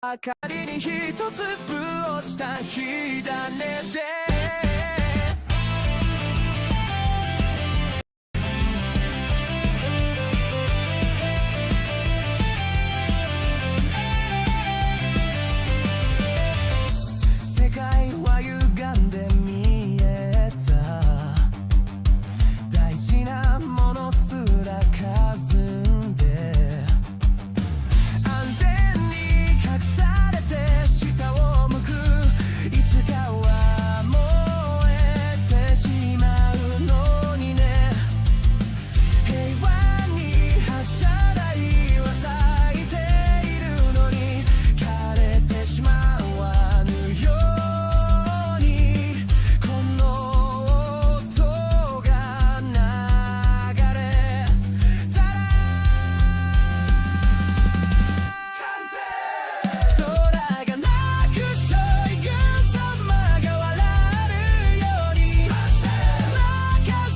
明かりに一粒落ちた火種で世界は歪んで見えた大事なものすら霞んで安全に隠されて下を向くいつかは燃えてしまうのにね平和に発射台は咲いているのに枯れてしまわぬようにこの音が流れたら空が泣く将軍様が笑えるように任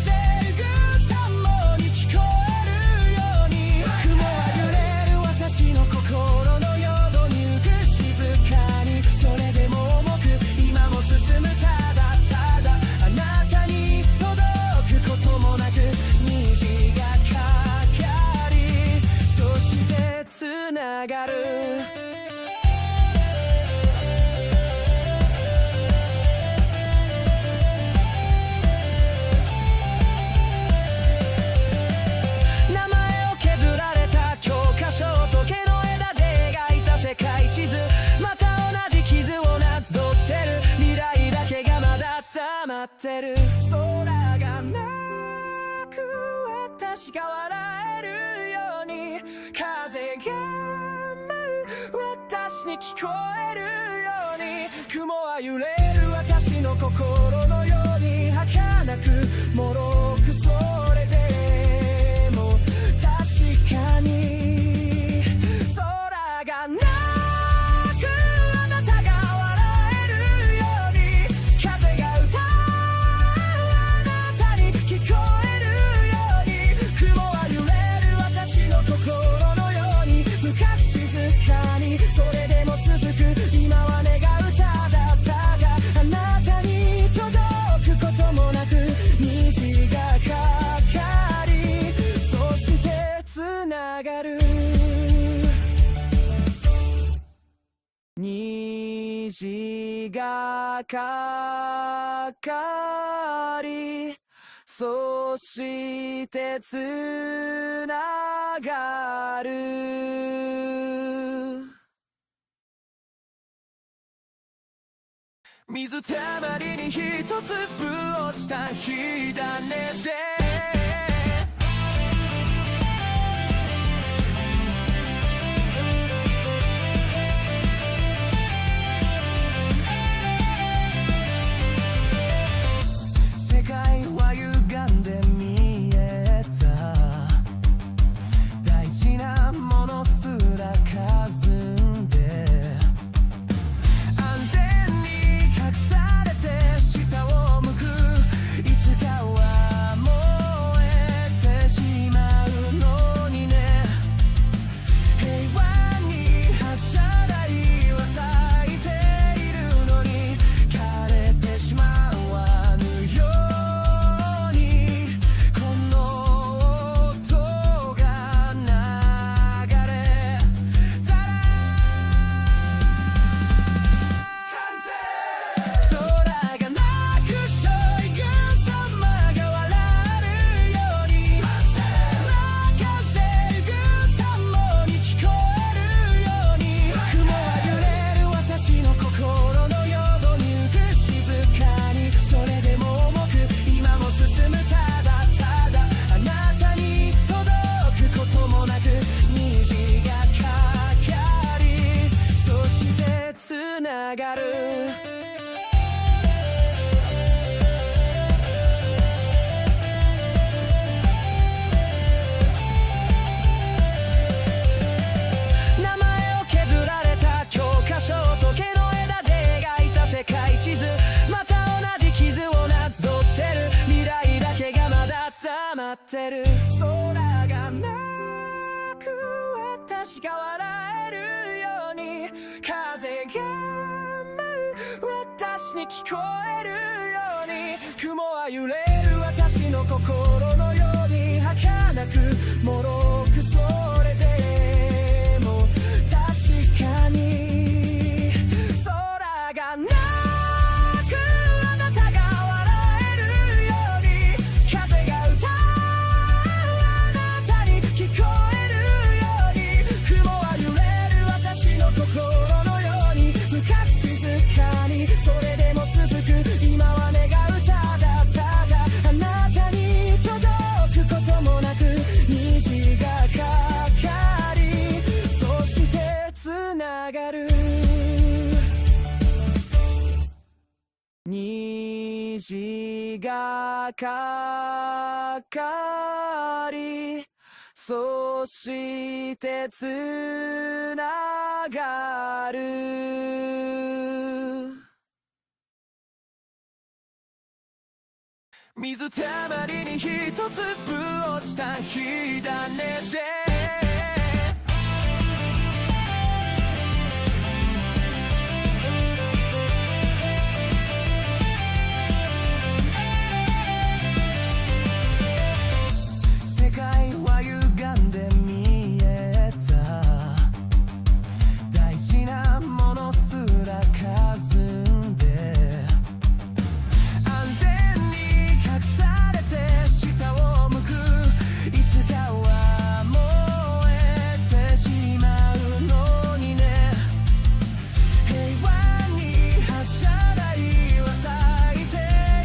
せ軍様に聞こえるように雲は揺れる私の心の淀に浮く静かにそれでも重く今も進むただただあなたに届くこともなく虹がかかりそしてつながる名前を削られた教科書と毛の枝で描いた世界地図また同じ傷をなぞってる未来だけがまだ黙ってる空が泣く私が笑えるように風が舞う私に聞こえるように雲は揺れる私の心のように儚く脆くそれでも確かに空が泣くあなたが笑えるように風が歌うあなたに聞こえるように雲は揺れる私の心のように深く静かにそれでも続く今は願うただただあなたに届くこともなく虹がかかりそしてつながる虹がかかりそしてつながる水たまりに一粒落ちた火種で世界は歪んで見えた大事なものすら霞んで安全に隠されて下を向くいつかは燃えてしまうのにね平和に発射台は咲いているのに枯れてしまわぬようにこの音が流れたら空が泣く将軍様が笑えるように任せ軍様に聞こえるように雲は揺れる私の心の淀に浮く静かにそれでも重く今も進むただただあなたに届くこともなく虹がかかりそしてつながる名前を削られた教科書と毛の枝で描いた世界地図また同じ傷をなぞってる未来だけがまだ黙ってる空が泣く私が笑えるようにに聞こえるように雲は揺れる私の心のように儚く脆くそれでも確かに空が泣くあなたが笑えるように風が歌うあなたに聞こえるように雲は揺れる私の心のように深く静かにそれでも続く今は願うただただあなたに届くこともなく虹がかかりそしてつながる虹がかかりそしてつながる水たまりに一粒落ちた火種で世界は歪んで見えた大事なものすら霞んで安全に隠されて下を向くいつかは燃えてしまうのにね平和に発射台は咲いて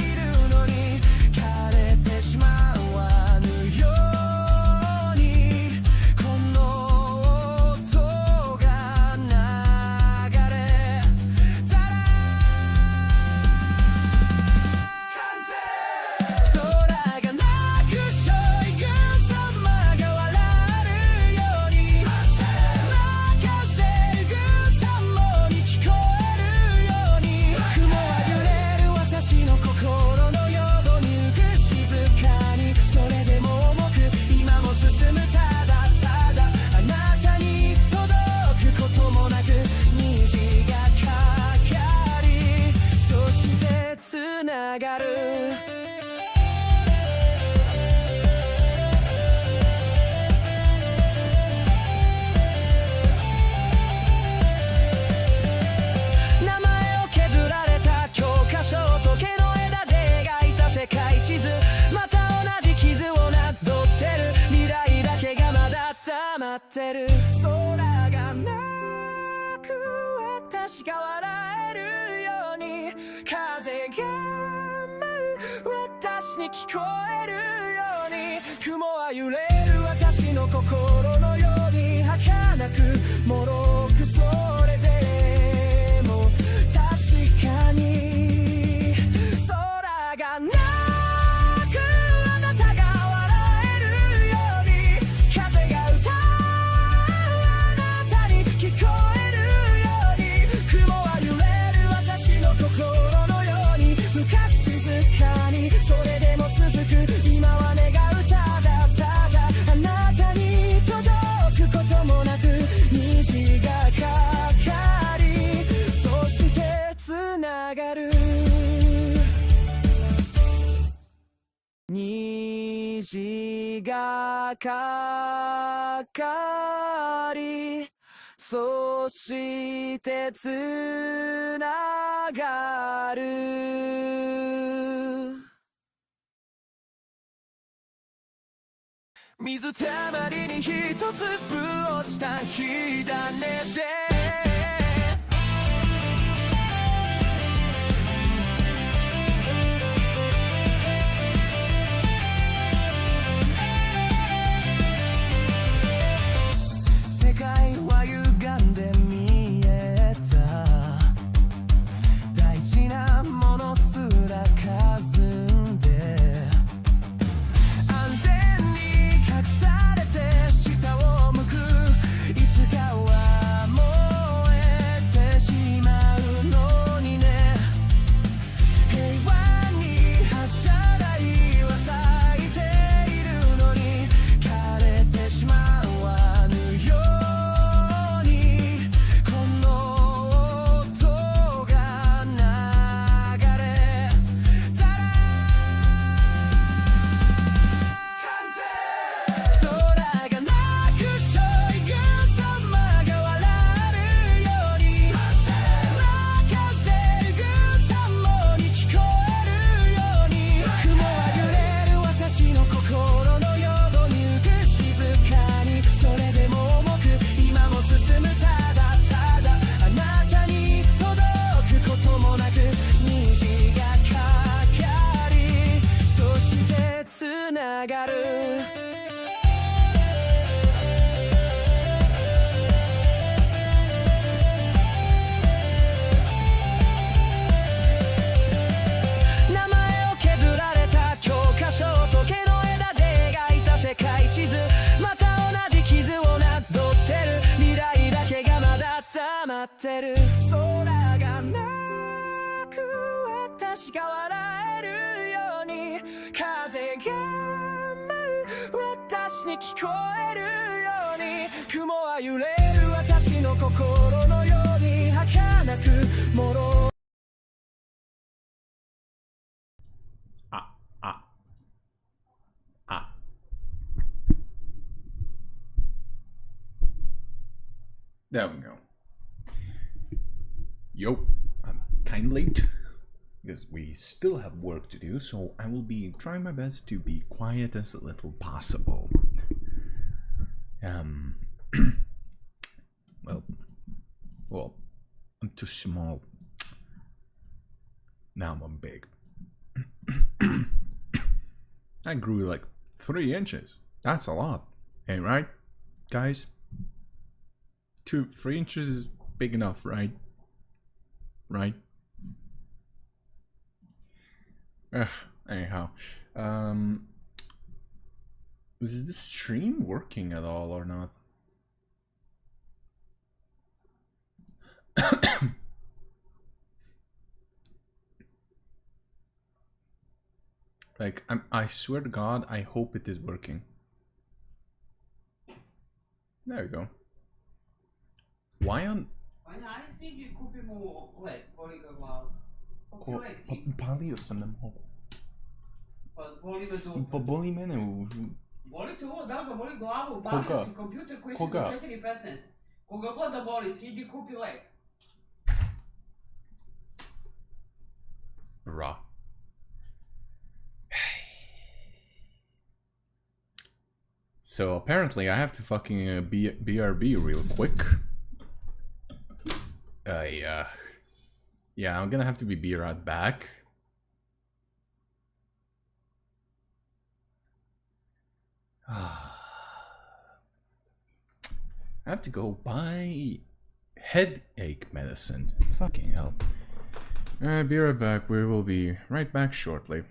いるのに枯れてしまわぬようにこの音が流れたら空が泣く将軍様が笑えるように任せる軍様に聞こえるように雲は揺れる私の心のように浮く静かにそれでも重く今も進むただただあなたに届くこともなく虹がかかりそしてつながる名前を削られた教科書時計の枝で描いた世界地図また同じ傷をなぞってる未来だけがまだ黙ってる空が泣く私が笑えるように風が舞う私に聞こえるように雲は揺れる私の心のように儚く脆くそれでも確かに空が泣くあなたが笑えるように風が歌うあなたに聞こえるように雲は揺れる私の心のように深く静かにそれでも続く今は願うただただあなたに届くこともなく虹がかかりそしてつながる虹がかかりそしてつながる水たまりに一粒落ちた火種で世界は歪んで見えた大事なものすら霞んで安全に隠されて下を向くいつかは燃待ってる空がなく私が笑えるように風が舞う私に聞こえるように雲は揺れる私の心のように儚くもろあ、あ、あ。There we go. Yo, I'm kinda late because we still have work to do, so I will be trying my best to be quiet as little possible. Well, I'm too small. Now I'm big. I grew like 3 inches. That's a lot. Hey, right, guys? 3 inches is big enough, right? Right? Anyhow, is this stream working at all or not? Like, I swear to God, I hope it is working. There we go. Why on... Palio sam ne mogu. Pa boli mene u... Boli te ovo, da ga boli glavu, upalio si kompjuter koji Koga? su 4.15. Koga god da boli, sidi kupi lek. Bruh. So apparently I have to fucking BRB real quick. Yeah, I'm gonna have to be right back. I have to go buy headache medicine. Fucking hell. Alright, be right back. We will be right back shortly.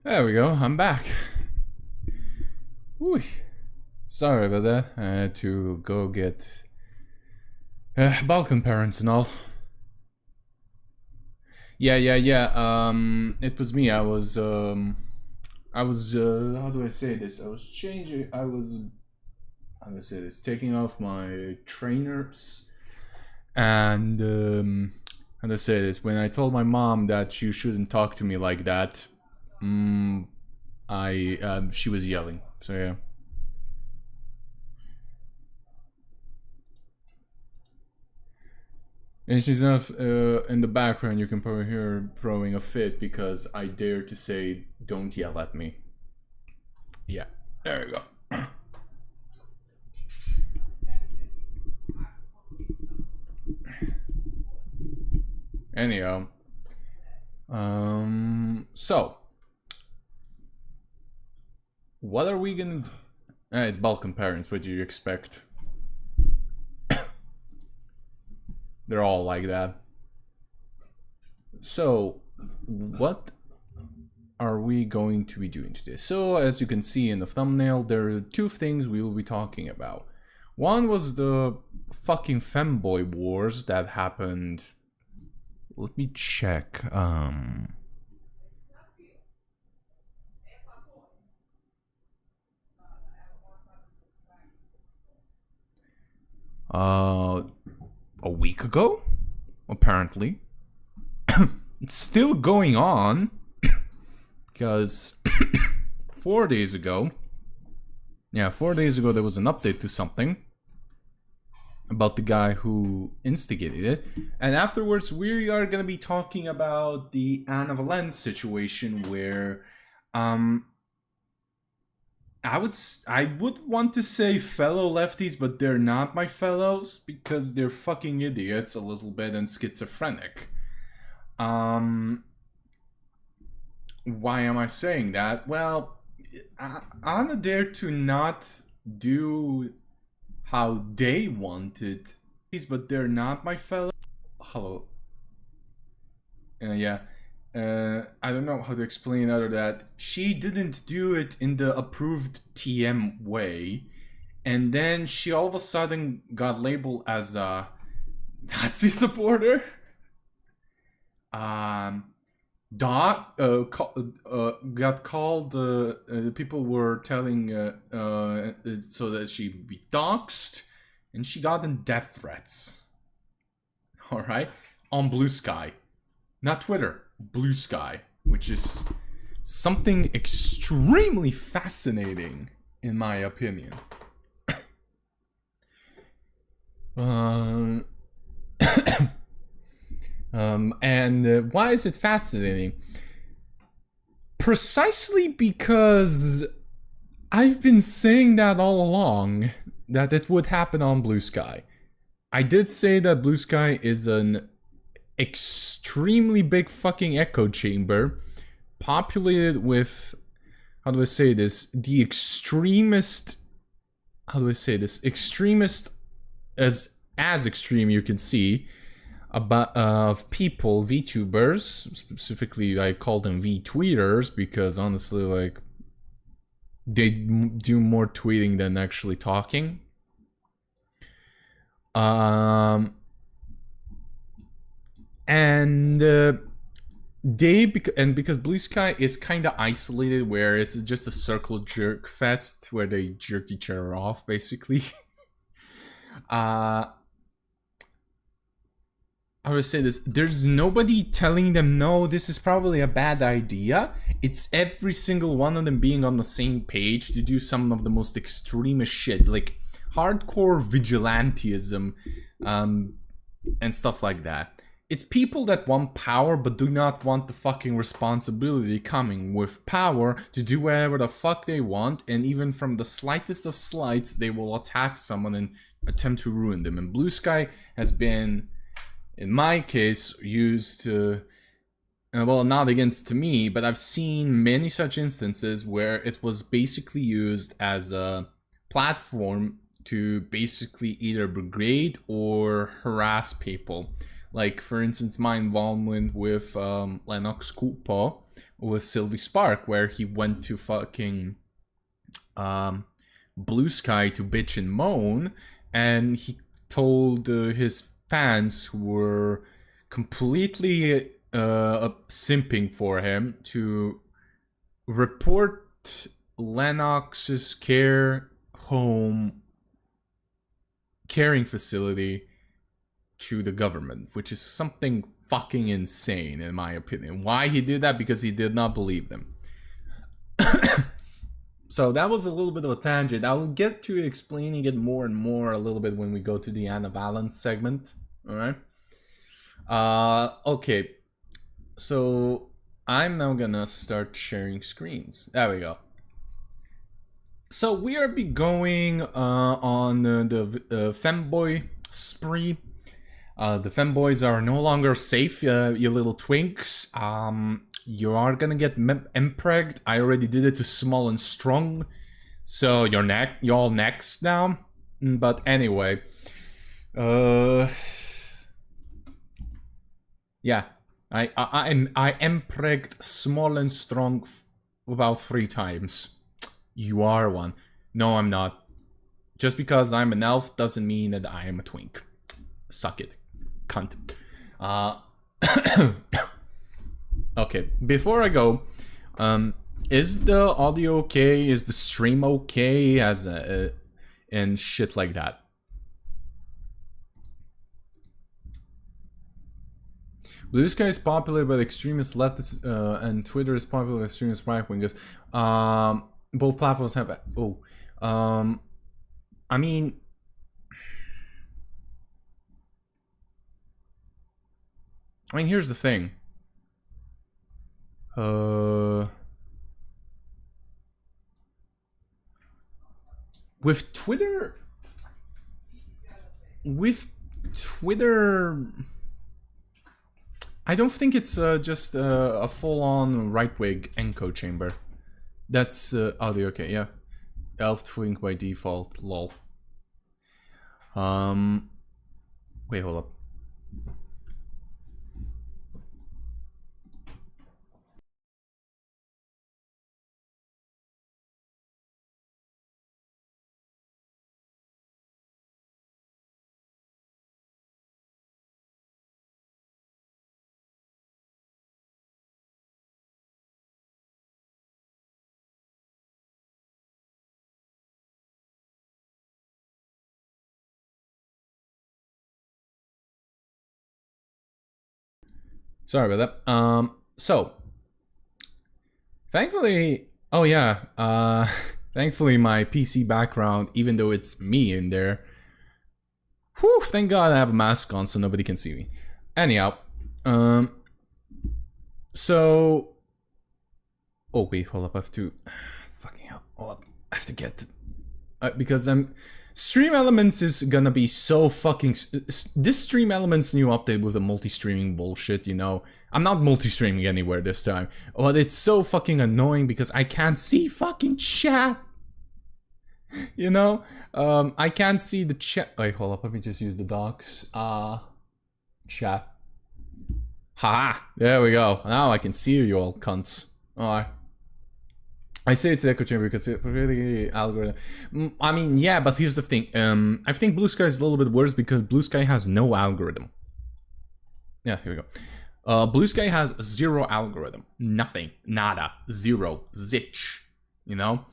There we go, I'm back. Whew. Sorry about that. I had to go get Balkan parents and all. Yeah. It was me. I was how do I say this? I was changing. How do I say this? Taking off my trainers, and how do I say this? When I told my mom that you shouldn't talk to me like that, she was yelling. So yeah. And she's not in the background. You can probably hear her throwing a fit because I dare to say, "Don't yell at me." Yeah, there you go. Anyhow, so what are we gonna do? It's Balkan parents. What do you expect? They're all like that. So, what are we going to be doing today? So, as you can see in the thumbnail, there are two things we will be talking about. One was the fucking Femboy wars that happened. Let me check. A week ago, apparently. It's still going on because 4 days ago, there was an update to something about the guy who instigated it, and afterwards we are gonna be talking about the Anna Valens situation where I would want to say fellow lefties, but they're not my fellows because they're fucking idiots a little bit and schizophrenic. Why am I saying that? Well, Anna dared to not do how they wanted, but they're not my fellow. Hello. Yeah. I don't know how to explain other that she didn't do it in the approved TM way, and then she all of a sudden got labeled as a Nazi supporter. Got called. People were telling so that she'd be doxxed, and she got in death threats. All right, on Blue Sky, not Twitter. Blue Sky, which is something extremely fascinating in my opinion. And why is it fascinating? Precisely because I've been saying that all along, that it would happen on Blue Sky. I did say that Blue Sky is an extremely big fucking echo chamber populated with, how do I say this, the extremist, extremist as extreme you can see about of people, VTubers, specifically I call them V-tweeters because honestly, like, they do more tweeting than actually talking. Because Blue Sky is kind of isolated, where it's just a circle jerk fest where they jerk each other off, basically. I would say this: there's nobody telling them no, this is probably a bad idea. It's every single one of them being on the same page to do some of the most extremist shit, like hardcore vigilantism, and stuff like that. It's people that want power but do not want the fucking responsibility coming with power to do whatever the fuck they want, and even from the slightest of slights, they will attack someone and attempt to ruin them. And Blue Sky has been, in my case, used to, well, not against me, but I've seen many such instances where it was basically used as a platform to basically either degrade or harass people. Like, for instance, my involvement with Lennox Koopa with Sylvie Spark, where he went to fucking Blue Sky to bitch and moan, and he told his fans who were completely simping for him to report Lennox's caring facility to the government, which is something fucking insane in my opinion. Why he did that? Because he did not believe them. So that was a little bit of a tangent. I will get to explaining it more and more a little bit when we go to the Anna Valence segment. Alright? Okay. So I'm now gonna start sharing screens. There we go. So we are going on the Femboy spree. The Femboys are no longer safe, you little twinks. You are gonna get empregged. I already did it to Small and Strong, so you're all next now. But anyway, yeah, I empregged Small and Strong about 3 times. You are one. No, I'm not. Just because I'm an elf doesn't mean that I am a twink. Suck it, cunt. Okay, before I go, is the audio okay? Is the stream okay? And shit like that. Blue Sky is popular by the extremist leftists, and Twitter is popular with extremist right wingers. Both platforms have. I mean. Here's the thing. With Twitter, I don't think it's just a full-on right-wing echo chamber. That's audio, okay, yeah. Elf twink by default, lol. Wait, hold up. Sorry about that. So, thankfully, oh yeah, thankfully my PC background, even though it's me in there, whew, thank God I have a mask on so nobody can see me. Anyhow, so, oh wait, hold up, I have to, fucking hell, hold up, I have to get, because Stream Elements is gonna be so fucking... This Stream Elements new update with the multi-streaming bullshit, you know. I'm not multi-streaming anywhere this time. But it's so fucking annoying because I can't see fucking chat. You know? I can't see the chat... Wait, hold up, let me just use the docs. Chat. Haha! There we go. Now I can see you all cunts. Alright. I say it's echo chamber because it really algorithm. I mean, yeah, but here's the thing. I think Blue Sky is a little bit worse because Blue Sky has no algorithm. Yeah, here we go. Blue Sky has 0 algorithm. Nothing. Nada. 0. Zitch. You know?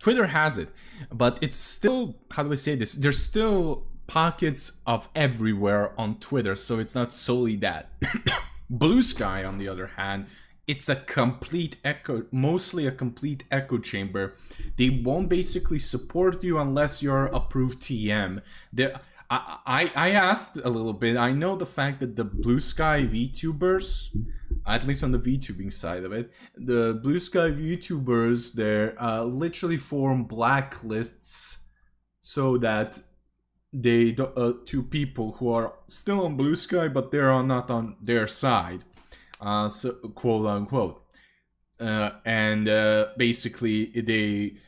Twitter has it. But it's still, how do I say this? There's still pockets of everywhere on Twitter, so it's not solely that. Blue Sky, on the other hand, it's a complete echo, mostly a complete echo chamber. They won't basically support you unless you're approved TM. I asked a little bit. I know the fact that the Blue Sky VTubers, at least on the VTubing side of it, the Blue Sky VTubers, they literally form blacklists so that they to people who are still on Blue Sky but they're not on their side. So, quote unquote, and basically they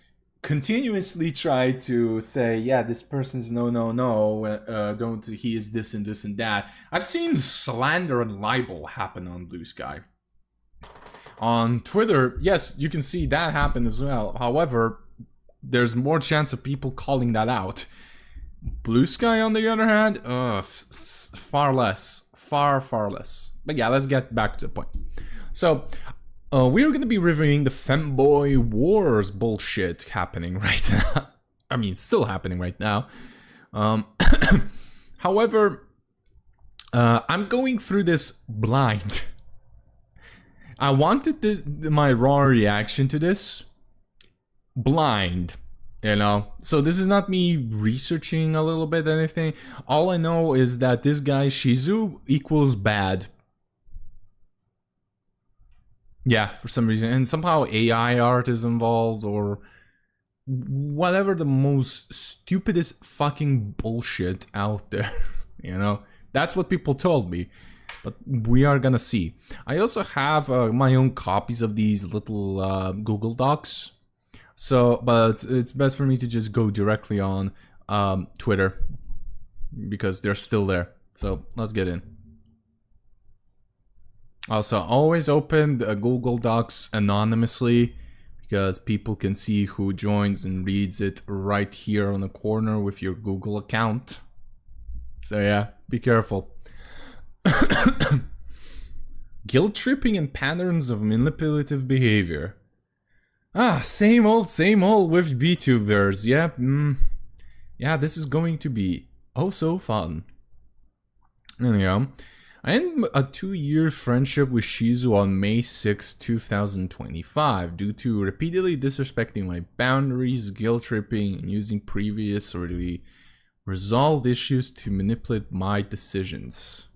continuously try to say, yeah, this person's no, don't, he is this and this and that. I've seen slander and libel happen on Blue Sky. On Twitter, yes, you can see that happen as well. However, there's more chance of people calling that out. Blue Sky, on the other hand, far less. Far less. But yeah, let's get back to the point. So, we're gonna be reviewing the Femboy Wars bullshit happening right now. I mean, still happening right now. However, I'm going through this blind. I wanted my raw reaction to this blind, you know? So this is not me researching a little bit anything. All I know is that this guy Shizu equals bad. Yeah, for some reason. And somehow AI art is involved or whatever, the most stupidest fucking bullshit out there, you know? That's what people told me. But we are gonna see. I also have my own copies of these little Google Docs. So, but it's best for me to just go directly on Twitter because they're still there. So let's get in. Also, always open the Google Docs anonymously because people can see who joins and reads it right here on the corner with your Google account. So yeah, be careful. Guilt tripping and patterns of manipulative behavior. Ah, same old with VTubers. Yeah, yeah, this is going to be oh so fun. Anyhow, I ended a 2-year friendship with Shizu on May 6, 2025 due to repeatedly disrespecting my boundaries, guilt tripping, and using previously resolved issues to manipulate my decisions.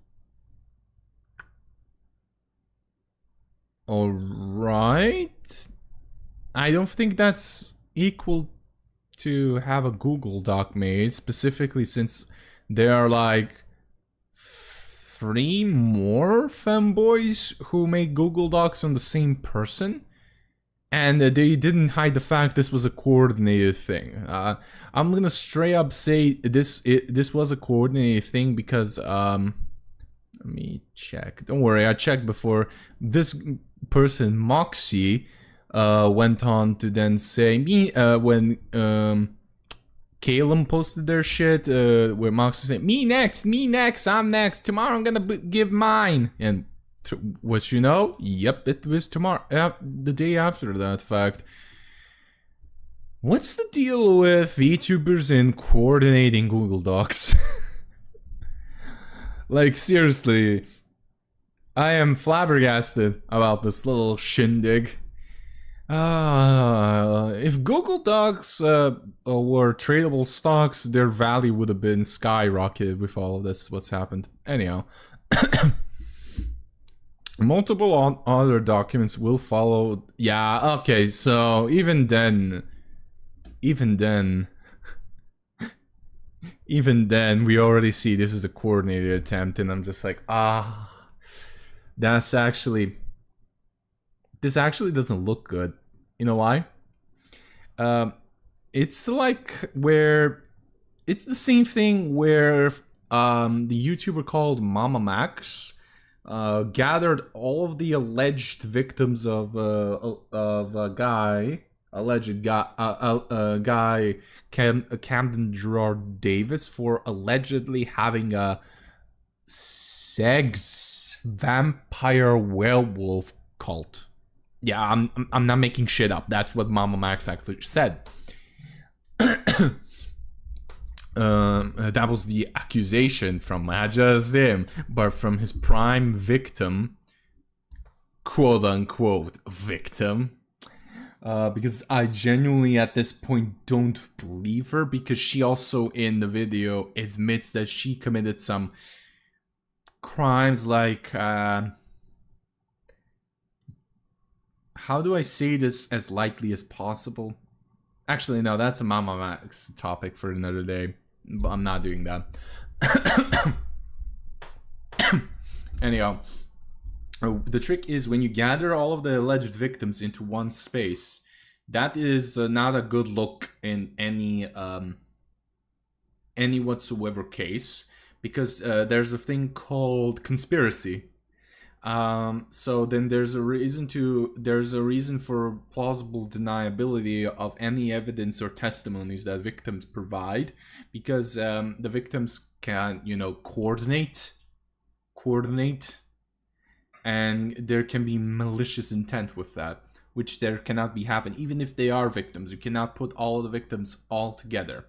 Alright. I don't think that's equal to have a Google Doc made, specifically since there are like 3 more femboys who make Google Docs on the same person. And they didn't hide the fact this was a coordinated thing. I'm gonna straight up say this was a coordinated thing because, let me check. Don't worry, I checked before. This person, Moxie, went on to then say, when Calum posted their shit, where Moxie said, me next, I'm next, tomorrow I'm gonna give mine. And what you know? Yep, it was tomorrow, the day after that fact. What's the deal with VTubers in coordinating Google Docs? Like, seriously, I am flabbergasted about this little shindig. If Google Docs were tradable stocks, their value would have been skyrocketed with all of this, what's happened. Anyhow. Multiple other documents will follow. Yeah, okay, so even then, we already see this is a coordinated attempt, and I'm just like, this actually doesn't look good. You know why? It's like where, it's the same thing where the YouTuber called Mama Max gathered all of the alleged victims of a guy, Camden Gerard Davis, for allegedly having a sex vampire werewolf cult. Yeah, I'm not making shit up. That's what Mama Max actually said. That was the accusation from not just him, but from his prime victim, quote unquote victim. Because I genuinely at this point don't believe her, because she also in the video admits that she committed some crimes like, how do I say this as lightly as possible? Actually, no, that's a Mama Max topic for another day. But I'm not doing that. Anyhow, the trick is when you gather all of the alleged victims into one space, that is not a good look in any whatsoever case, because there's a thing called conspiracy. So then there's a reason for plausible deniability of any evidence or testimonies that victims provide, because the victims can, coordinate, and there can be malicious intent with that, which there cannot be happen. Even if they are victims, you cannot put all of the victims all together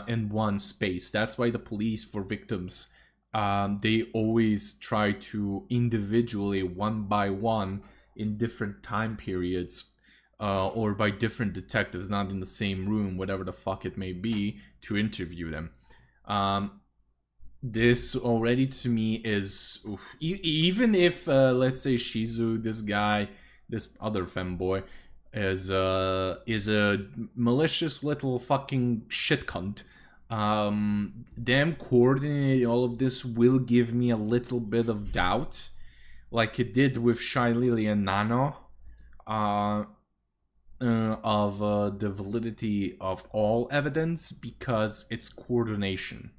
in one space. That's why the police for victims, they always try to individually, one by one, in different time periods, or by different detectives, not in the same room, whatever the fuck it may be, to interview them. This already to me is, even if, let's say Shizu, this guy, this other femboy, is a malicious little fucking shit cunt, them coordinating all of this will give me a little bit of doubt, like it did with Shy Lily and Nano, of the validity of all evidence, because it's coordination.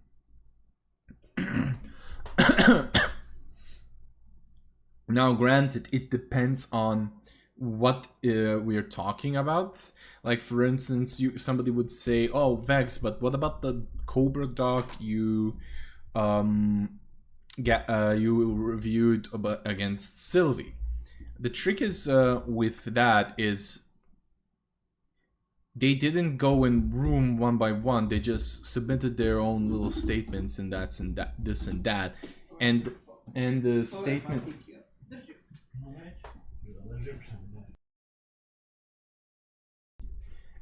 Now, granted, it depends on what we are talking about. Like, for instance, somebody would say, "Oh, Vex, but what about the Cobra dog you reviewed against Sylvie?" The trick is with that is they didn't go in room one by one. They just submitted their own little statements, and that's and that, this and that, and the statement.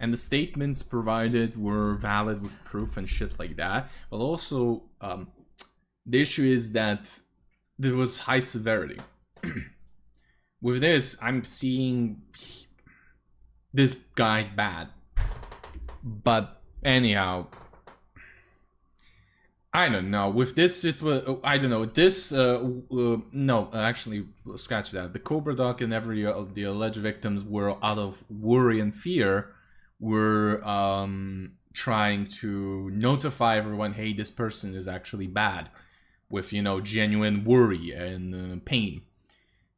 And the statements provided were valid with proof and shit like that. But also, the issue is that there was high severity. With this, I'm seeing this guy bad. But anyhow, I don't know. With this, it was, I don't know. This, no, actually, scratch that. The Cobra Dog and every of the alleged victims were out of worry and fear, were trying to notify everyone, hey, this person is actually bad, with, genuine worry and pain.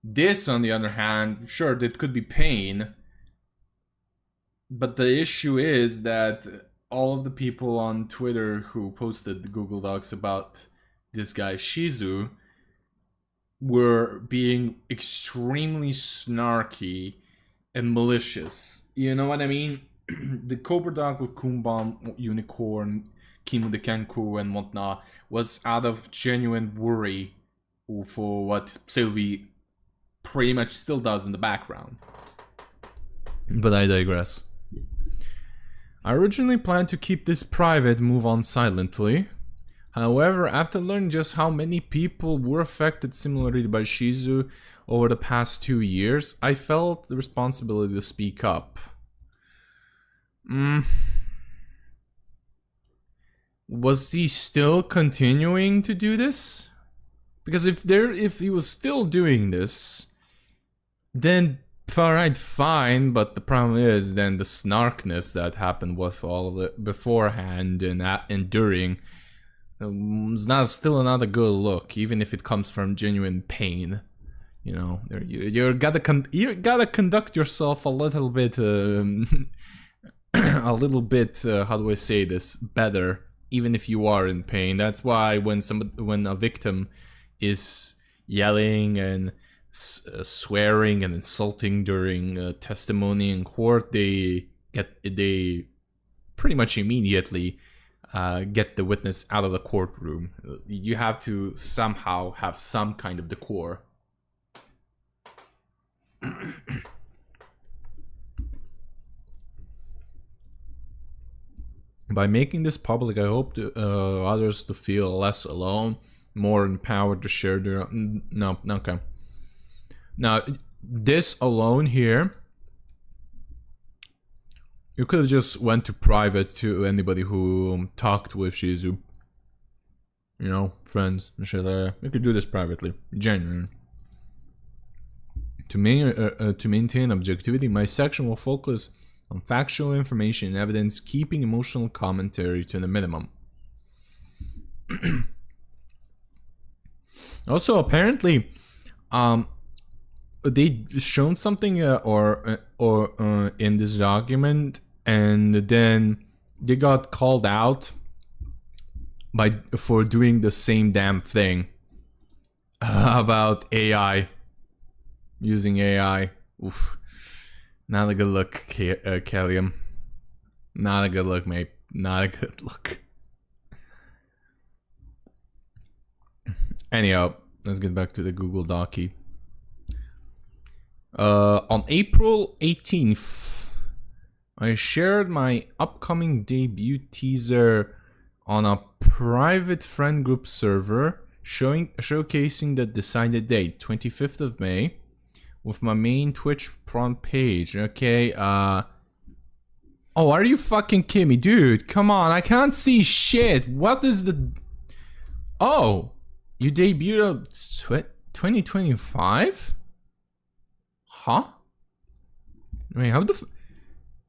This, on the other hand, sure, it could be pain, but the issue is that all of the people on Twitter who posted the Google Docs about this guy Shizu were being extremely snarky and malicious. You know what I mean? The Cobra Dog with Kumbam, Unicorn, Kimu the Kenku and whatnot was out of genuine worry for what Sylvie pretty much still does in the background. But I digress. I originally planned to keep this private and move on silently. However, after learning just how many people were affected similarly by Shizu over the past 2 years, I felt the responsibility to speak up. Was he still continuing to do this? Because if he was still doing this, then alright, fine, but the problem is then the snarkness that happened with all of it beforehand and during is still not a good look, even if it comes from genuine pain. You gotta conduct yourself a little bit, how do I say this, better, even if you are in pain. That's why when a victim is yelling and swearing and insulting during testimony in court, they pretty much immediately get the witness out of the courtroom. You have to somehow have some kind of decor. By making this public, I hope others to feel less alone, more empowered to share their... No, okay. Now, this alone here, you could have just went to private to anybody who talked with Shizu. Friends and shit like that. You could do this privately, genuine. To maintain objectivity, my section will focus on factual information and evidence, keeping emotional commentary to the minimum. Also, apparently, they shown something or in this document, and then they got called out for doing the same damn thing about AI, using AI. Oof, not a good look, Kellium. Not a good look, mate. Not a good look. Anyhow, let's get back to the Google Docky. On April 18th, I shared my upcoming debut teaser on a private friend group server, showcasing the decided date, 25th of May, with my main Twitch front page. Okay, oh, are you fucking kidding me, dude? Come on, I can't see shit. What is the... Oh, you debuted 2025? Huh? Wait, how the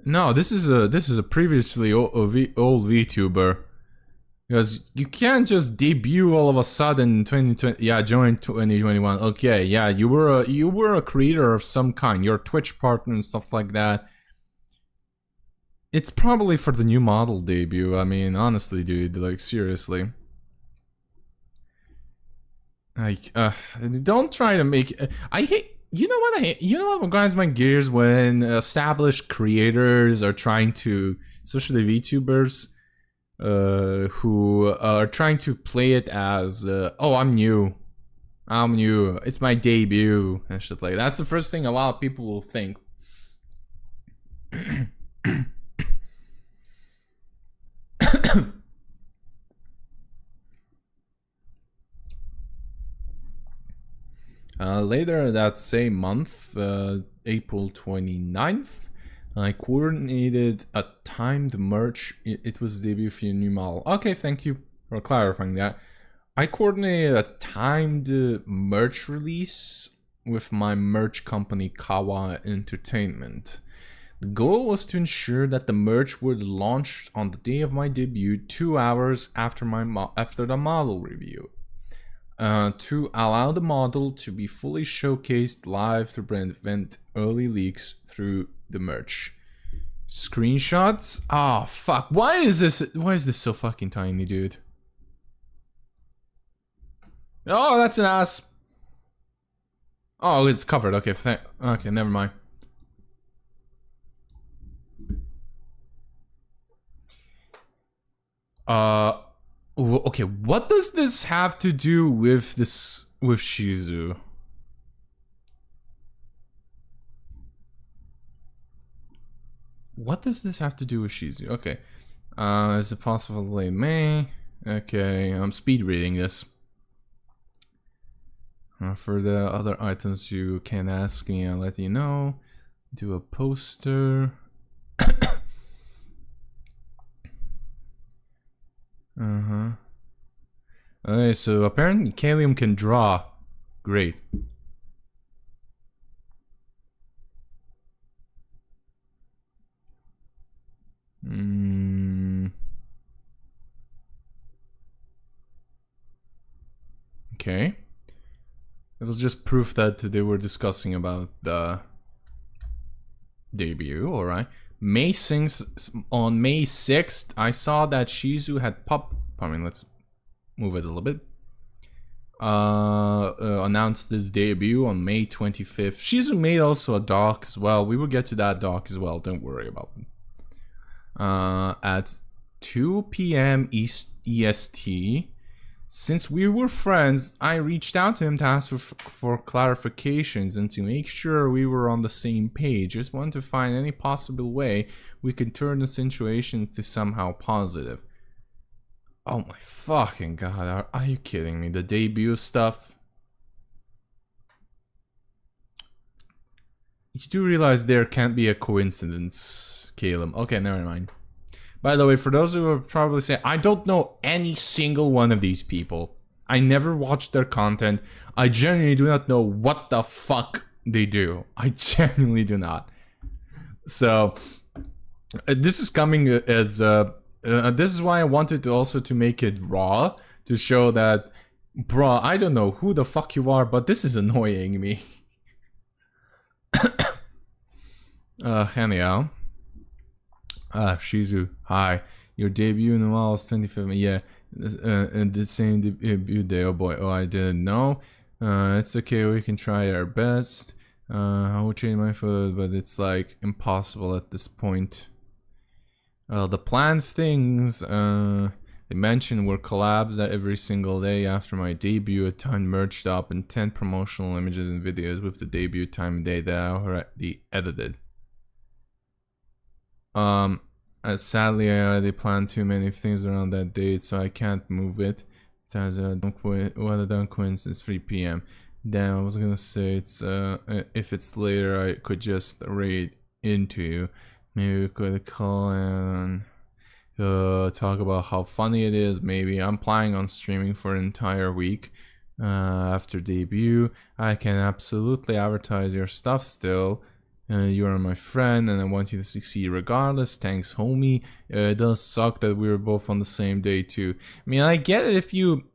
No, this is a previously old VTuber. Because you can't just debut all of a sudden 2020. Yeah, join 2021. Okay, yeah, you were a creator of some kind. You're a Twitch partner and stuff like that. It's probably for the new model debut. I mean, honestly, dude, like seriously. Like, don't try to make. I hate. You know what I hate? You know what grinds my gears when established creators are trying to, especially VTubers, who are trying to play it as, oh, I'm new, it's my debut and shit like that. That's the first thing a lot of people will think. Later that same month, April 29th, I coordinated a timed merch. It was the debut for a new model. Okay, thank you for clarifying that. I coordinated a timed merch release with my merch company Kawa Entertainment. The goal was to ensure that the merch would launch on the day of my debut, 2 hours after the model review. To allow the model to be fully showcased live to prevent early leaks through the merch. Screenshots? Ah, oh, fuck. Why is this so fucking tiny, dude? Oh, that's an ass. Oh, it's covered. Okay, okay, never mind. Okay, what does this have to do with Shizu? What does this have to do with Shizu? Okay. Is it possible late May? Okay, I'm speed reading this. For the other items you can ask me, I'll let you know. Do a poster. Okay, so apparently Kalium can draw. Great. Okay. It was just proof that they were discussing about the debut, alright. On May 6th, I saw that Shizu had let's move it a little bit. Announced his debut on May 25th. Shizu made also a doc as well. We will get to that doc as well, don't worry about it. At 2 p.m. EST. Since we were friends, I reached out to him to ask for clarifications and to make sure we were on the same page. Just wanted to find any possible way we could turn the situation to somehow positive. Oh my fucking god, are you kidding me? The debut stuff? You do realize there can't be a coincidence, Caleb. Okay, never mind. By the way, for those who are probably saying, I don't know any single one of these people. I never watched their content. I genuinely do not know what the fuck they do. I genuinely do not. So, this is coming as... this is why I wanted to also to make it raw. To show that Bruh, I don't know who the fuck you are, but this is annoying me. Anyhow. Shizu, hi. Your debut in the Wild 25th. Yeah, the same debut day. Oh boy, oh, I didn't know. It's okay, we can try our best. I will change my photo, but it's like impossible at this point. The planned things they mentioned were collabs every single day after my debut. A ton merged up and 10 promotional images and videos with the debut time and day that I already edited. Sadly, I already planned too many things around that date, so I can't move it. What a dumb coincidence, 3 p.m. Damn, I was gonna say it's if it's later, I could just raid into you. Maybe we could call and talk about how funny it is. Maybe I'm planning on streaming for an entire week after debut. I can absolutely advertise your stuff still. You are my friend and I want you to succeed regardless. Thanks, homie. It does suck that we were both on the same day too. I mean, I get it if you...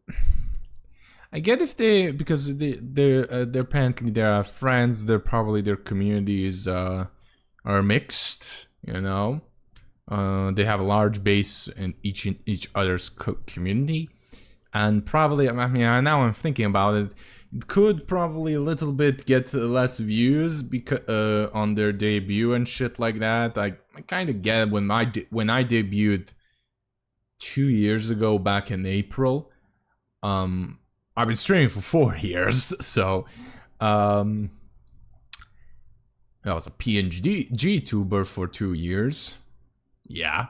I get if they... Because they're apparently they are friends. They're probably their communities are mixed, you know. They have a large base in each other's community. And probably, I mean, now I'm thinking about it, it could probably a little bit get less views because on their debut and shit like that. I kind of get it when I debuted 2 years ago back in April. I've been streaming for 4 years, so I was a PNG tuber for 2 years. Yeah.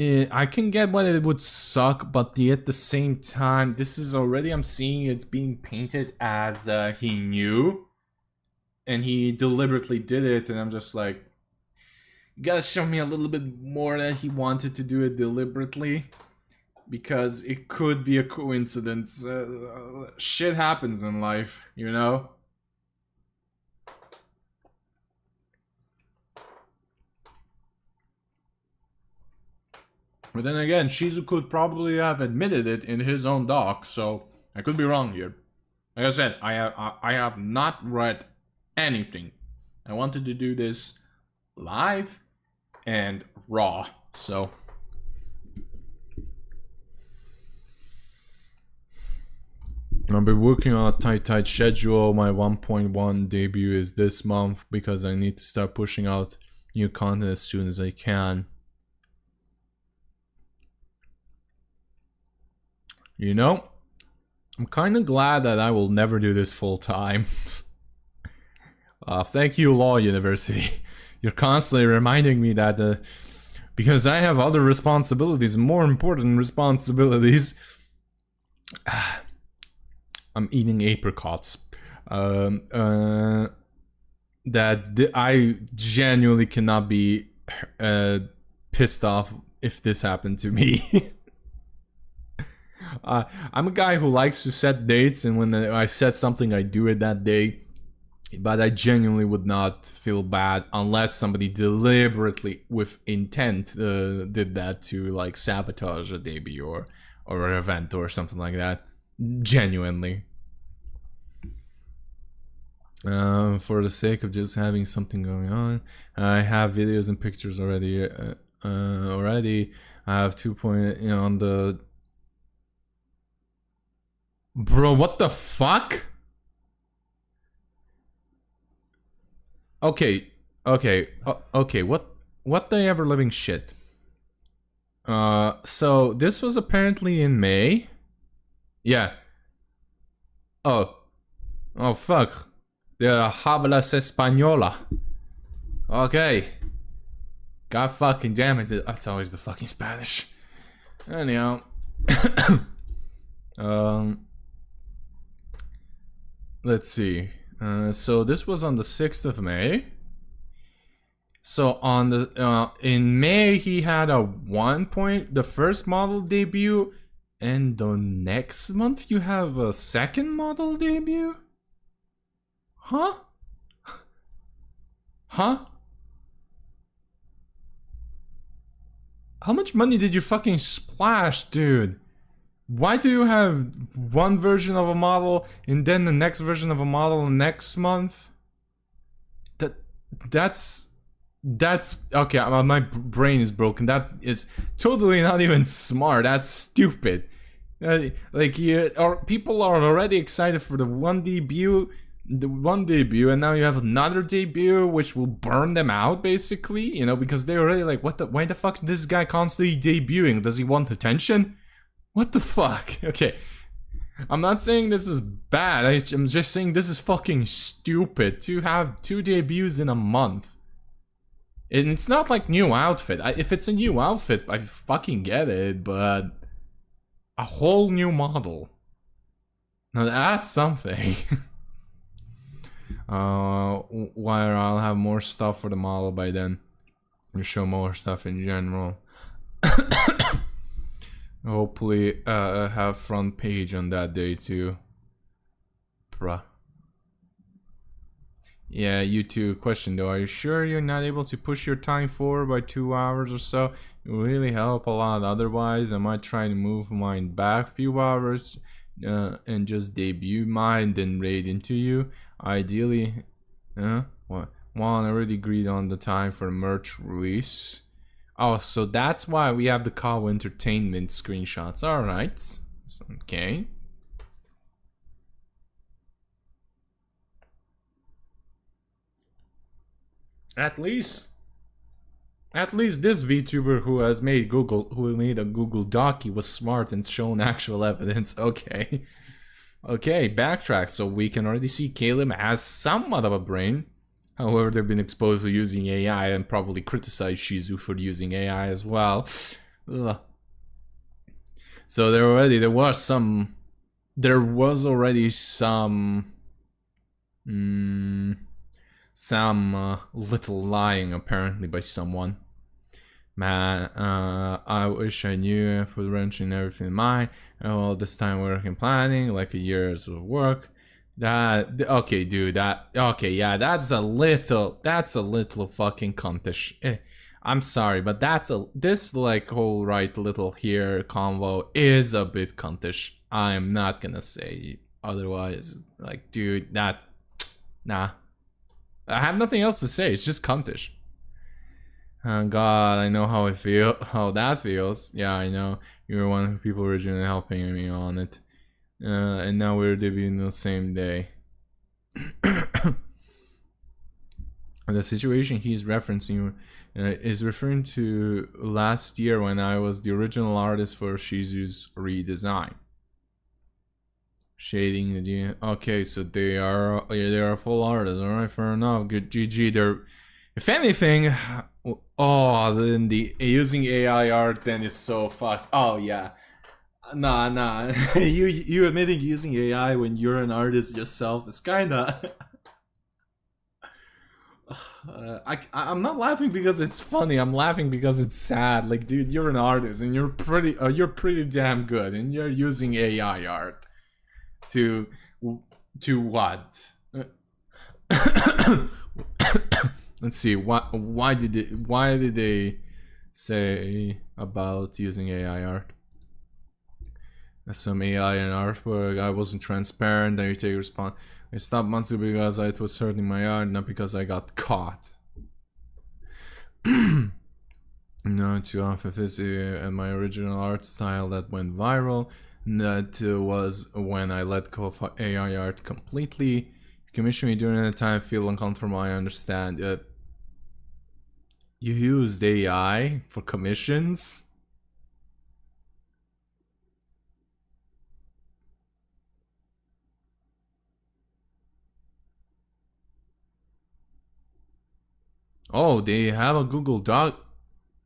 I can get why it would suck, but at the same time, this is already, I'm seeing it's being painted as he knew and he deliberately did it, and I'm just like, you gotta show me a little bit more that he wanted to do it deliberately, because it could be a coincidence. Shit happens in life, you know? But then again, Shizu could probably have admitted it in his own doc, so I could be wrong here. Like I said, I have not read anything. I wanted to do this live and raw, so... I've been working on a tight schedule. My 1.1 debut is this month because I need to start pushing out new content as soon as I can. You know, I'm kind of glad that I will never do this full time. Thank you, Law University. You're constantly reminding me that because I have other responsibilities, more important responsibilities. I'm eating apricots. That I genuinely cannot be pissed off if this happened to me. I'm a guy who likes to set dates, and when I set something, I do it that day. But I genuinely would not feel bad unless somebody deliberately, with intent, did that to like sabotage a debut or an event or something like that. Genuinely. For the sake of just having something going on, I have videos and pictures already. I have 2 point on the. Bro, what the fuck? Okay. What the ever living shit? So this was apparently in May. Yeah. Oh fuck. De hablas española. Okay. God fucking damn it. That's always the fucking Spanish. Anyhow. Let's see. So this was on the 6th of May. So on the in May he had a 1 point, the first model debut, and the next month you have a second model debut? Huh? Huh? How much money did you fucking splash, dude? Why do you have one version of a model and then the next version of a model next month? That's okay. My brain is broken. That is totally not even smart. That's stupid. Or people are already excited for the one debut, and now you have another debut, which will burn them out, basically. You know, because they're already like, why the fuck is this guy constantly debuting? Does he want attention? What the fuck? Okay. I'm not saying this is bad, I'm just saying this is fucking stupid to have 2 debuts in a month. And it's not like new outfit. If it's a new outfit, I fucking get it, but a whole new model. Now that's something. Where I'll have more stuff for the model by then. And show more stuff in general. Hopefully have front page on that day too. Bruh. Yeah, you too. Question though, are you sure you're not able to push your time forward by 2 hours or so? It will really help a lot. Otherwise, I might try to move mine back a few hours and just debut mine, then raid into you. Ideally, what? Well, I already agreed on the time for merch release. Oh, so that's why we have the Kawa Entertainment screenshots. Alright. Okay. At least this VTuber who made a Google Doc, he was smart and shown actual evidence. Okay. Okay, backtrack. So we can already see Caleb has somewhat of a brain. However, they've been exposed to using AI and probably criticize Shizu for using AI as well. Ugh. So there was already some little lying apparently by someone. Man, I wish I knew for the wrench and everything in mind. All this time working planning, like a year's of work. Okay, dude, yeah, that's a little fucking cuntish. I'm sorry, but this like whole right little here convo is a bit cuntish. I'm not gonna say otherwise. Like, dude, nah. I have nothing else to say. It's just cuntish. Oh God, I know how that feels. Yeah, I know. You were one of the people originally helping me on it. And now we're debuting the same day. The situation he's referencing is referring to last year when I was the original artist for Shizu's redesign. Shading the okay, so they are full artists. All right, fair enough. Good, GG. They're, if anything, then the using AI art then is so fucked. Oh yeah. Nah. you admitting using AI when you're an artist yourself is kinda. I'm not laughing because it's funny. I'm laughing because it's sad. Like, dude, you're an artist and you're pretty damn good, and you're using AI art to what? Let's see. Why did they say about using AI art? Some AI and artwork. I wasn't transparent. I take response. I stopped months ago because it was hurting my art, not because I got caught. No, too often this and my original art style that went viral. That was when I let go of AI art completely. Commissioned me during the time. Feel uncomfortable. I understand. You used AI for commissions. Oh, they have a Google Doc.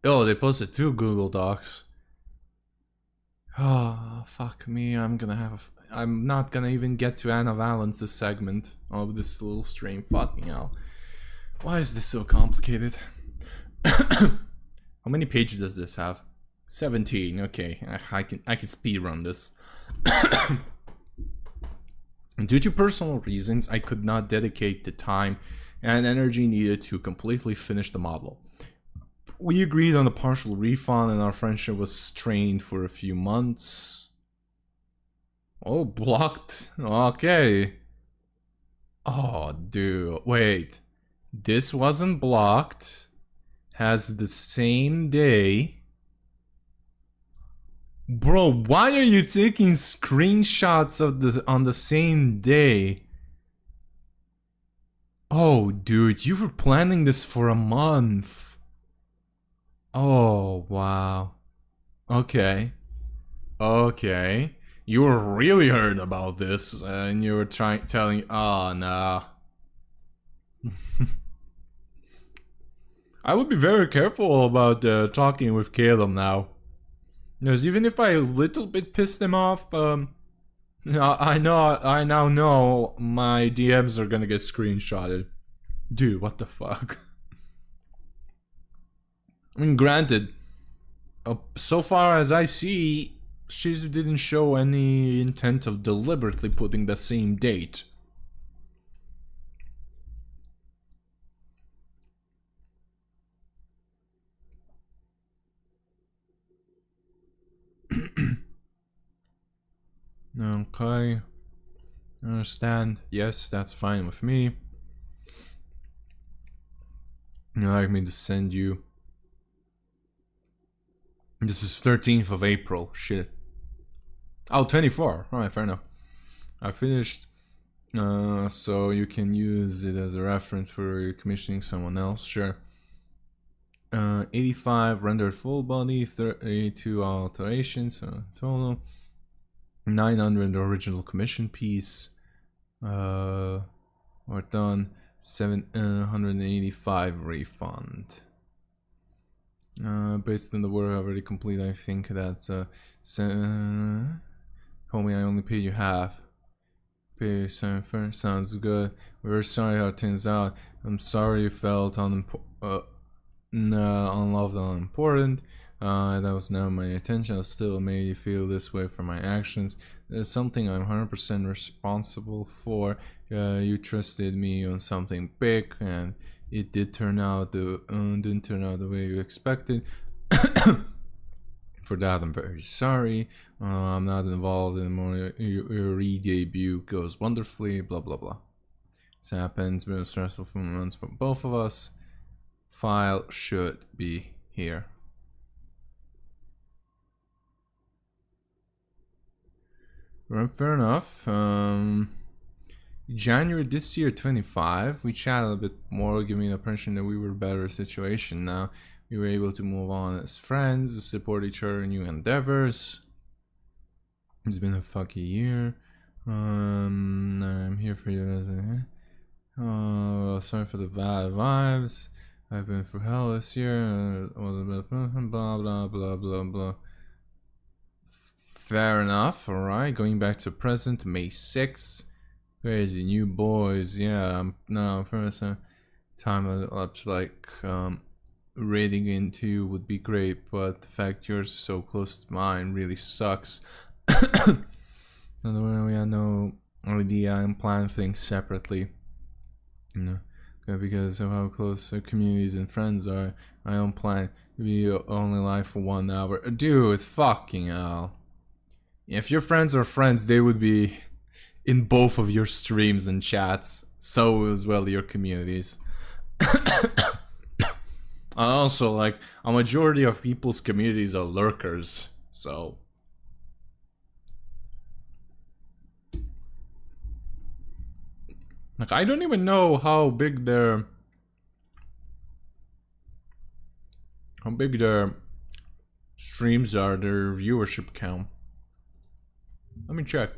Oh, they posted 2 Google Docs. Oh, fuck me. I'm not gonna even get to Anna Valence's segment of this little stream. Fucking hell. Why is this so complicated? How many pages does this have? 17. Okay, I can speedrun this. Due to personal reasons, I could not dedicate the time and energy needed to completely finish the model. We agreed on a partial refund and our friendship was strained for a few months. Oh, blocked. Okay. Oh, dude. Wait. This wasn't blocked. Has the same day. Bro, why are you taking screenshots of on the same day? Oh, dude, you were planning this for a month. Oh, wow. Okay. Okay. You were really hurt about this, and you were telling, oh, no. I would be very careful about talking with Caleb now. Because even if I a little bit pissed him off, I now know my DMs are gonna get screenshotted. Dude, what the fuck? I mean, granted, so far as I see, Shizu didn't show any intent of deliberately putting the same date. Okay. I understand. Yes, that's fine with me. You like me to send you. This is 13th of April. Shit. Oh, 24. Alright, fair enough. I finished. So you can use it as a reference for commissioning someone else. Sure. 85 rendered full body, 32 alterations, total 900 original commission piece. We're done. 785 refund. Based on the work already complete, I think that's homie, I only paid you half. Pay you 7 first. Sounds good. We're sorry how it turns out. I'm sorry you felt unloved and unimportant. That was not my intention. I still made you feel this way for my actions. There's something I'm 100% responsible for. You trusted me on something big, and it didn't turn out the way you expected. For that, I'm very sorry. I'm not involved anymore. Your re-debut goes wonderfully. Blah blah blah. This happens. Been stressful for months for both of us. File should be here. Well, fair enough. January this year, 25. We chatted a bit more, giving the impression that we were a better situation now. We were able to move on as friends, support each other in new endeavors. It's been a fucky year. I'm here for you as a... sorry for the bad vibes. I've been through hell this year. Blah blah blah blah blah. Fair enough. All right. Going back to present, May 6th. Crazy new boys. Yeah. No, first time lapse like raiding into would be great, but the fact yours is so close to mine really sucks. We had no idea and plan things separately. You know. Because of how close our communities and friends are, I don't plan to be only live for 1 hour. Dude, fucking hell. If your friends are friends, they would be in both of your streams and chats. So as well your communities. Also, like, a majority of people's communities are lurkers. So... like, I don't even know how big their streams are, their viewership count. Let me check.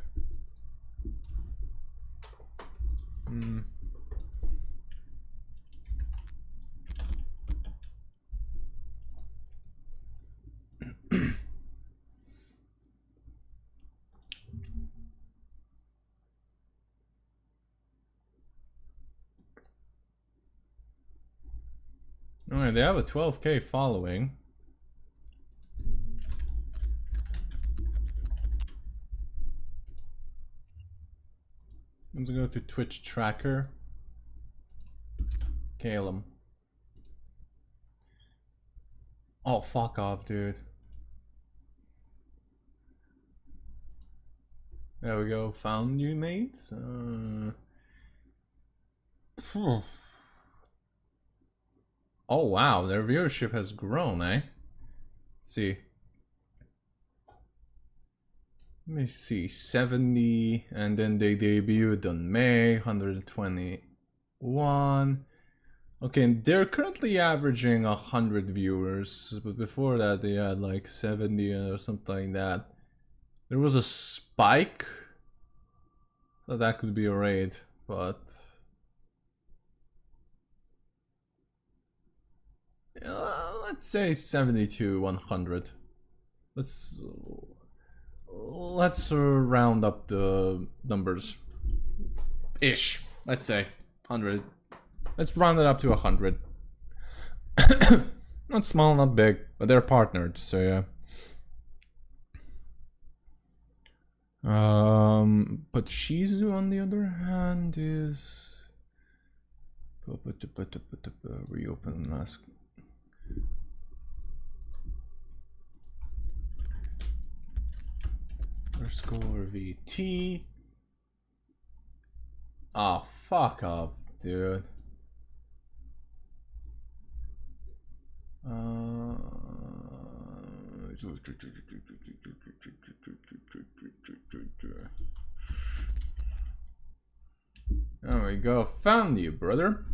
Alright, they have a 12K following. Let's go to Twitch tracker. Caleb. Oh, fuck off, dude. There we go. Found you, mate. Oh, wow. Their viewership has grown, eh? Let's see. Let me see. 70. And then they debuted on May. 121. Okay, and they're currently averaging 100 viewers. But before that, they had like 70 or something like that. There was a spike. So that could be a raid, but... let's say 70 to 100. Let's round up the numbers. Ish. Let's say 100. Let's round it up to 100. Not small, not big, but they're partnered, so yeah. But Shizu on the other hand is reopen last. Underscore VT. Oh, fuck off, dude. There we go. Found you, brother.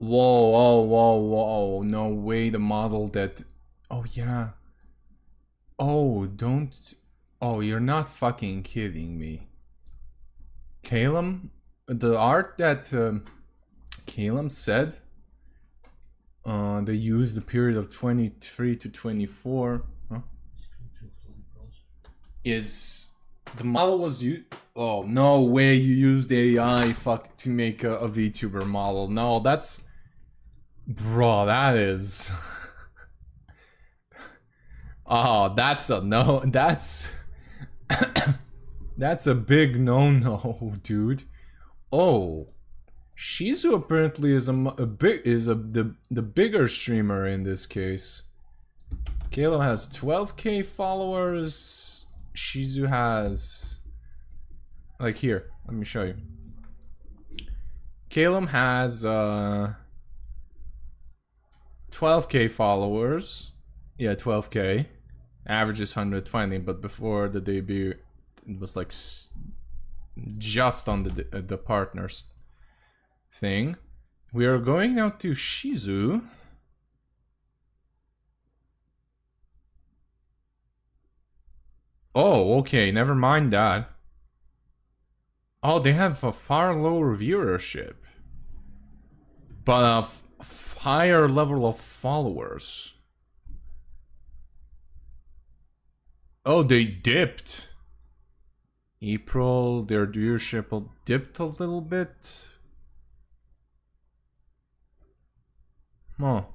Whoa, whoa, whoa, whoa. No way, the model that... Oh, yeah. Oh, don't... Oh, you're not fucking kidding me. Calum? The art that Calum said they used the period of 23 to 24 is... The model was used... Oh, no way you used AI to make a VTuber model. No, that's... Bro, that is... Oh, that's a no. That's... That's a big no-no, dude. Oh, Shizu apparently is the bigger streamer in this case. Kalo has 12k followers. Shizu has, like, here. Let me show you. Calum has 12k followers. Yeah, 12k. Average is 120, but before the debut, it was like just on the partners thing. We are going now to Shizu. Oh, okay, never mind that. Oh, they have a far lower viewership, but a higher level of followers. Oh, they dipped. April, their viewership dipped a little bit. Oh,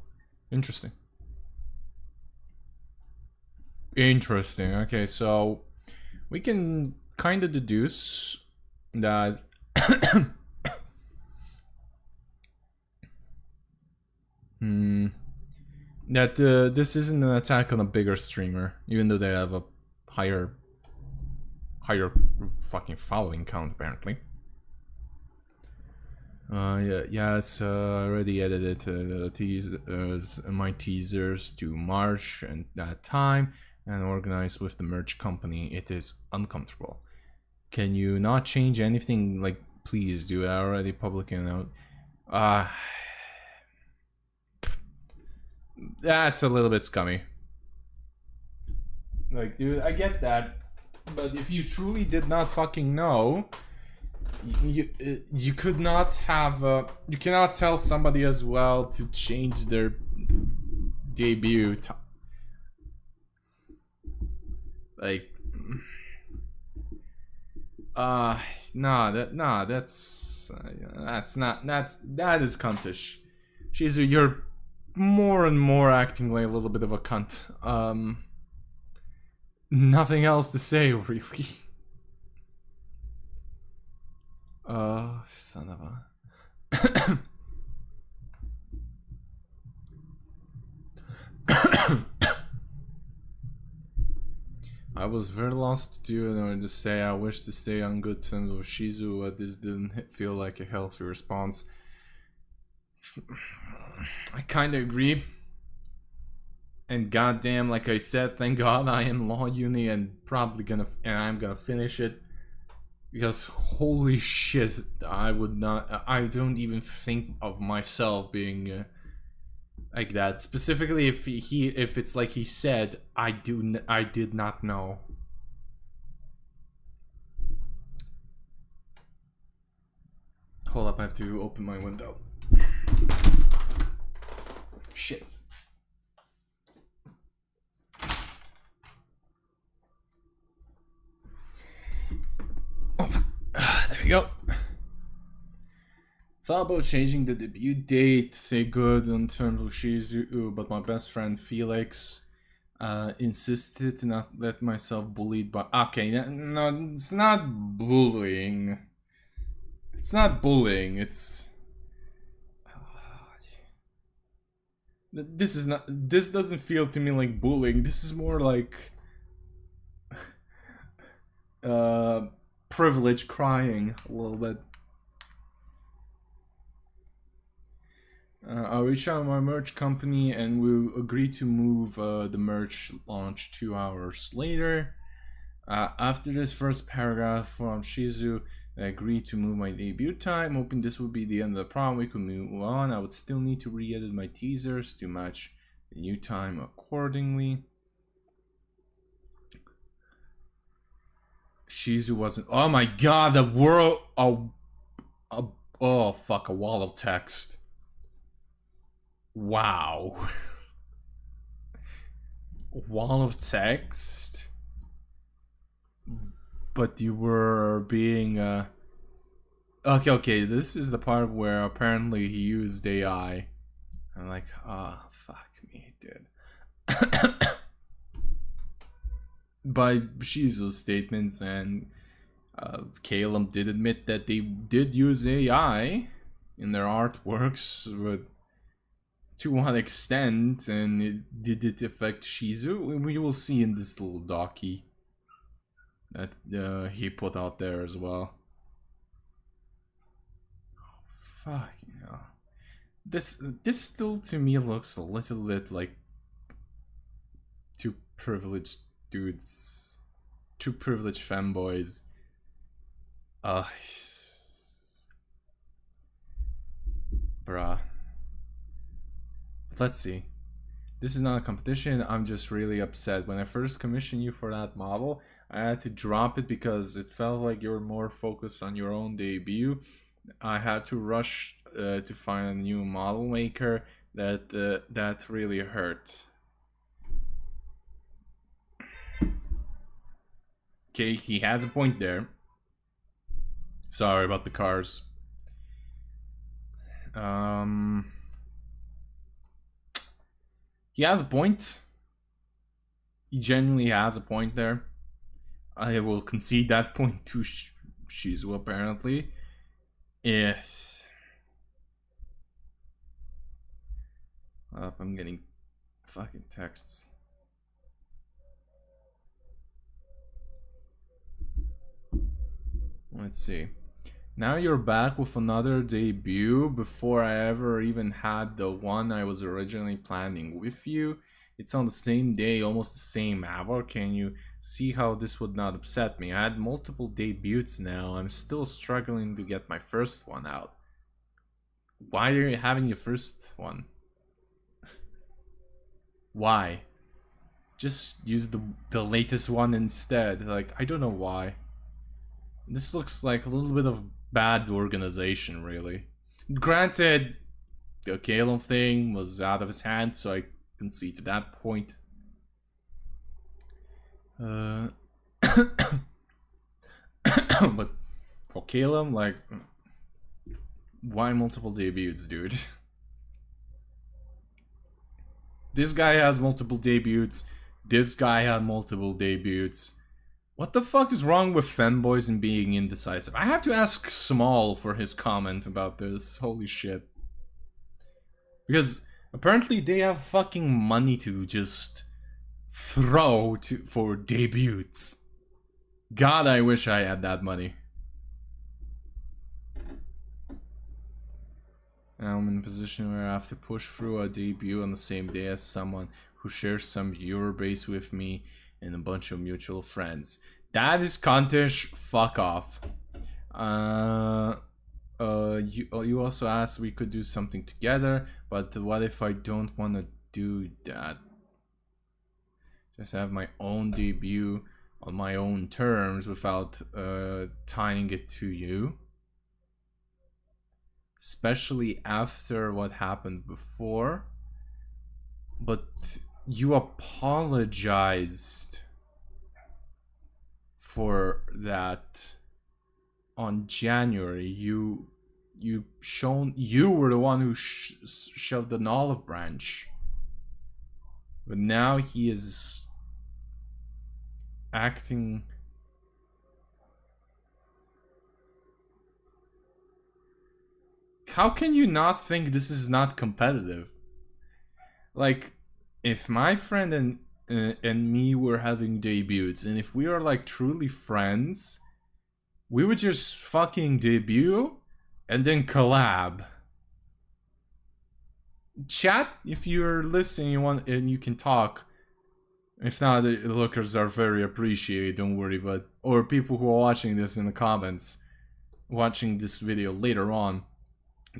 interesting. Interesting. Okay, so we can kind of deduce that that this isn't an attack on a bigger streamer, even though they have a higher fucking following count apparently. Yes, already edited my teasers to March and that time and organized with the merch company. It is uncomfortable. Can you not change anything? Like, please do. I already publicly announced. That's a little bit scummy. Like, dude, I get that, but if you truly did not fucking know, you could not have you cannot tell somebody as well to change their debut like that is cuntish. Shizu, more and more acting like a little bit of a cunt. Nothing else to say, really. Son of a... I was very lost to do in order to say I wish to stay on good terms with Shizu, but this didn't feel like a healthy response. I kinda agree. And goddamn, like I said, thank God I am law uni and I'm gonna finish it. Because holy shit, I don't even think of myself being like that. Specifically if it's like he said, I did not know. Hold up, I have to open my window. Shit. There we go. Thought about changing the debut date, say good on terms with Shizu, but my best friend Felix insisted to not let myself bullied by... Okay, no, it's not bullying. It's not bullying, it's... This doesn't feel to me like bullying, this is more like... privilege crying a little bit. I reached out to my merch company and we agreed to move the merch launch 2 hours later. After this first paragraph from Shizu, I agreed to move my debut time, hoping this would be the end of the problem. We could move on. I would still need to re-edit my teasers to match the new time accordingly. Shizu wasn't... Oh my god, the world... Oh fuck, a wall of text. Wow. Wall of text? But you were being... Okay, this is the part where apparently he used AI. I'm like, oh, fuck me, dude. By Shizu's statements, and Caleb did admit that they did use AI in their artworks, but to what extent, and did it affect Shizu? We will see in this little docky that he put out there as well. Oh, fuck, you know. This still to me looks a little bit like two privileged dudes, two privileged femboys. Bruh. But let's see. This is not a competition, I'm just really upset. When I first commissioned you for that model, I had to drop it because it felt like you were more focused on your own debut. I had to rush to find a new model maker. That really hurt. Okay, he has a point there. Sorry about the cars. He has a point. He genuinely has a point there. I will concede that point to Shizu apparently. Yes. I'm getting fucking texts. Let's see. Now you're back with another debut before I ever even had the one I was originally planning with you. It's on the same day, almost the same hour. Can you see how this would not upset me? I had multiple debuts now. I'm still struggling to get my first one out. Why are you having your first one? Why? Just use the latest one instead. Like, I don't know why. This looks like a little bit of bad organization, really. Granted, the Caleb thing was out of his hand, so I concede to that point. But for Caleb, like, why multiple debuts, dude? This guy has multiple debuts. This guy had multiple debuts. What the fuck is wrong with femboys and being indecisive? I have to ask Small for his comment about this. Holy shit. Because apparently they have fucking money to just throw for debuts. God, I wish I had that money. Now I'm in a position where I have to push through a debut on the same day as someone who shares some viewer base with me and a bunch of mutual friends. That is contish. Fuck off. You also asked we could do something together, but what if I don't want to do that? Just have my own debut on my own terms without tying it to you. Especially after what happened before. But you apologized for that on January. You were the one who shoved an olive branch. But now he is acting. How can you not think this is not competitive? Like, if my friend and me were having debuts, and if we are like truly friends, we would just fucking debut and then collab. Chat, if you're listening and you can talk. If not, the lookers are very appreciated, don't worry, but or people who are watching this in the comments, watching this video later on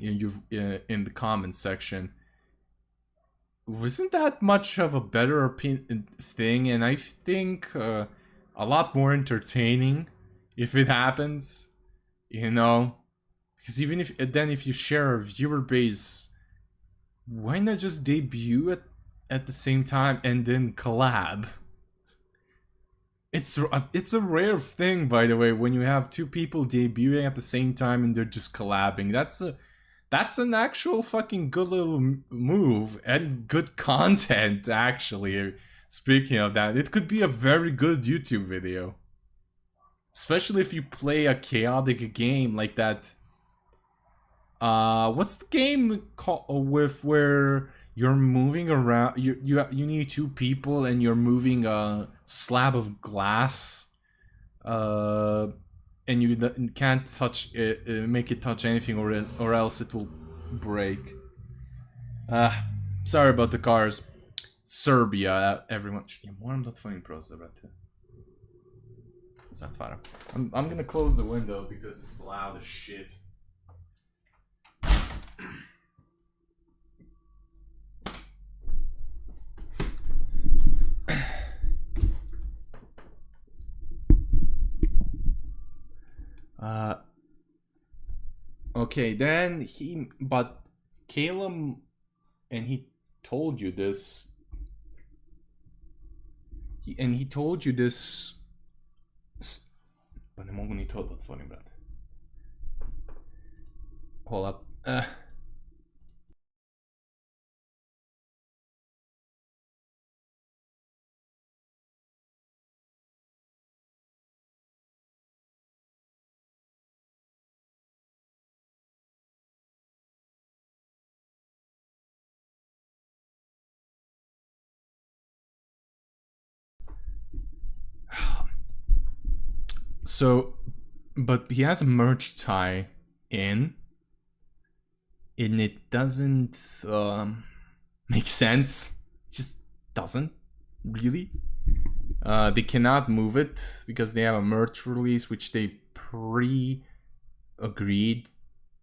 in the comments section. Wasn't that much of a better thing, and I think a lot more entertaining if it happens, you know? Because even if you share a viewer base, why not just debut at the same time and then collab? It's a rare thing, by the way, when you have two people debuting at the same time and they're just collabing. That's an actual fucking good little move and good content, actually. Speaking of that, it could be a very good YouTube video. Especially if you play a chaotic game like that. What's the game called with where you're moving around? You need two people and you're moving a slab of glass. And you can't touch it, make it touch anything, or else it will break. Sorry about the cars. Serbia, everyone. Moram da otvorim prozor, brate. Zatvaram. I'm gonna close the window because it's loud as shit. Okay, then but Caleb, and he told you this, he told you this, but ne mogu ni to da otvorim, brate. Hold up. So, but he has a merch tie in, and it doesn't make sense. It just doesn't, really. They cannot move it because they have a merch release which they pre-agreed.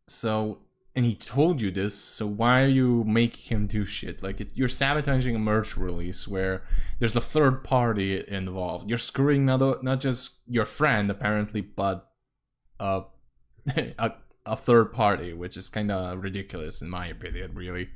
So, and he told you this, so why are you making him do shit? Like, you're sabotaging a merch release where there's a third party involved. You're screwing not just your friend, apparently, but a third party, which is kind of ridiculous in my opinion, really.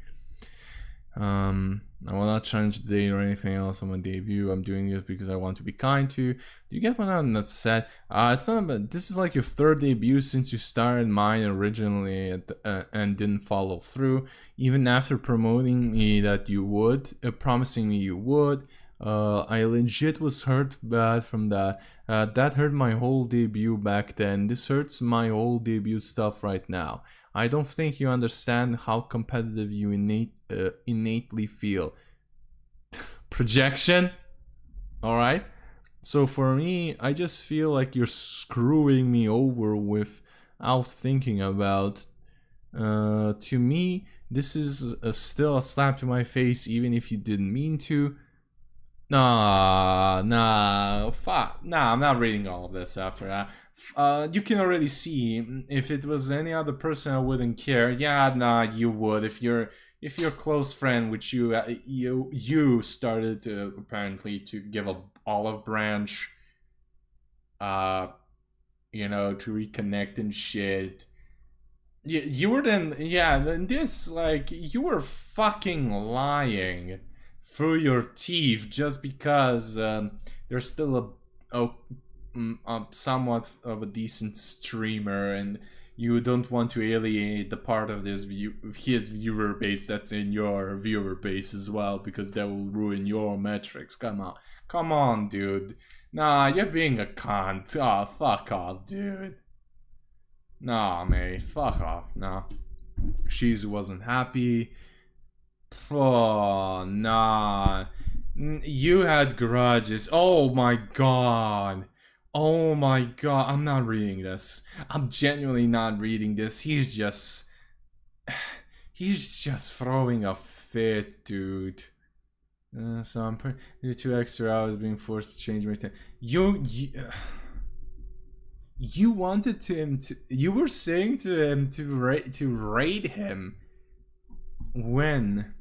I will not challenge the date or anything else on my debut. I'm doing this because I want to be kind to you. Do you get what I'm upset? It's not about, this is like your third debut since you started mine originally and didn't follow through. Even after promoting me that you would, promising me you would. I legit was hurt bad from that. That hurt my whole debut back then. This hurts my whole debut stuff right now. I don't think you understand how competitive you innately feel. Projection? Alright? So for me, I just feel like you're screwing me over without thinking about. To me, this is still a slap to my face even if you didn't mean to. Nah, fuck. Nah, I'm not reading all of this after that. You can already see, if it was any other person I wouldn't care. Yeah, nah, you would. If your close friend, which you started to apparently to give a olive branch, you know, to reconnect and shit. You were then, yeah, then this, like, you were fucking lying through your teeth just because there's still a somewhat of a decent streamer and you don't want to alienate the part of his viewer base that's in your viewer base as well, because that will ruin your metrics. Come on, dude. Nah, you're being a cunt. Oh, fuck off, dude. Nah, mate, fuck off. Nah, she wasn't happy. Oh, nah. You had grudges. Oh my god. Oh my god. I'm not reading this. I'm genuinely not reading this. He's just throwing a fit, dude. So I'm putting 2 extra hours being forced to change my time. You wanted him to. You were saying to him to raid him when.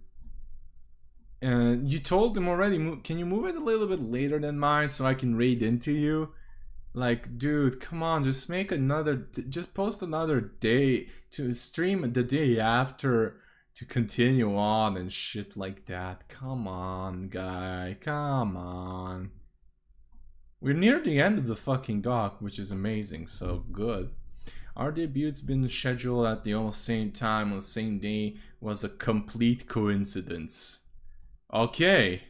You told him already, can you move it a little bit later than mine so I can raid into you? Like, dude, come on, just make another, just post another day to stream the day after to continue on and shit like that. Come on, guy, come on. We're near the end of the fucking doc, which is amazing, so good. Our debut's been scheduled at the almost same time on the same day was a complete coincidence. Okay.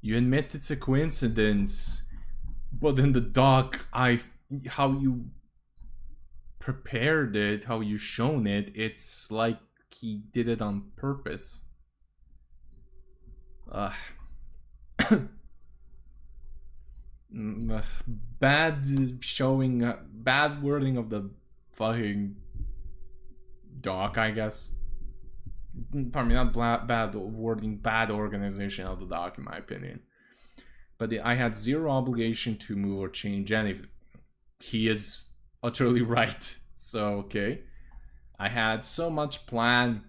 You admit it's a coincidence, but in the doc, how you prepared it, how you shown it, it's like he did it on purpose. Bad showing, bad wording of the fucking doc, I guess. Pardon me, not bad wording, bad organization of the doc, in my opinion. But I had zero obligation to move or change anything. He is utterly right. So, okay. I had so much planned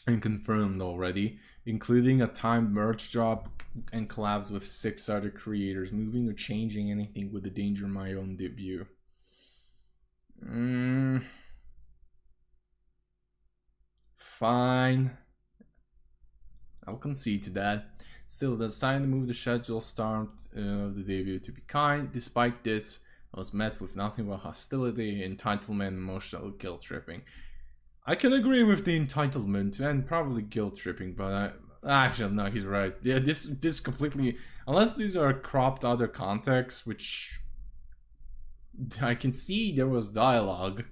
and confirmed already, including a timed merch drop and collabs with 6 other creators. Moving or changing anything would endanger my own debut. Fine. I'll concede to that. Still, the decided to move the schedule start of the debut to be kind. Despite this, I was met with nothing but hostility, entitlement, and emotional guilt tripping. I can agree with the entitlement and probably guilt tripping, but actually no, he's right. Yeah, this completely, unless these are cropped other contexts, which I can see there was dialogue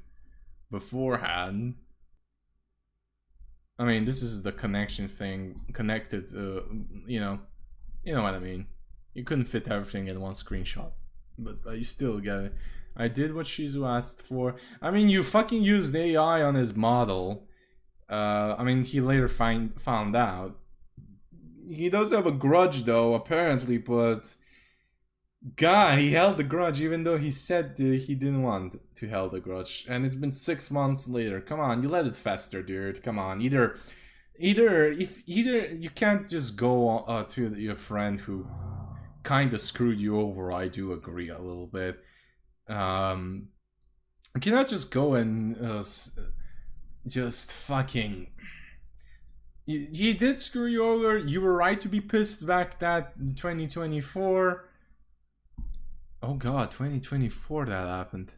beforehand. I mean, this is the connection thing, connected, you know what I mean. You couldn't fit everything in one screenshot, but you still get it. I did what Shizu asked for. I mean, you fucking used AI on his model. I mean, he later found out. He does have a grudge though, apparently, but God, he held the grudge even though he said he didn't want to hold the grudge. And it's been 6 months later. Come on, you let it fester, dude. Come on. Either you can't just go to your friend who kind of screwed you over. I do agree a little bit. You cannot just go and just fucking He did screw you over. You were right to be pissed back that 2024. Oh god, 2024 that happened.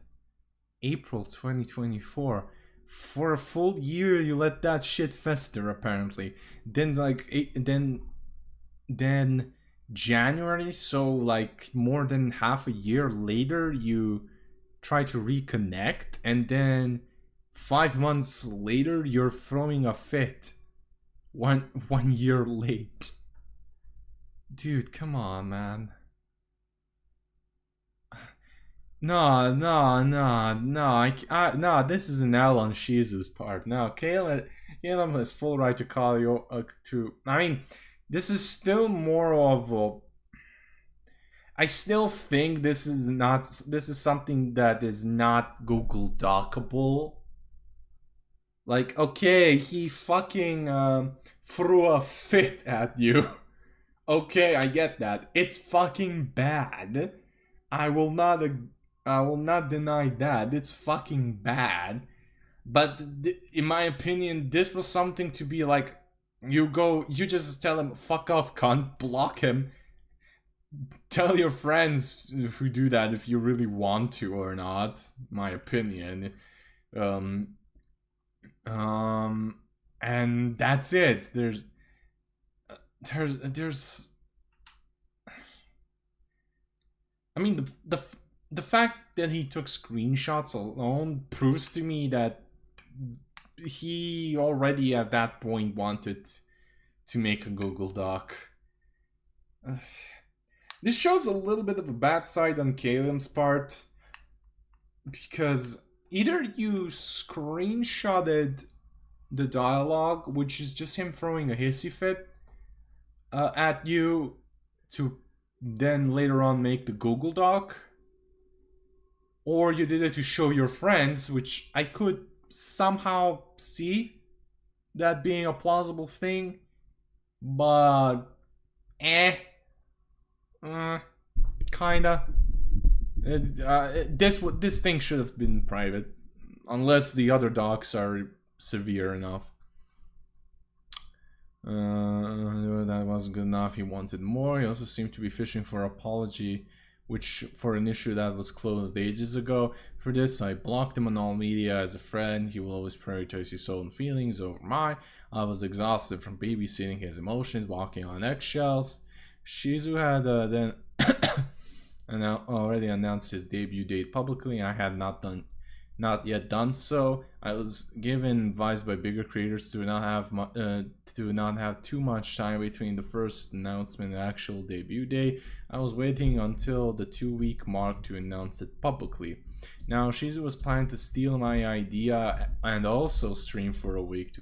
April 2024. For a full year you let that shit fester apparently. Then then January, so like more than half a year later you try to reconnect, and then 5 months later you're throwing a fit. One year late. Dude, come on, man. No, this is an L on Shizu's part. No, Caleb has full right to call you I mean, this is still more of a... I still think this is something that is not Google Docable. Like, okay, he fucking threw a fit at you. Okay, I get that. It's fucking bad. I will not deny that. It's fucking bad. But in my opinion, this was something to be like, you just tell him, fuck off, cunt, block him. Tell your friends who do that if you really want to or not, my opinion. And that's it. There's I mean, the fact that he took screenshots alone proves to me that he already at that point wanted to make a Google Doc. This shows a little bit of a bad side on Caleb's part, because either you screenshotted the dialogue, which is just him throwing a hissy fit at you to then later on make the Google Doc, or you did it to show your friends, which I could somehow see that being a plausible thing, but kinda. This thing should have been private, unless the other docs are severe enough. That wasn't good enough. He wanted more. He also seemed to be fishing for apology, which for an issue that was closed ages ago. For this, I blocked him on all media. As a friend, he will always prioritize his own feelings over mine. I was exhausted from babysitting his emotions, walking on eggshells. Shizu had then already announced his debut date publicly. I had not yet done so. I was given advice by bigger creators to not have too much time between the first announcement and the actual debut day. I was waiting until the 2-week mark to announce it publicly. Now Shizu was planning to steal my idea and also stream for a week to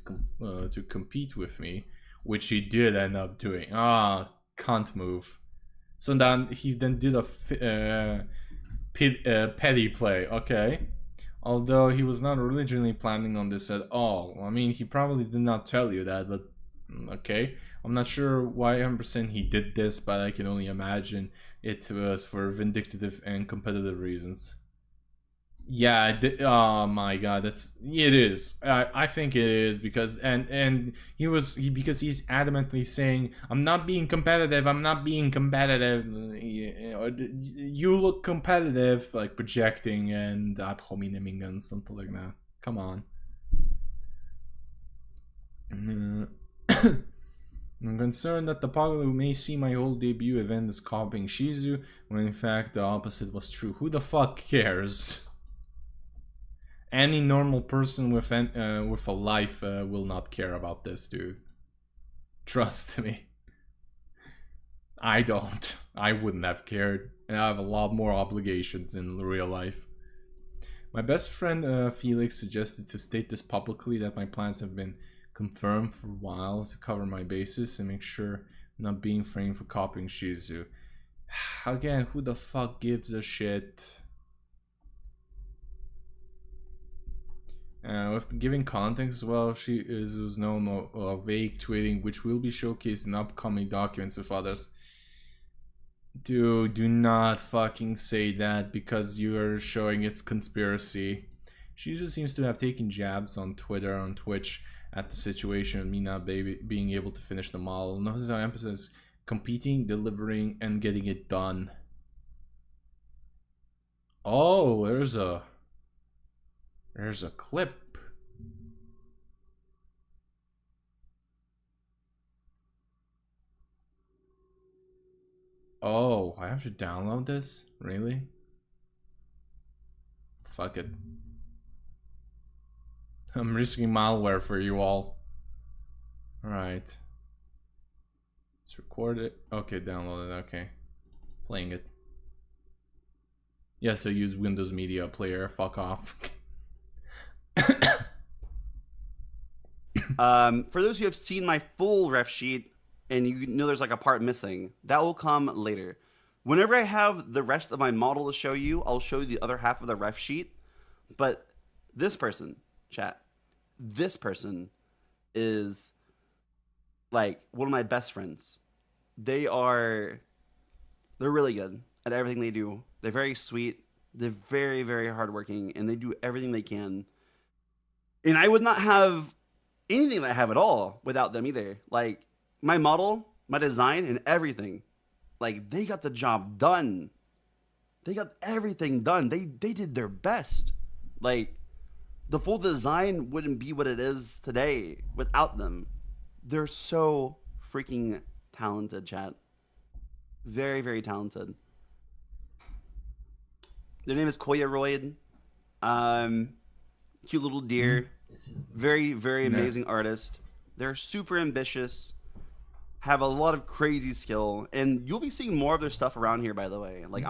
compete with me, which he did end up doing. Can't move. So then he did a petty play. Okay. Although he was not originally planning on this at all. I mean, he probably did not tell you that, but okay. I'm not sure why 100% he did this, but I can only imagine it was for vindictive and competitive reasons. Yeah, oh my god, it is. I think it is, because because he's adamantly saying, I'm not being competitive. You look competitive, like projecting and ad hominem and something like that. Come on. I'm concerned that the public may see my whole debut event as copying Shizu, when in fact the opposite was true. Who the fuck cares? Any normal person with a life will not care about this, dude. Trust me. I don't. I wouldn't have cared, and I have a lot more obligations in real life. My best friend Felix suggested to state this publicly, that my plans have been confirmed for a while, to cover my bases and make sure I'm not being framed for copying Shizu. Again, who the fuck gives a shit? With giving context as well, she was known of vague tweeting, which will be showcased in upcoming documents with others. Dude, do not fucking say that, because you are showing it's conspiracy. She just seems to have taken jabs on Twitter, on Twitch, at the situation of me not being able to finish the model. Notice how emphasis competing, delivering, and getting it done. Oh, there's a clip. Oh, I have to download this? Really? Fuck it. I'm risking malware for you all. Alright. Let's record it. Okay, download it. Okay. Playing it. Yes, I use Windows Media Player. Fuck off. For those who have seen my full ref sheet and you know there's like a part missing, that will come later. Whenever I have the rest of my model to show you, I'll show you the other half of the ref sheet. But this person, chat, this person is like one of my best friends. They're really good at everything they do. They're very sweet. They're very, very hardworking, and they do everything they can. And I would not have anything that I have at all without them either. Like my model, my design, and everything. Like they got the job done. They got everything done. They did their best. Like the full design wouldn't be what it is today without them. They're so freaking talented, chat. Very, very talented. Their name is Koyaroid. Cute little deer. Very, very amazing artist. They're super ambitious. Have a lot of crazy skill. And you'll be seeing more of their stuff around here, by the way. Like,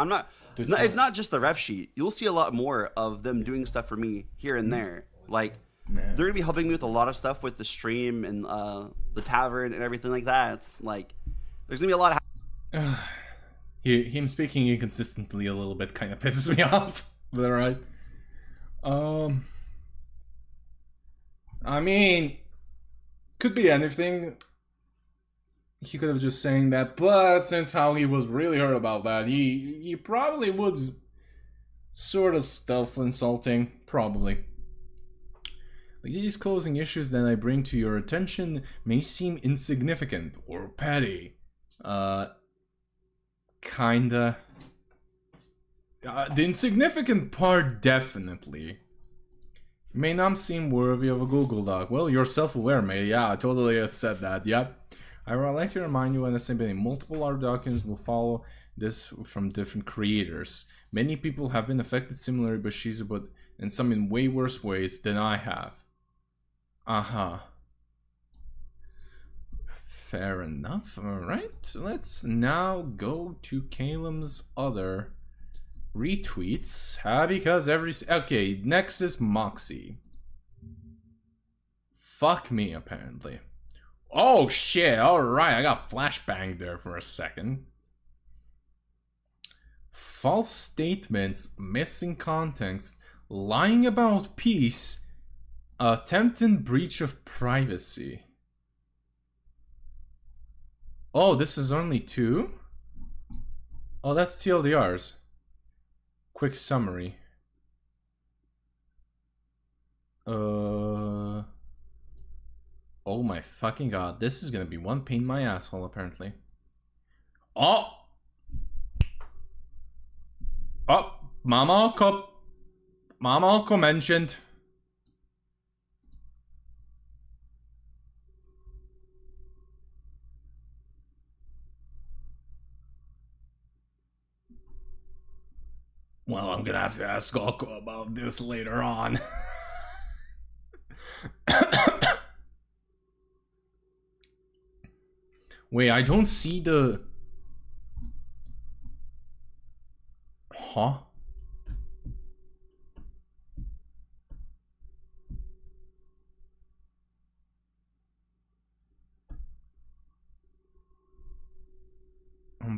it's not just the ref sheet. You'll see a lot more of them doing stuff for me here and there. Like, they're going to be helping me with a lot of stuff with the stream and the tavern and everything like that. It's like, there's going to be a lot of... Him speaking inconsistently a little bit kind of pisses me off. But alright. I mean, could be anything. He could have just saying that, but since how he was really hurt about that, he probably would sort of stealth insulting, probably. Like, these closing issues that I bring to your attention may seem insignificant or petty. Kinda. The insignificant part, definitely. May not seem worthy of a Google Doc. Well, you're self-aware, mate. Yeah, I totally said that. Yep. I would like to remind you, when I say multiple art documents will follow this from different creators. Many people have been affected similarly by Shizu, but in some in way worse ways than I have. Fair enough. Alright, let's now go to Calum's other retweets. Because okay, next is Moxie. Fuck me, apparently. Oh shit, alright, I got flashbanged there for a second. False statements, missing context, lying about peace, attempted breach of privacy. Oh, this is only 2? Oh, that's TLDRs. Quick summary. Oh my fucking god. This is gonna be one pain in my asshole, apparently. Oh! Oh! Mama Alco mentioned. Well, I'm gonna have to ask Alco about this later on. Wait, I don't see the... Huh?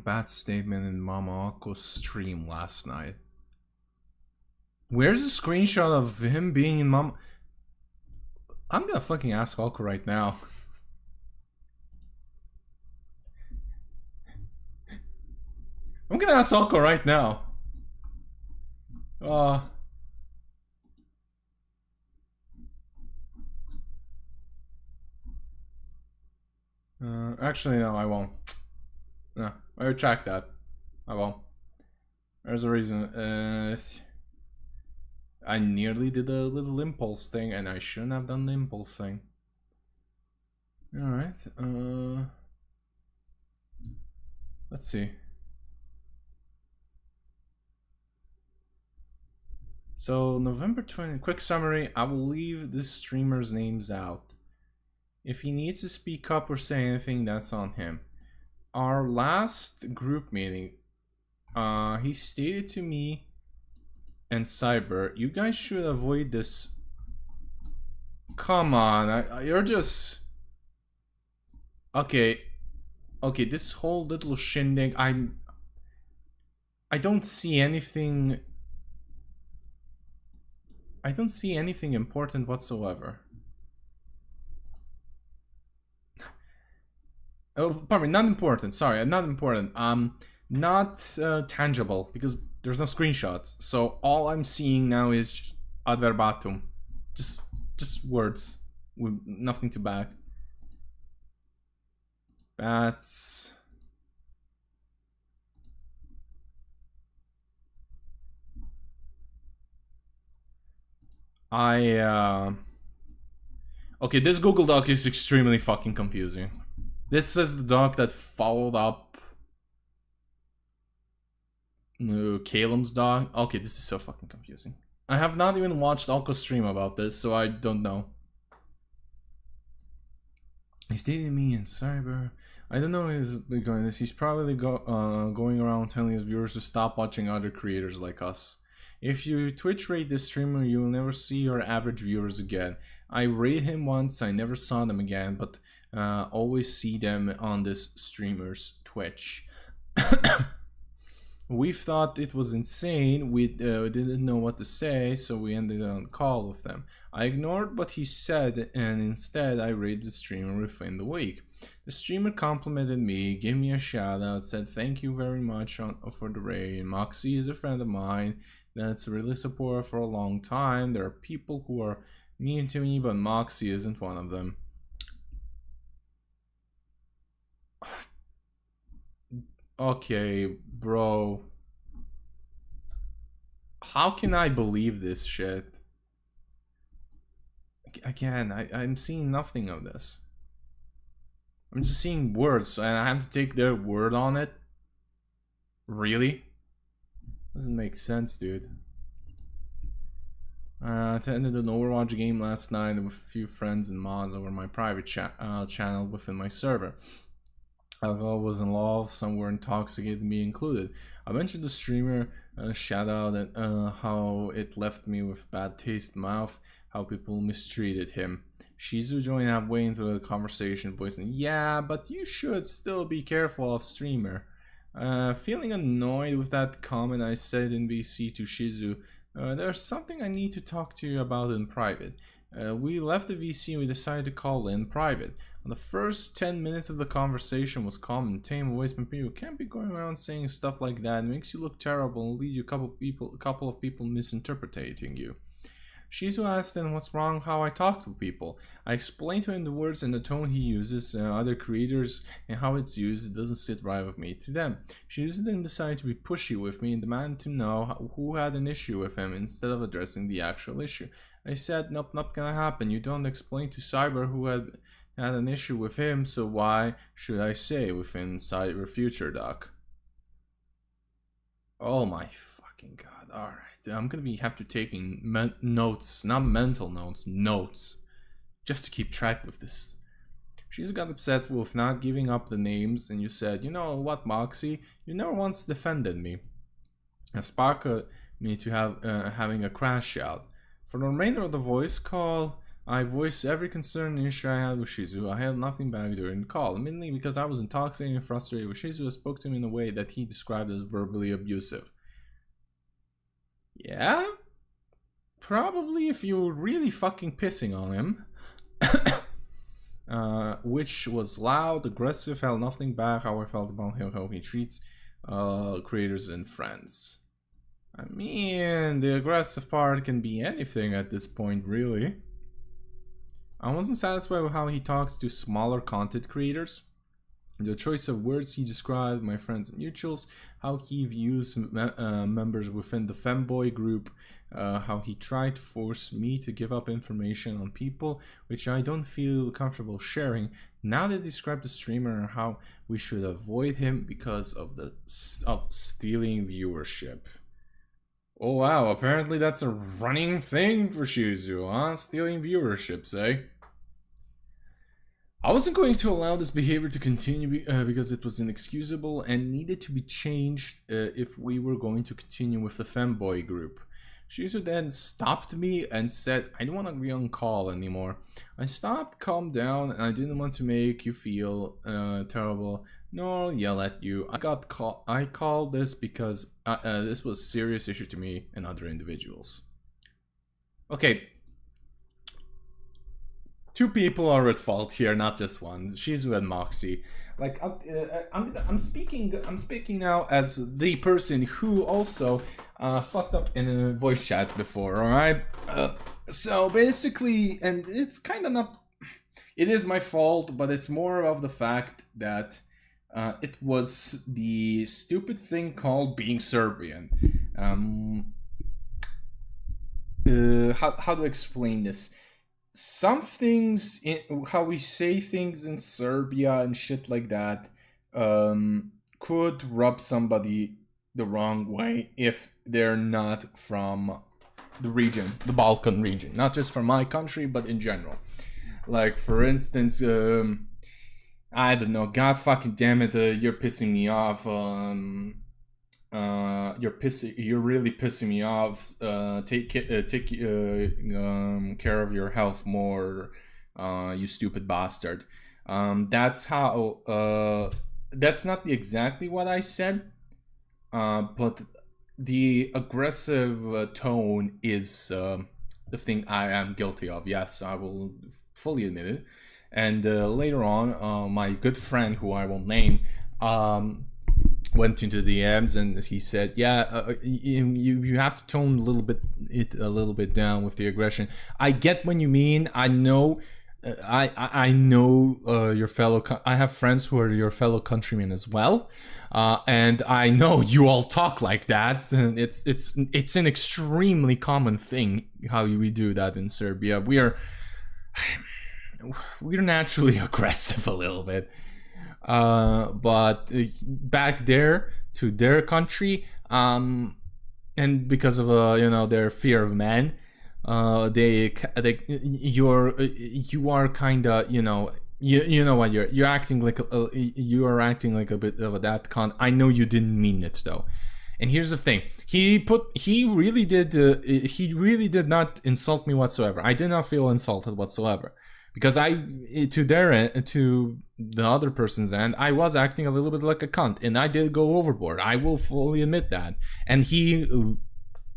Bad statement in Mama Akko's stream last night. Where's the screenshot of him being in Mama... I'm gonna fucking ask Akko right now. I'm gonna ask Akko right now. Actually, no, I won't. No, I retract that. I won't. There's a reason. I nearly did a little impulse thing, and I shouldn't have done the impulse thing. Alright, let's see. So, November 20, quick summary, I will leave the streamer's names out. If he needs to speak up or say anything, that's on him. Our last group meeting, he stated to me and Cyber, you guys should avoid this. Come on, you're just... Okay, this whole little shindig, I don't see anything... I don't see anything important whatsoever. Oh, pardon me, not important, sorry, not important. Not tangible, because there's no screenshots. So all I'm seeing now is ad verbatim. Just words with nothing to back. Bats. Okay, this Google Doc is extremely fucking confusing. This is the doc that followed up Calum's doc. Okay, this is so fucking confusing. I have not even watched Alco's stream about this, so I don't know. He's dating me and Cyber. I don't know he's going this. He's probably going around telling his viewers to stop watching other creators like us. If you Twitch rate this streamer, you will never see your average viewers again. I rated him once, I never saw them again, but always see them on this streamer's Twitch. We thought it was insane, we didn't know what to say, so we ended on call with them. I ignored what he said, and instead I rated the streamer within the week. The streamer complimented me, gave me a shout out, said thank you very much for the raid. Moxie is a friend of mine that's really supportive for a long time. There are people who are mean to me, but Moxie isn't one of them. Okay, bro. How can I believe this shit? Again, I'm seeing nothing of this. I'm just seeing words, and I have to take their word on it? Really? Doesn't make sense, dude. I attended an Overwatch game last night with a few friends and mods over my private channel within my server. Alcohol was involved, some were intoxicated, me included. I mentioned the streamer, shout out at how it left me with bad taste in my mouth, how people mistreated him. Shizu joined halfway into the conversation, voicing, yeah, but you should still be careful of streamer. Feeling annoyed with that comment, I said in VC to Shizu, there's something I need to talk to you about in private. We left the VC and we decided to call in private. The first 10 minutes of the conversation was calm and tame, away from people. You can't be going around saying stuff like that. It makes you look terrible and lead you a couple of people misinterpreting you. Shizu asked him what's wrong how I talk to people. I explained to him the words and the tone he uses, other creators, and how it's used. It doesn't sit right with me to them. Shizu then decided to be pushy with me and demanded to know who had an issue with him instead of addressing the actual issue. I said, nope, not gonna happen. You don't explain to Cyber who had an issue with him, so why should I say within Cyber Future Doc? Oh my fucking god, alright. I'm gonna have to taking notes, not mental notes, notes, just to keep track of this. She's got upset with not giving up the names, and you said, you know what, Moxie, you never once defended me. And sparked me to having a crash out. For the remainder of the voice call, I voiced every concern and issue I had with Shizu. I held nothing back during the call, mainly because I was intoxicated and frustrated with Shizu who spoke to him in a way that he described as verbally abusive. Yeah? Probably if you were really fucking pissing on him. Which was loud, aggressive, held nothing back, how I felt about him, how he treats creators and friends. I mean, the aggressive part can be anything at this point, really. I wasn't satisfied with how he talks to smaller content creators. the choice of words he described, my friends and mutuals, how he views members within the Femboy group, how he tried to force me to give up information on people which I don't feel comfortable sharing. Now they describe the streamer and how we should avoid him because of stealing viewership. Oh wow, apparently that's a running thing for Shizu, huh? Stealing viewerships, eh? I wasn't going to allow this behavior to continue because it was inexcusable and needed to be changed if we were going to continue with the Femboy group. Shizu then stopped me and said, I don't want to be on call anymore. I stopped, calmed down, and I didn't want to make you feel terrible nor yell at you. I called this because this was a serious issue to me and other individuals. Okay. Two people are at fault here, not just one. Shizu and Moxie. Like I'm speaking now as the person who also fucked up in voice chats before. All right. So basically, and it's kind of not. It is my fault, but it's more of the fact that it was the stupid thing called being Serbian. How to explain this? Some things, how we say things in Serbia and shit like that, could rub somebody the wrong way if they're not from the region, the Balkan region. Not just from my country, but in general. Like, for instance, I don't know, God fucking damn it, you're pissing me off, you're really pissing me off. Take care of your health more, you stupid bastard. That's how. That's not exactly what I said, but the aggressive tone is the thing I am guilty of. Yes, I will fully admit it. And later on, my good friend, who I will name, went into the DMs and he said, "Yeah, you have to tone a little bit down with the aggression. I get what you mean. I know, I know your fellow. I have friends who are your fellow countrymen as well, and I know you all talk like that. And it's an extremely common thing how we do that in Serbia. We're naturally aggressive a little bit." But back there to their country, and because of their fear of men, you are kind of you know what you're acting like you are acting like a bit of a that con. I know you didn't mean it though. And here's the thing: he really did not insult me whatsoever. I did not feel insulted whatsoever. Because to the other person's end, I was acting a little bit like a cunt, and I did go overboard. I will fully admit that. And he,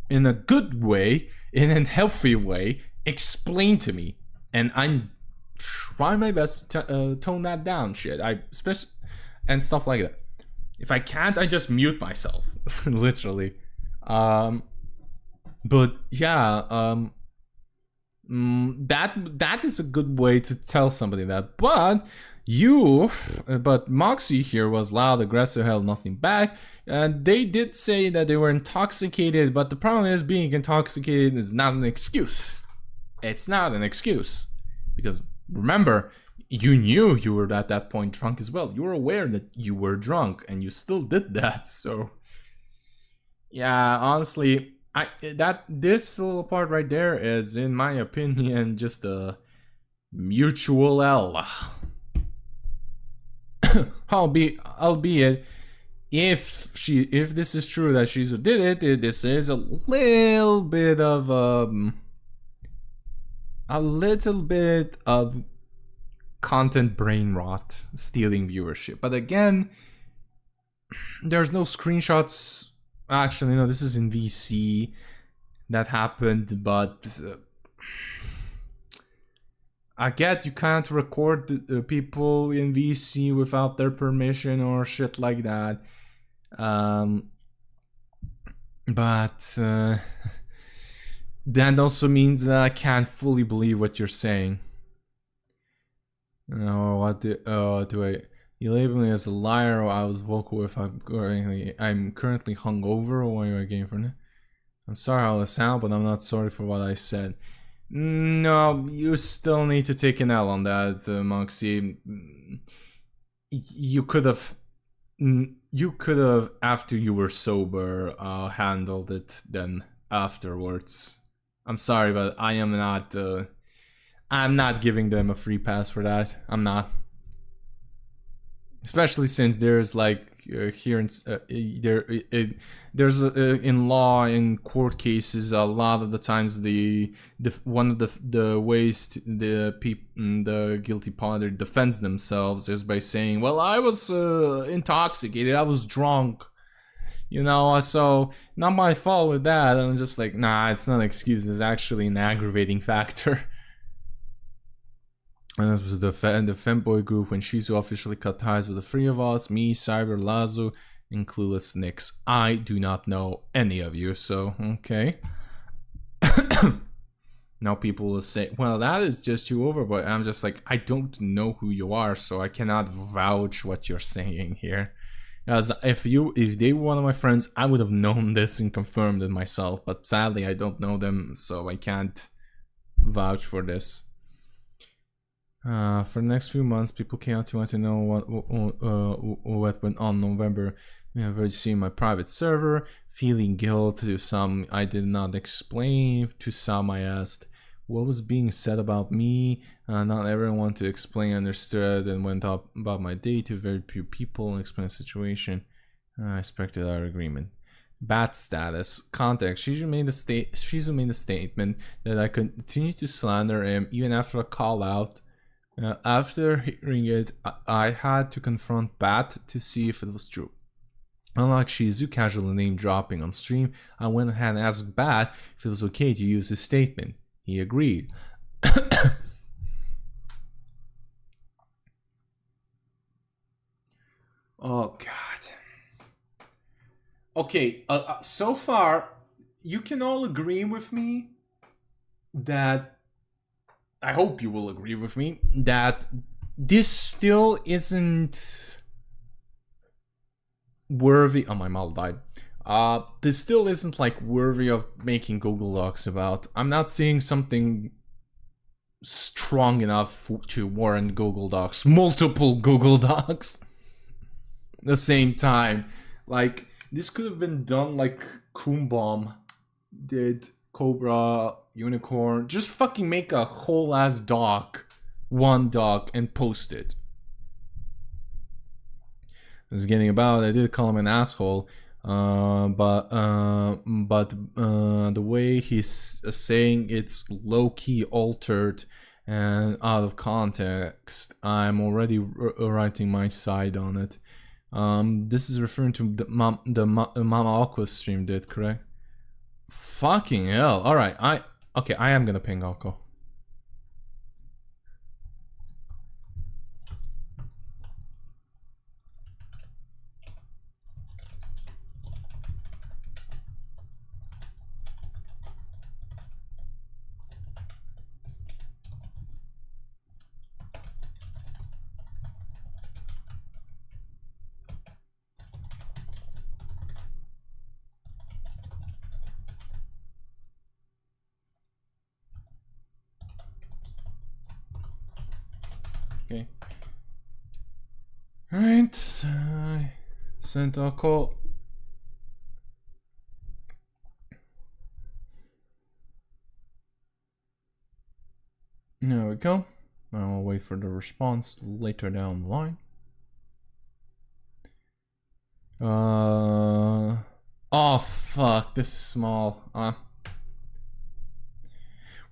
in a good way, in a healthy way, explained to me, and I'm trying my best to tone that down. Shit, and stuff like that. If I can't, I just mute myself, literally. But yeah. That is a good way to tell somebody that, but Moxie here was loud, aggressive, held nothing back, and they did say that they were intoxicated, but the problem is being intoxicated is not an excuse. It's not an excuse, because remember, you knew you were at that point drunk as well. You were aware that you were drunk, and you still did that, so yeah, honestly, this little part right there is, in my opinion, just a mutual L. Albeit, if this is true that Shizu did it, this is a little bit of content brain rot, stealing viewership. But again, there's no screenshots. Actually, no, this is in VC that happened, but I get you can't record the people in VC without their permission or shit like that. But that also means that I can't fully believe what you're saying. No, what do I? You label me as a liar, or I was vocal if I'm currently hungover, or what are you getting from it? I'm sorry how I sound, but I'm not sorry for what I said. No, you still need to take an L on that, Moxie. You could have, after you were sober, handled it then afterwards. I'm sorry, but I'm not giving them a free pass for that. I'm not. Especially since there's like there's in law, in court cases, a lot of the times one of the ways the guilty party defends themselves is by saying, well, I was intoxicated, I was drunk, you know, so not my fault with that. And I'm just like, nah, it's not an excuse, it's actually an aggravating factor. And this was the Femboy group when Shizu officially cut ties with the three of us, me, Cyber, Lazo, and Clueless Nix. I do not know any of you, so okay. Now people will say, well, that is just you over, but I'm just like, I don't know who you are, so I cannot vouch what you're saying here. As if they were one of my friends, I would have known this and confirmed it myself, but sadly I don't know them, so I can't vouch for this. For the next few months, people came out to want to know what went on in November. We have already seen my private server, feeling guilt. To some, I did not explain. To some, I asked what was being said about me. Not everyone to explain understood, and went up about my day to very few people and explained the situation. I expected our agreement. Bat status. Context. Shizu made a statement that I continued to slander him even after a call out. After hearing it, I had to confront Bat to see if it was true. Unlike Shizu casually name dropping on stream, I went ahead and asked Bat if it was okay to use his statement. He agreed. Oh god. Okay, so far, you can all agree with me that, I hope you will agree with me, that this still isn't worthy. Oh, my mouth died. This still isn't like worthy of making Google Docs about. I'm not seeing something strong enough to warrant Google Docs. Multiple Google Docs at the same time. Like, this could have been done like Koombomb did, Cobra, Unicorn. Just fucking make a whole ass doc, one doc, and post it. I was getting about. I did call him an asshole, but the way he's saying it's low key altered and out of context, I'm already writing my side on it. This is referring to the Mama Aqua stream did, correct? Fucking hell. Alright, I am gonna ping Aqua. Okay. Alright, sent a call. There we go. I'll wait for the response later down the line. Oh fuck, this is small.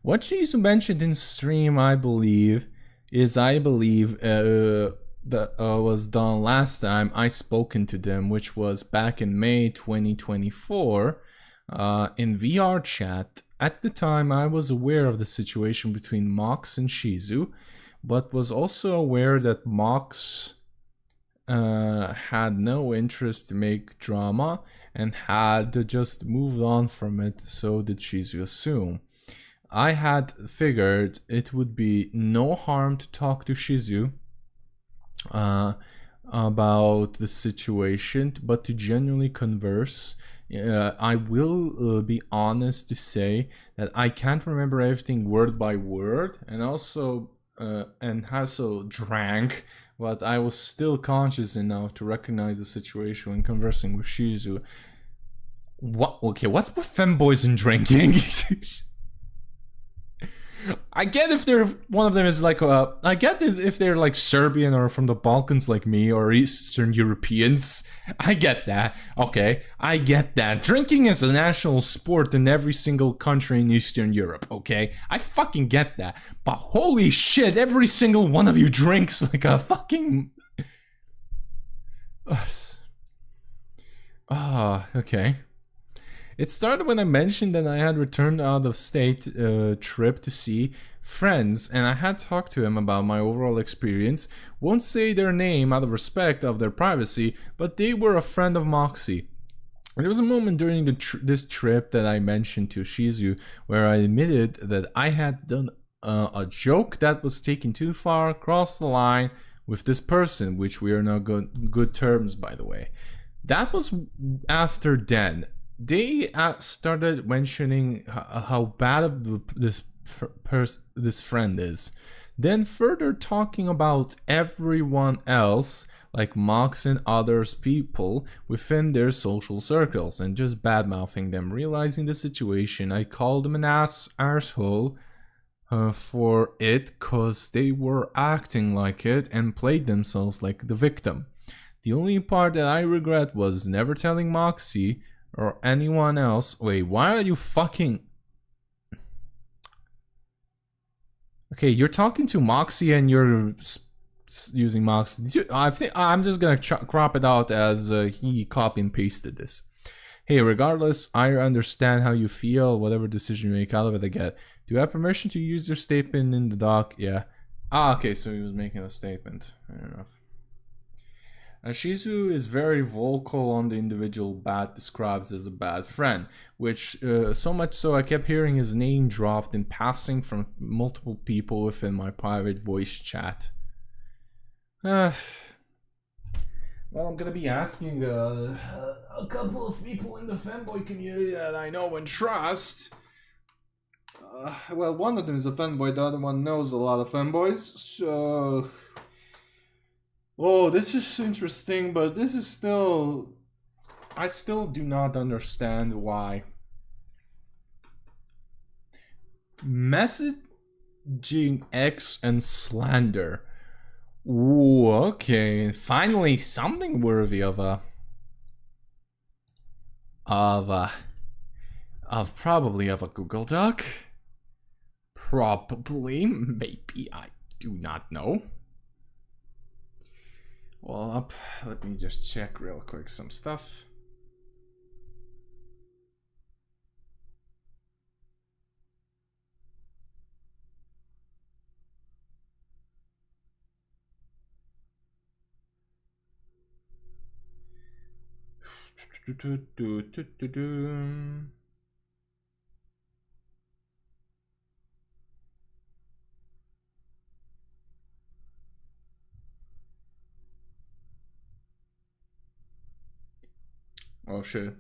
What she's mentioned in stream, I believe, that was done last time I spoken to them, which was back in May 2024 in VR chat. At the time, I was aware of the situation between Mox and Shizu, but was also aware that Mox had no interest to make drama and had just moved on from it, so did Shizu assume. I had figured it would be no harm to talk to Shizu about the situation, but to genuinely converse. I will be honest to say that I can't remember everything word by word, and also drank, but I was still conscious enough to recognize the situation when conversing with Shizu. What? Okay, what's with femboys and drinking? I get if they're one of them is like I get this if they're like Serbian or from the Balkans like me or Eastern Europeans. I get that. Okay, I get that. Drinking is a national sport in every single country in Eastern Europe. Okay, I fucking get that. But holy shit, every single one of you drinks like a fucking. Okay. It started when I mentioned that I had returned out of state trip to see friends, and I had talked to him about my overall experience. Won't say their name out of respect of their privacy, but they were a friend of Moxie. There was a moment during this trip that I mentioned to Shizu where I admitted that I had done a joke that was taken too far, crossed the line with this person, which we are now good terms, by the way. That was after then. They started mentioning how bad of this friend is. Then further talking about everyone else, like Mox and others people within their social circles, and just bad-mouthing them. Realizing the situation, I called them an arsehole for it, cause they were acting like it and played themselves like the victim. The only part that I regret was never telling Moxie or anyone else. Wait, why are you fucking... Okay, you're talking to Moxie and you're using Moxie. I think I'm just gonna crop it out as he copy and pasted this. Hey, regardless, I understand how you feel. Whatever decision you make out of it, I get. Do you have permission to use your statement in the doc? Yeah. Okay, so he was making a statement. Fair enough. Shizu is very vocal on the individual Bat describes as a bad friend, which so much so I kept hearing his name dropped in passing from multiple people within my private voice chat. Well, I'm gonna be asking a couple of people in the femboy community that I know and trust. Well, one of them is a femboy, the other one knows a lot of femboys, so... Oh, this is interesting, but this is still... I still do not understand why. Messaging X and slander. Ooh, okay. Finally, something worthy of probably of a Google Doc. Probably, maybe, I do not know. Well, let me just check real quick some stuff. Oh shit.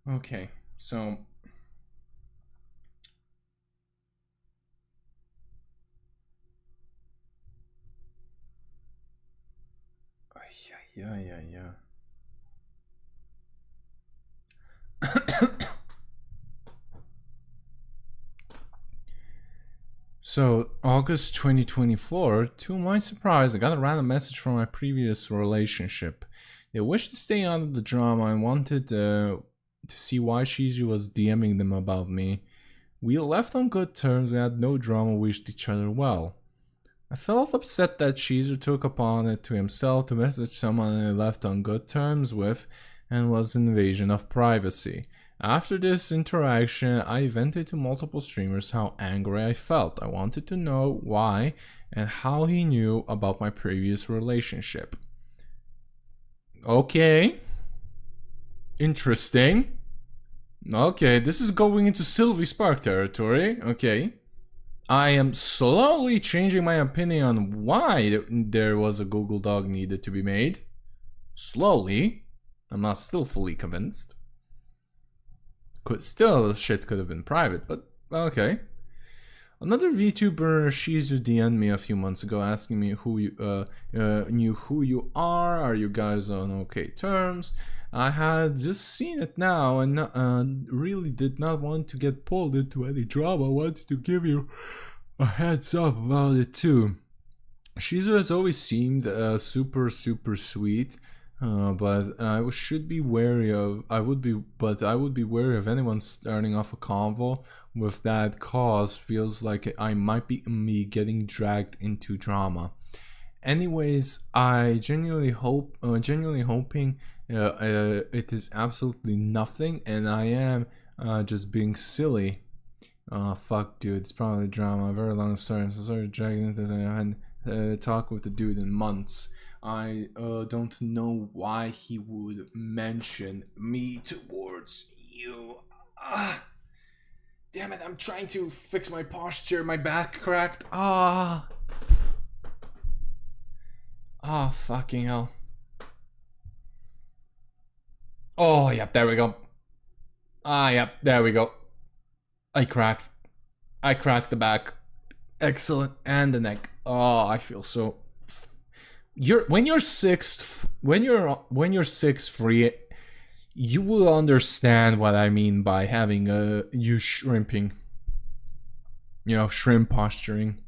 Okay, so yeah. So, August 2024, to my surprise, I got a random message from my previous relationship. They wished to stay out of the drama and wanted to see why Shizu was DMing them about me. We left on good terms, we had no drama, wished each other well. I felt upset that Shizu took upon it to himself to message someone he left on good terms with and was an invasion of privacy. After this interaction, I vented to multiple streamers how angry I felt. I wanted to know why and how he knew about my previous relationship. Okay. Interesting. Okay, this is going into Sylvie Spark territory. Okay. I am slowly changing my opinion on why there was a Google Doc needed to be made. Slowly. I'm not still fully convinced. Shit could have been private, but okay. Another VTuber, Shizu, DM'd me a few months ago asking me who you knew who you are you guys on okay terms? I had just seen it now and really did not want to get pulled into any drama. I wanted to give you a heads up about it too. Shizu has always seemed super sweet, but I would be wary of anyone starting off a convo with that cause. Feels like I might be me getting dragged into drama. Anyways, I genuinely hoping it is absolutely nothing, and I am just being silly. Fuck, dude, it's probably drama. A very long story. I'm so sorry dragging into this. I hadn't talked with the dude in months. I don't know why he would mention me towards you. Damn it, I'm trying to fix my posture. My back cracked. Fucking hell. Oh, yep, there we go. Yep, there we go. I cracked the back. Excellent. And the neck. Oh, I feel so... when you're 6'3", you will understand what I mean by having you shrimping. You know, shrimp posturing.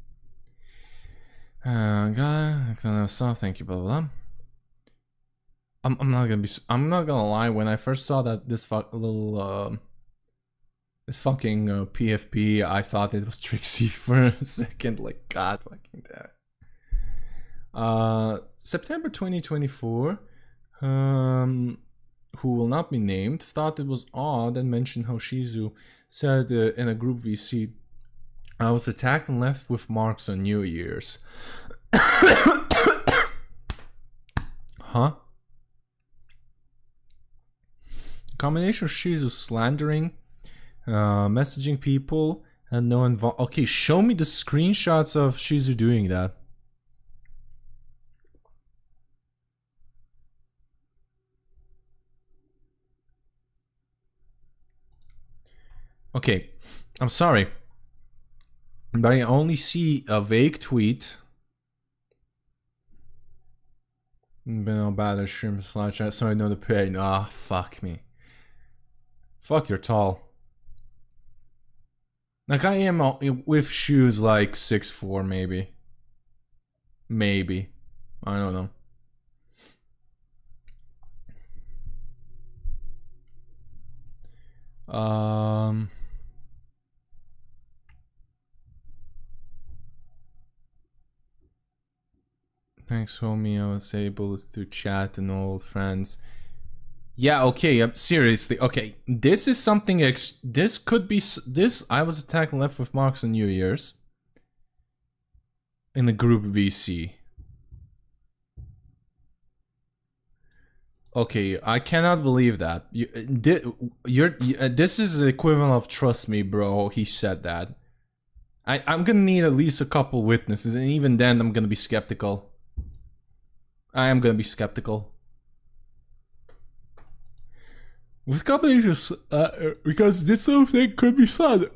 Thank you, blah blah blah. I'm not gonna lie. When I first saw that this fucking PFP, I thought it was Trixie for a second. Like, god fucking damn. September 2024. Who will not be named, thought it was odd and mentioned how Shizu said in a group VC, I was attacked and left with marks on New Year's. Huh? Combination of Shizu slandering, messaging people, and no okay, show me the screenshots of Shizu doing that. Okay, I'm sorry, but I only see a vague tweet. Been all bad at shrimp slash, so I know the pain. Fuck me. Fuck, you're tall. Like, I am with shoes like 6'4", maybe. Maybe. I don't know. Thanks, homie. I was able to chat and old friends. Yeah, okay, seriously, okay. This is something, this could be, I was attacked and left with marks on New Year's. In the group VC. Okay, I cannot believe that. This is the equivalent of trust me, bro. He said that. I'm gonna need at least a couple witnesses, and even then I'm gonna be skeptical. I am gonna be skeptical. With combinations, because this sort of thing could be slander.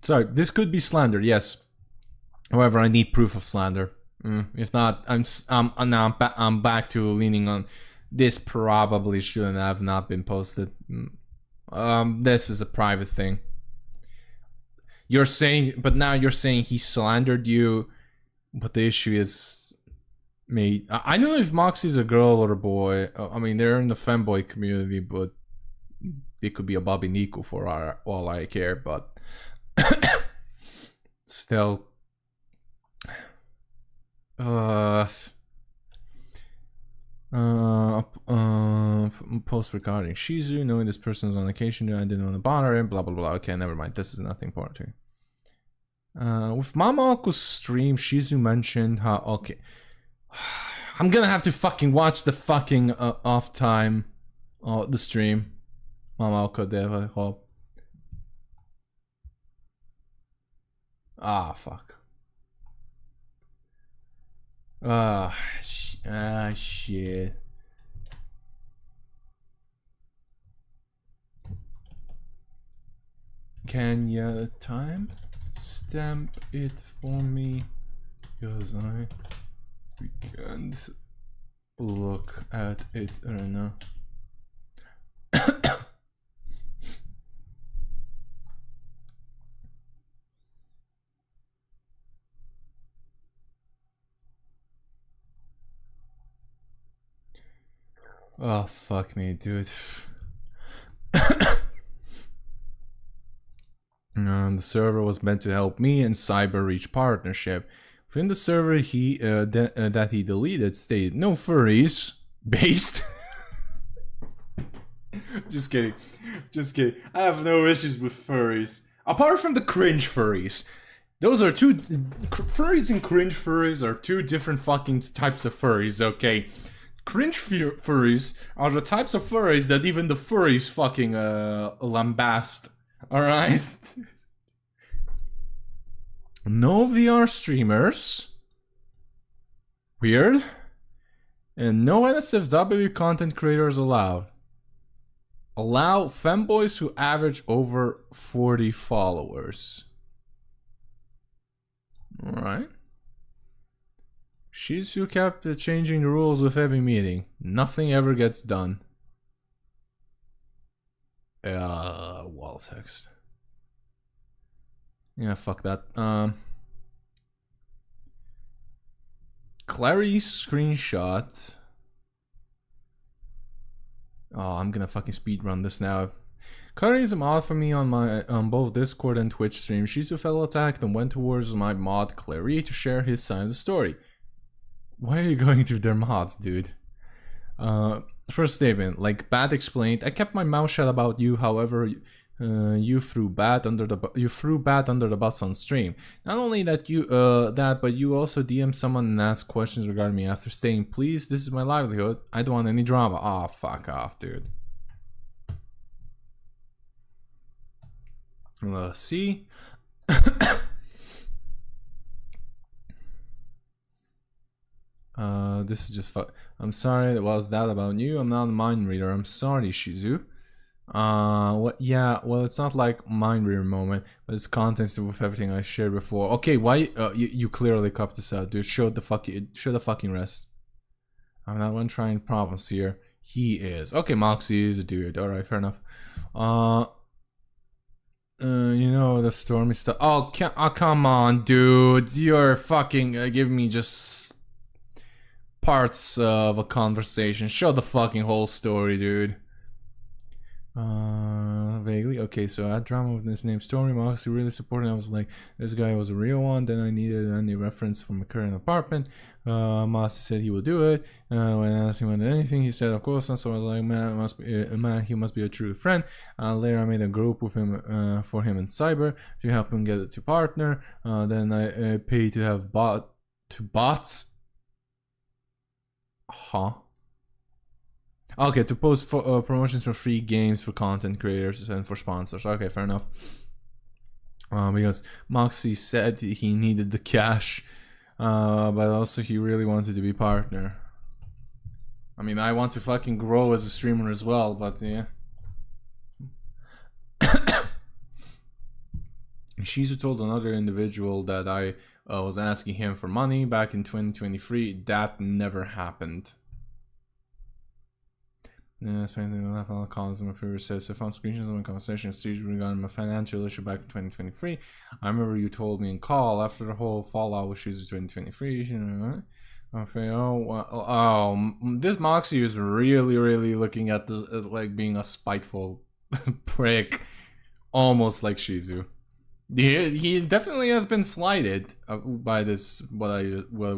Sorry, this could be slander, yes. However, I need proof of slander. If not, I'm back to leaning on this probably shouldn't have not been posted. This is a private thing. You're saying, but now you're saying he slandered you, but the issue is me. I don't know if Moxie's a girl or a boy. I mean, they're in the femboy community, but they could be a Bobby Nico for all I care, but still. Post regarding Shizu, knowing this person was on vacation, I didn't want to bother him, blah blah blah. Okay, never mind. This is nothing important here. With Mama Oku's stream, Shizu mentioned how okay. I'm gonna have to fucking watch the fucking off time the stream. Mama Oku deve, hope. Ah, fuck. Shit. Can you time stamp it for me? Because I can't look at it right now. Oh, fuck me, dude. The server was meant to help me and Cyber reach partnership. Within the server that he deleted stated, no furries. Based? Just kidding. Just kidding. I have no issues with furries. Apart from the cringe furries. Those are two... Furries and cringe furries are two different fucking types of furries, okay? Cringe furries are the types of furries that even the furries fucking lambast. Alright? No VR streamers. Weird. And no NSFW content creators allowed. Allow femboys who average over 40 followers. Alright. Shizu kept changing the rules with every meeting. Nothing ever gets done. Wall of text. Yeah, fuck that. Clary's screenshot. Oh, I'm gonna fucking speedrun this now. Clary is a mod for me on both Discord and Twitch stream. Shizu felt attacked and went towards my mod Clary to share his side of the story. Why are you going through their mods, dude? First statement, like Bat explained, I kept my mouth shut about you. However, you threw Bat under the bus on stream. Not only that but you also DM someone and asked questions regarding me after saying, "Please, this is my livelihood. I don't want any drama." Ah, fuck off, dude. See. This is just I'm sorry, was that about you? I'm not a mind reader. I'm sorry, Shizu. What? Yeah, well, it's not like mind reader moment, but it's context with everything I shared before. Okay, why? You clearly copped this out, dude. Show the fucking rest. I'm not one trying problems here. He is. Okay, Moxie is a dude. All right, fair enough. You know the stormy stuff. Oh, come on, dude. You're fucking giving me just parts of a conversation. Show the fucking whole story, dude. Vaguely. Okay, so I had drama with this name Stormy. Moxie really supported. I was like, this guy was a real one. Then I needed any reference from my current apartment. Moxie said he would do it. When I asked him about anything, he said, of course. And so I was like, man, he must be a true friend. Later, I made a group with him for him and Cyber to help him get it to partner. Then I paid to have bots. Huh? Okay, to post for, promotions for free games for content creators and for sponsors. Okay, fair enough. Because Moxie said he needed the cash, but also he really wanted to be partner. I mean, I want to fucking grow as a streamer as well, but yeah. Shizu told another individual that I was asking him for money back in 2023. That never happened. Yeah, spending a laugh on the columns. My previous says I found screenshots of my conversation stage regarding my financial issue back in 2023. I remember you told me in call after the whole fallout with Shizu 2023. You know, this Moxie is really looking at this like being a spiteful prick, almost like Shizu. He definitely has been slighted by this, what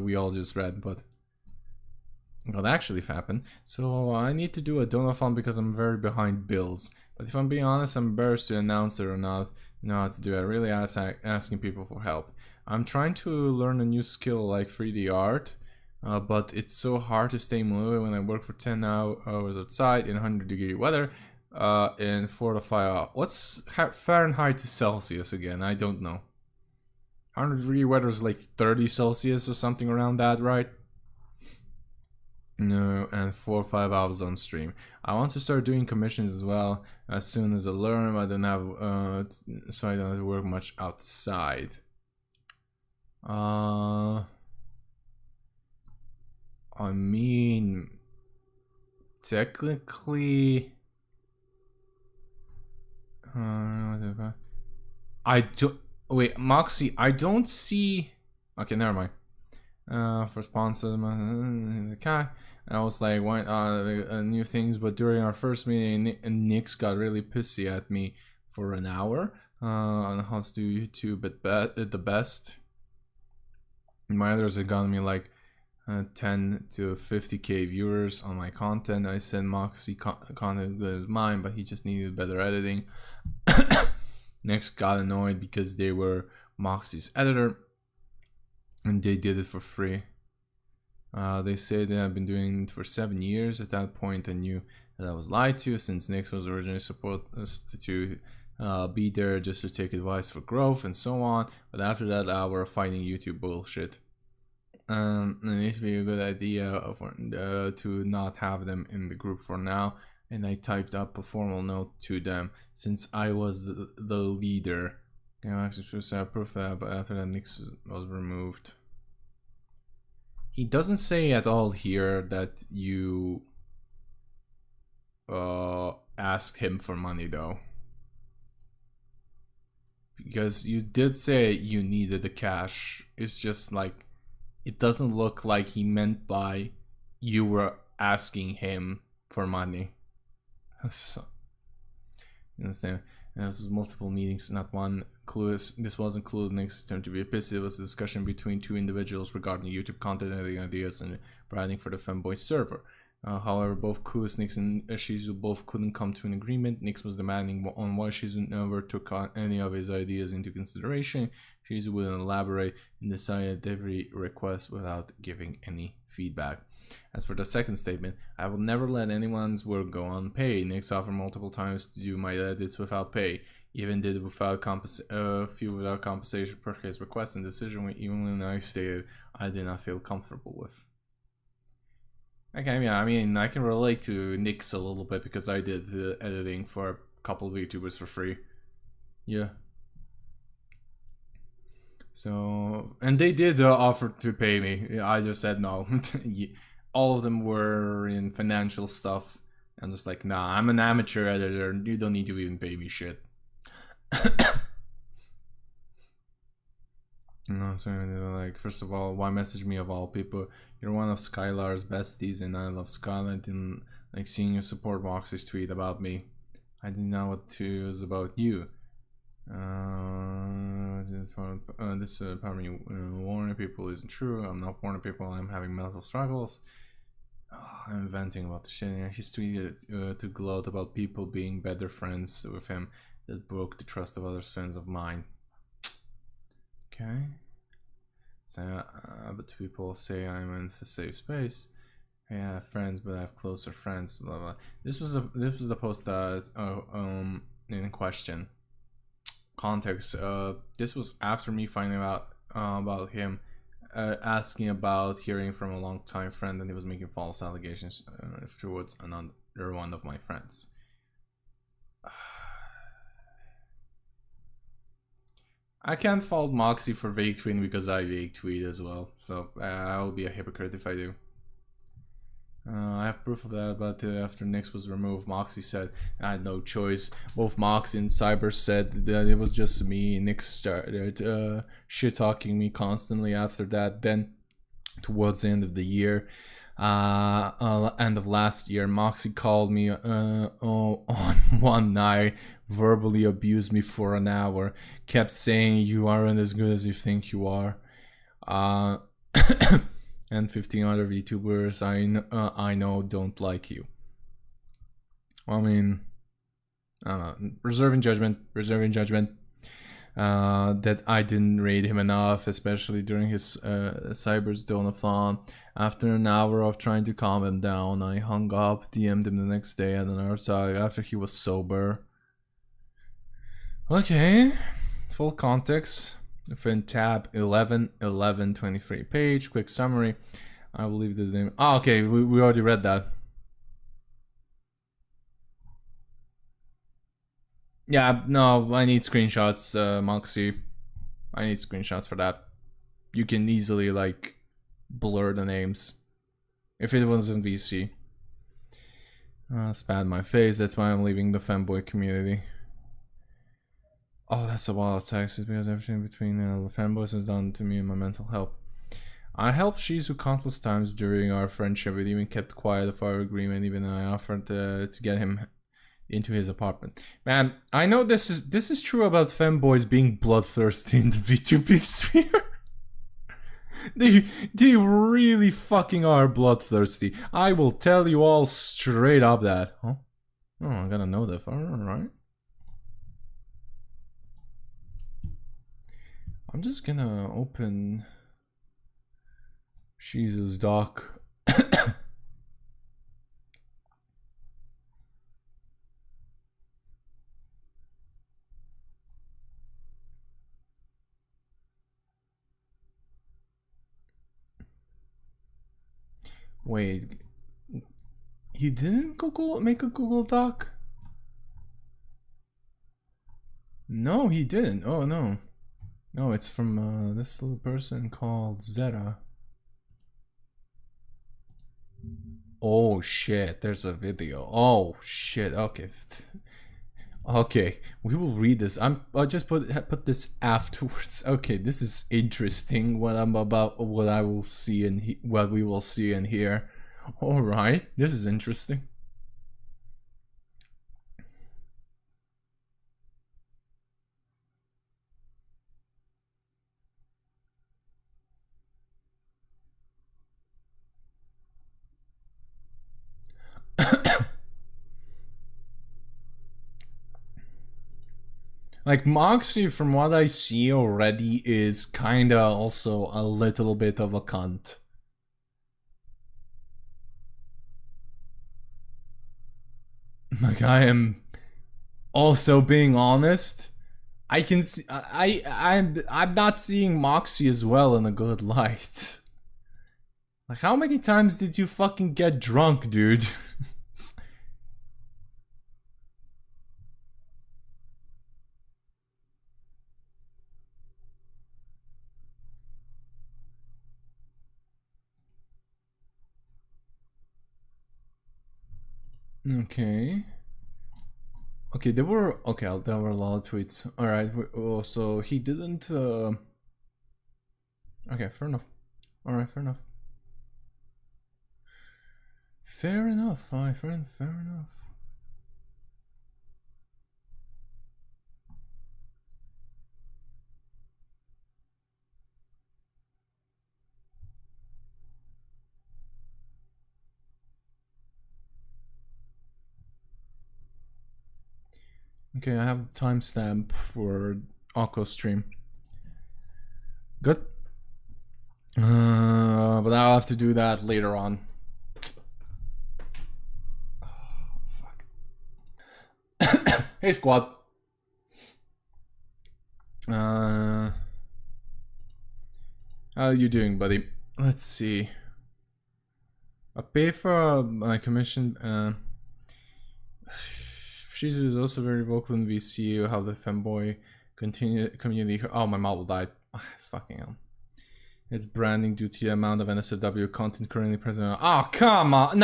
we all just read, but what actually happened. So I need to do a donathon because I'm very behind bills. But if I'm being honest, I'm embarrassed to announce it or not know how to do it. I really asking people for help. I'm trying to learn a new skill like 3D art, but it's so hard to stay motivated when I work for 10 hours outside in 100-degree weather. In 4 to 5 hours. What's Fahrenheit to Celsius again? I don't know. 100-degree weather is like 30 Celsius or something around that, right? No, and 4 or 5 hours on stream. I want to start doing commissions as well as soon as I learn. I don't have, so I don't have to work much outside. I mean, technically. I do. Wait, Moxie. I don't see. Okay, never mind. For sponsors, the cat. I was like, why new things? But during our first meeting, Nix got really pissy at me for an hour on how to do YouTube at the best. My others had gotten me like 10 to 50k viewers on my content. I said Moxie content good as mine, but he just needed better editing. Next got annoyed because they were Moxie's editor and they did it for free. They say they have been doing it for 7 years. At that point I knew that I was lied to, since Nix was originally supposed to be there just to take advice for growth and so on. But after that hour of fighting YouTube bullshit, it needs to be a good idea to not have them in the group for now. And I typed up a formal note to them since I was the leader. I proof that, but after that Nix was removed. He doesn't say at all here that you asked him for money though. Because you did say you needed the cash. It's just like, it doesn't look like he meant by you were asking him for money. So, you understand? And this was multiple meetings, not one. This wasn't Clueless Nick's turn to be pissed. It was a discussion between two individuals regarding YouTube content, editing ideas, and branding for the Femboy server. However, both Clueless Nix and Shizu both couldn't come to an agreement. Nix was demanding on why Shizu never took any of his ideas into consideration. Shizu wouldn't elaborate and decided every request without giving any feedback. As for the second statement, I will never let anyone's work go unpaid. Nix offered multiple times to do my edits without pay. Even did it without without compensation per his request and decision, even when I stated I did not feel comfortable with. Okay, yeah, I mean, I can relate to Nix a little bit because I did the editing for a couple of YouTubers for free. Yeah. So, and they did offer to pay me. I just said no. All of them were in financial stuff. I'm just like, nah, I'm an amateur editor. You don't need to even pay me shit. No, so like, first of all, why message me of all people? You're one of Skylar's besties, and I love Skylar. And like seeing you support Moxie's tweet about me, I didn't know what it was about you. This apparently warning people isn't true. I'm not warning people. I'm having mental struggles. I'm venting about the shit. He's tweeted to gloat about people being better friends with him that broke the trust of other friends of mine. Okay. So, but people say I'm in a safe space. I have friends, but I have closer friends. Blah blah. This was the post in question. Context. This was after me finding out about him asking about hearing from a longtime friend, and he was making false allegations towards another one of my friends. I can't fault Moxie for vague tweeting because I vague tweet as well, so I will be a hypocrite if I do. I have proof of that, but after Nix was removed, Moxie said I had no choice. Both Moxie and Cyber said that it was just me. Nix started shit-talking me constantly after that. Then, towards the end of the year, end of last year, Moxie called me on one night, verbally abused me for an hour, kept saying you aren't as good as you think you are. And 15 other VTubers I know don't like you. I mean, reserving judgment. That I didn't rate him enough, especially during his Cyber's Donathon. After an hour of trying to calm him down, I hung up, DM'd him the next day at another time after he was sober. Okay, full context. Within tab 11:11:23 page, quick summary. I will leave the name. Oh, okay, we already read that. Yeah, no, I need screenshots, Moxie. I need screenshots for that. You can easily, like, blur the names. If it was in VC. Spat in my face, that's why I'm leaving the Femboy community. Oh, that's a wild text. It's because everything between the Femboys has done to me and my mental health. I helped Shizu countless times during our friendship. It even kept quiet of our agreement, even though I offered to get him into his apartment. Man, I know this is true about femboys being bloodthirsty in the VTuber sphere. They really fucking are bloodthirsty. I will tell you all straight up that. Huh? Oh, I gotta know that. Alright. I'm just gonna open Shizu's doc. Wait, he didn't make a Google Doc? No, he didn't. Oh no. No, it's from this little person called Zeta. Oh shit, there's a video. Oh shit, okay. Okay, we will read this. I'll just put this afterwards. Okay, this is interesting. What I will see and what we will see and hear. All right, this is interesting. Like, Moxie, from what I see already, is kinda also a little bit of a cunt. Like, I am also being honest. I can see, I'm not seeing Moxie as well in a good light. Like, how many times did you fucking get drunk, dude? Okay. Okay, there were a lot of tweets. All right. Oh, so he didn't. Okay, fair enough. All right, fair enough. Fair enough, my friend. Fair enough. Okay, I have timestamp for Aqua stream. Good. But I'll have to do that later on. Oh, fuck. Hey, squad. How are you doing, buddy? Let's see. I pay for my commission. Shizu is also very vocal in VC. How the femboy community. Oh, my model died. Oh, fucking hell. It's branding due to the amount of NSFW content currently present. Oh, come on.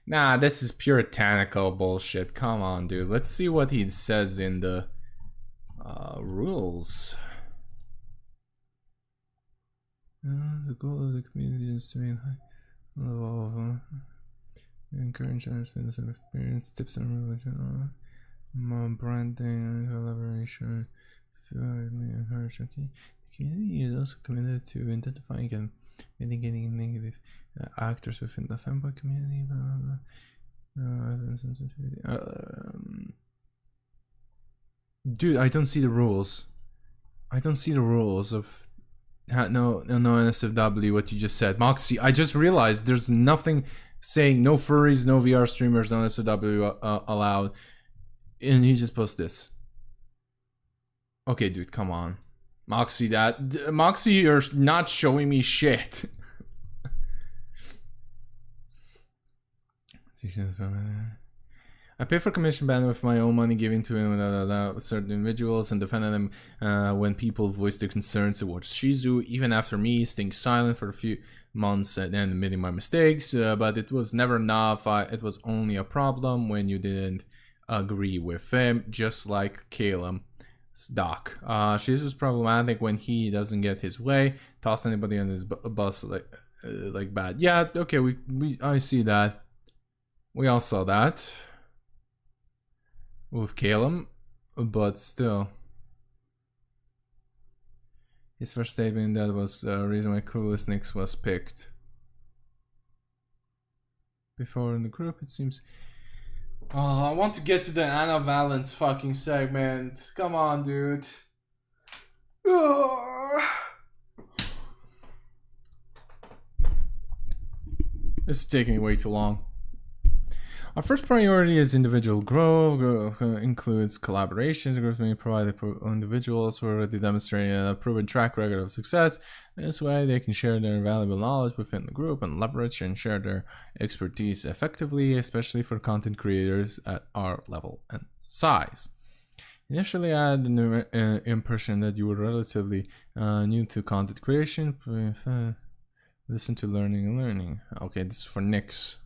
Nah, this is puritanical bullshit. Come on, dude. Let's see what he says in the rules. The goal of the community is to maintain Encourage experience, tips on religion, branding, collaboration. Encourage. Okay. The community is also committed to identifying and mitigating negative actors within the femboy community. Dude, I don't see the rules. I don't see the rules of no NSFW. What you just said, Moxie. I just realized there's nothing saying no furries, no VR streamers, no NSFW allowed, and he just posts this. Okay, dude, come on, Moxie. Moxie, you're not showing me shit. I pay for commission ban with my own money given to certain individuals and defended them when people voiced their concerns towards Shizu, even after me staying silent for a few months and then admitting my mistakes, but it was never enough. It was only a problem when you didn't agree with him, just like Caleb's doc. Shizu's problematic when he doesn't get his way, toss anybody on his bus like bad. Yeah, okay, I see that. We all saw that with Caleb, but still. His first statement that was the reason why Clueless Nix was picked. Before in the group, it seems. Oh, I want to get to the Anna Valence fucking segment. Come on, dude. This is taking way too long. Our first priority is individual growth. Includes collaborations. Groups may provide individuals who already demonstrated a proven track record of success. This way, they can share their valuable knowledge within the group and leverage and share their expertise effectively, especially for content creators at our level and size. Initially, I had the impression that you were relatively new to content creation. Listen to learning and learning. Okay, this is for Nix.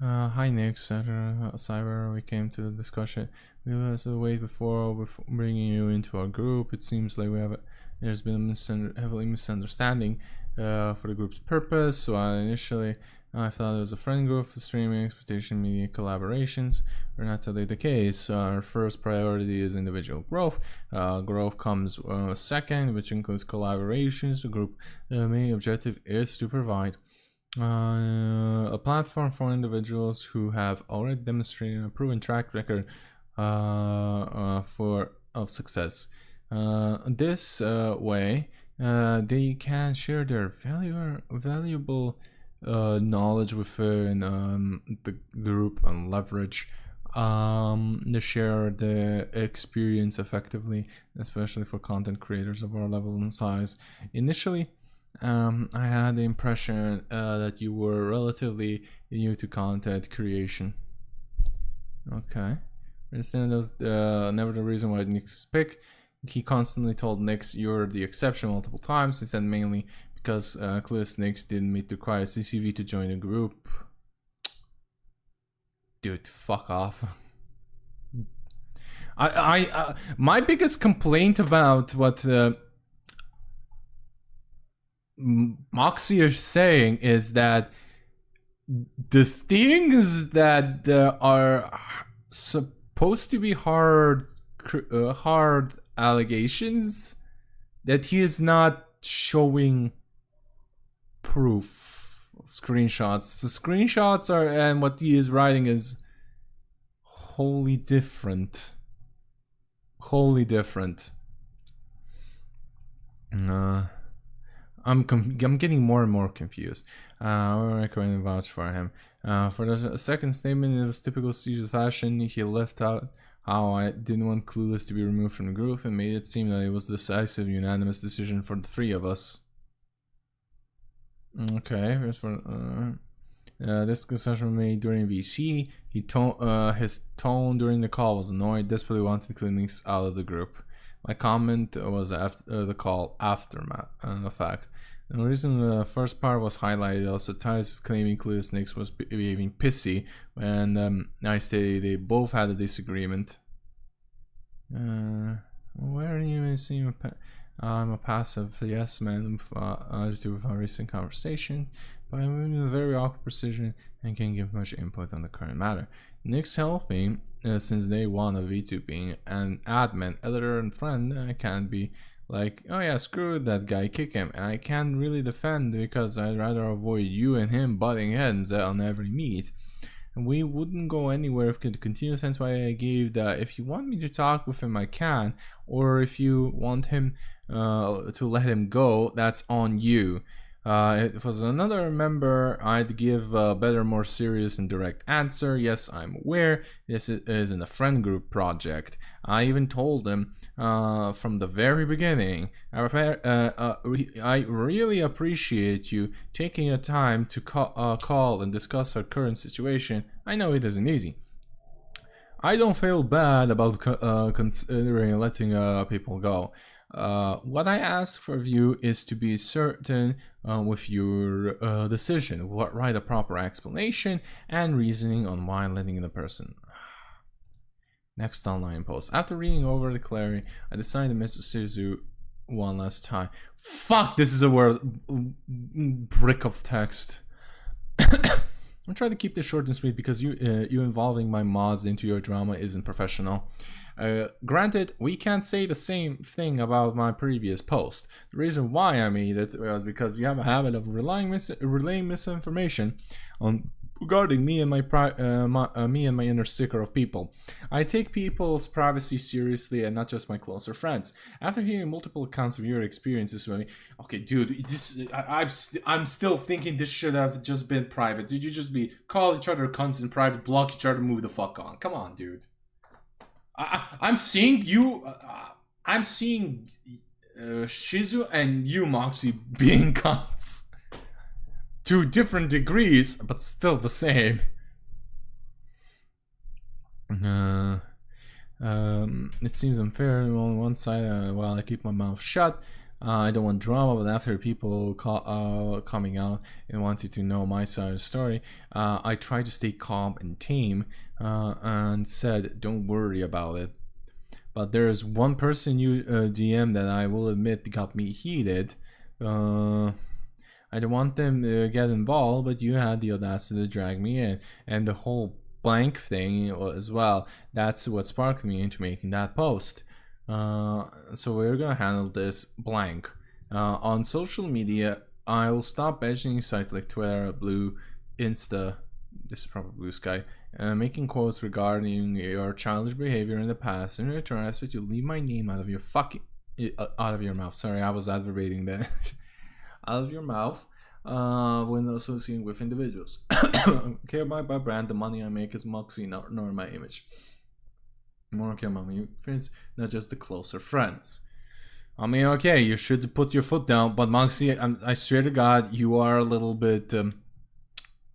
Hi Nick, Cyber, we came to the discussion. We also wait before bringing you into our group. It seems like there's been a heavily misunderstanding for the group's purpose. So initially I thought it was a friend group for streaming, expectation, media collaborations. We're not totally the case. Our first priority is individual growth. Growth comes second, which includes collaborations. The group main objective is to provide a platform for individuals who have already demonstrated a proven track record of success. This way, they can share their valuable knowledge within the group and leverage to share the experience effectively, especially for content creators of our level and size. Initially, I had the impression that you were relatively new to content creation. Okay. I understand that was never the reason why Nick's picked. He constantly told Nix you're the exception multiple times. He said mainly because Clueless Nix didn't meet the required CCV to join the group. Dude, fuck off. My biggest complaint about what Moxie is saying is that the things that are supposed to be hard allegations, that he is not showing proof screenshots. The screenshots are, and what he is writing is wholly different. I'm getting more and more confused. We're recommending vouch for him. For the second statement, it was typical Caesar fashion. He left out how I didn't want Clueless to be removed from the group and made it seem that it was a decisive, unanimous decision for the three of us. Okay, here's for this concession was made during VC. His tone during the call was annoyed, desperately wanted Clueless out of the group. My comment was after the call aftermath, the fact. And the reason the first part was highlighted also ties with claiming Clueless Nix was behaving pissy when I stated they both had a disagreement. Where are you seeing I'm a passive yes man with to with our recent conversations, but I'm in a very awkward position and can't give much input on the current matter. Nick's helping since day one of VTubing, and admin, editor, and friend. I can't be like, oh yeah, screw that guy, kick him. And I can't really defend because I'd rather avoid you and him butting heads on every meet. And we wouldn't go anywhere if it could continue, hence why I gave that if you want me to talk with him I can, or if you want him to let him go, that's on you. If it was another member, I'd give a better, more serious and direct answer. Yes, I'm aware this isn't a friend group project. I even told him from the very beginning, I really appreciate you taking your time to call and discuss our current situation. I know it isn't easy. I don't feel bad about considering letting people go. What I ask for you is to be certain with your decision, write a proper explanation and reasoning on why letting the person. Next online post. After reading over the query, I decided to message Shizu one last time. Fuck, this is a word brick of text. I'm trying to keep this short and sweet because you involving my mods into your drama isn't professional. Granted, we can't say the same thing about my previous post. The reason why I made it was because you have a habit of relaying misinformation on regarding me and my inner sticker of people. I take people's privacy seriously and not just my closer friends. After hearing multiple accounts of your experiences with me, okay, dude, I'm still thinking this should have just been private. Did you just call each other cunts in private, block each other, move the fuck on? Come on, dude. I'm seeing you. I'm seeing Shizu and you, Moxie, being cunts to different degrees, but still the same. It seems unfair on one side while I keep my mouth shut. I don't want drama, but after people coming out and wanted to know my side of the story, I tried to stay calm and tame and said, don't worry about it. But there's one person you DM that I will admit got me heated. I don't want them to get involved, but you had the audacity to drag me in. And the whole blank thing as well, that's what sparked me into making that post. So we're gonna handle this blank. On social media, I will stop mentioning sites like Twitter, Blue, Insta, this is probably Blue Sky, making quotes regarding your childish behavior in the past. In return, I ask that you leave my name out of your mouth. Sorry, I was adverbating that. Out of your mouth when associating with individuals. Care about my brand, the money I make is Moxie, nor my image. More care about my friends, not just the closer friends. I mean, okay, you should put your foot down, but Moxie, I swear to God, you are a little bit.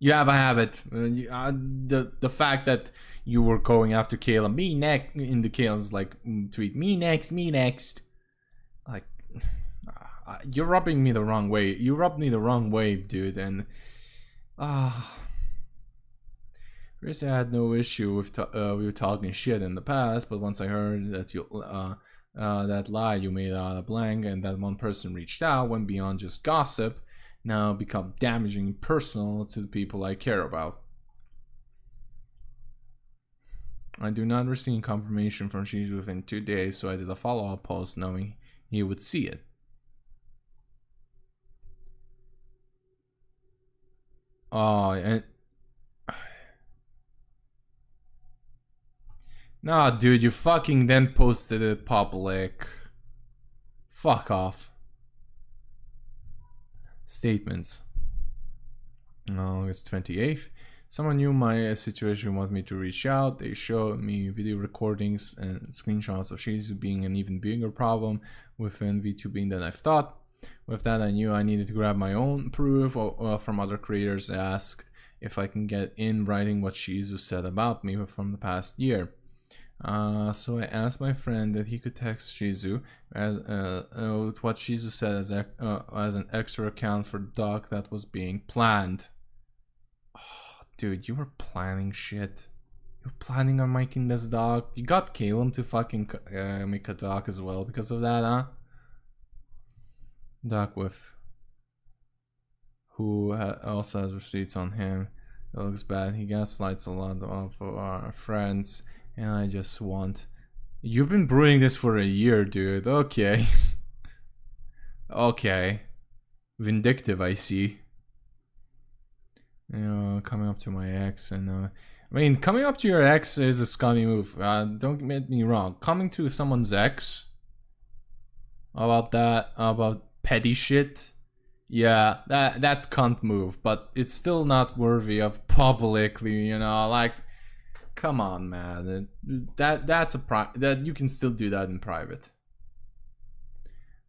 You have a habit. The fact that you were going after Kayla, me next, in the Kayla's like tweet, me next. Like, you're rubbing me the wrong way. You rubbed me the wrong way, dude, and First, I had no issue with we were talking shit in the past, but once I heard that you that lie you made out of blank and that one person reached out went beyond just gossip, now become damaging and personal to the people I care about. I do not receive confirmation from Shizu within 2 days, so I did a follow-up post knowing he would see it. Oh, and nah, dude, you fucking then posted it public. Fuck off. Statements. August 28th. Someone knew my situation, wanted me to reach out. They showed me video recordings and screenshots of Shizu being an even bigger problem within VTubing than I thought. With that, I knew I needed to grab my own proof from other creators. I asked if I can get in writing what Shizu said about me from the past year. So I asked my friend that he could text Shizu as with what Shizu said as an extra account for the doc that was being planned. Oh, dude, you were planning shit. You're planning on making this doc. You got Caleb to fucking make a doc as well because of that, huh? Doc with who also has receipts on him. It looks bad. He gaslights a lot of our friends, and I just want. You've been brewing this for a year, dude. Okay. Okay. Vindictive, I see. You know, coming up to my ex, and I mean, coming up to your ex is a scummy move. Don't get me wrong. Coming to someone's ex about that, about petty shit, yeah, that's cunt move. But it's still not worthy of publicly, you know, like, come on, man. That's that you can still do that in private.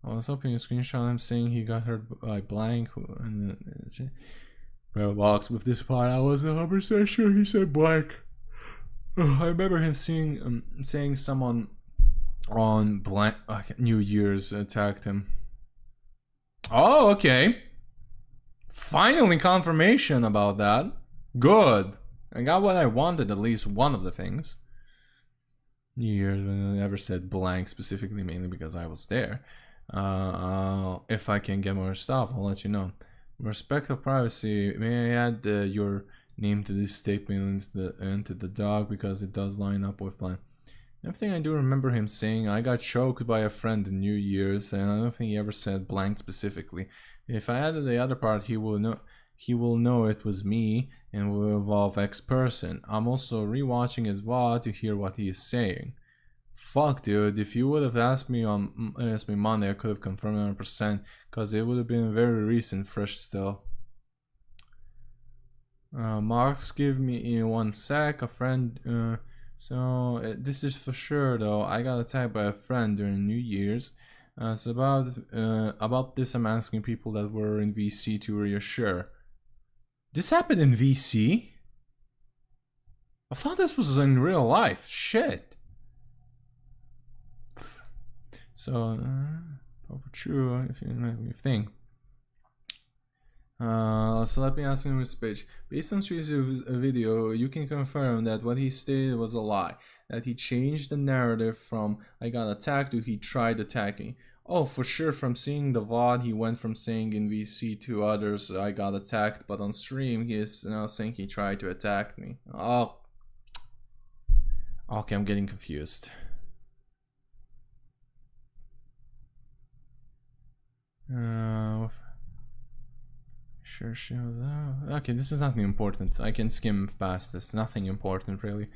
I was hoping you screenshot him saying he got hurt by blank, and Box with this part. I wasn't 100% sure he said blank. I remember him saying someone on blank New Year's attacked him. Oh, okay. Finally confirmation about that. Good. I got what I wanted, at least one of the things. New Year's, when I never said blank specifically, mainly because I was there. If I can get more stuff, I'll let you know. Respect of privacy. May I add your name to this statement into the dog because it does line up with blank. Everything I do remember him saying, I got choked by a friend in New Year's, and I don't think he ever said blank specifically. If I added the other part, he will know it was me and will involve X person. I'm also rewatching his VOD to hear what he is saying. Fuck, dude, if you would have asked me Monday, I could have confirmed 100%, because it would have been very recent, fresh still. Marks, give me in 1 sec, a friend, this is for sure though. I got attacked by a friend during New Year's. So about this, I'm asking people that were in VC to reassure. This happened in VC? I thought this was in real life. Shit. So, probably true if you make me think. So let me ask him this page. Based on Street's video, you can confirm that what he stated was a lie. That he changed the narrative from I got attacked to he tried attacking. Oh, for sure, from seeing the VOD, he went from saying in VC to others I got attacked, but on stream he is now saying he tried to attack me. Oh. Okay, I'm getting confused. Sure she was okay, this is nothing important. I can skim past this. Nothing important really.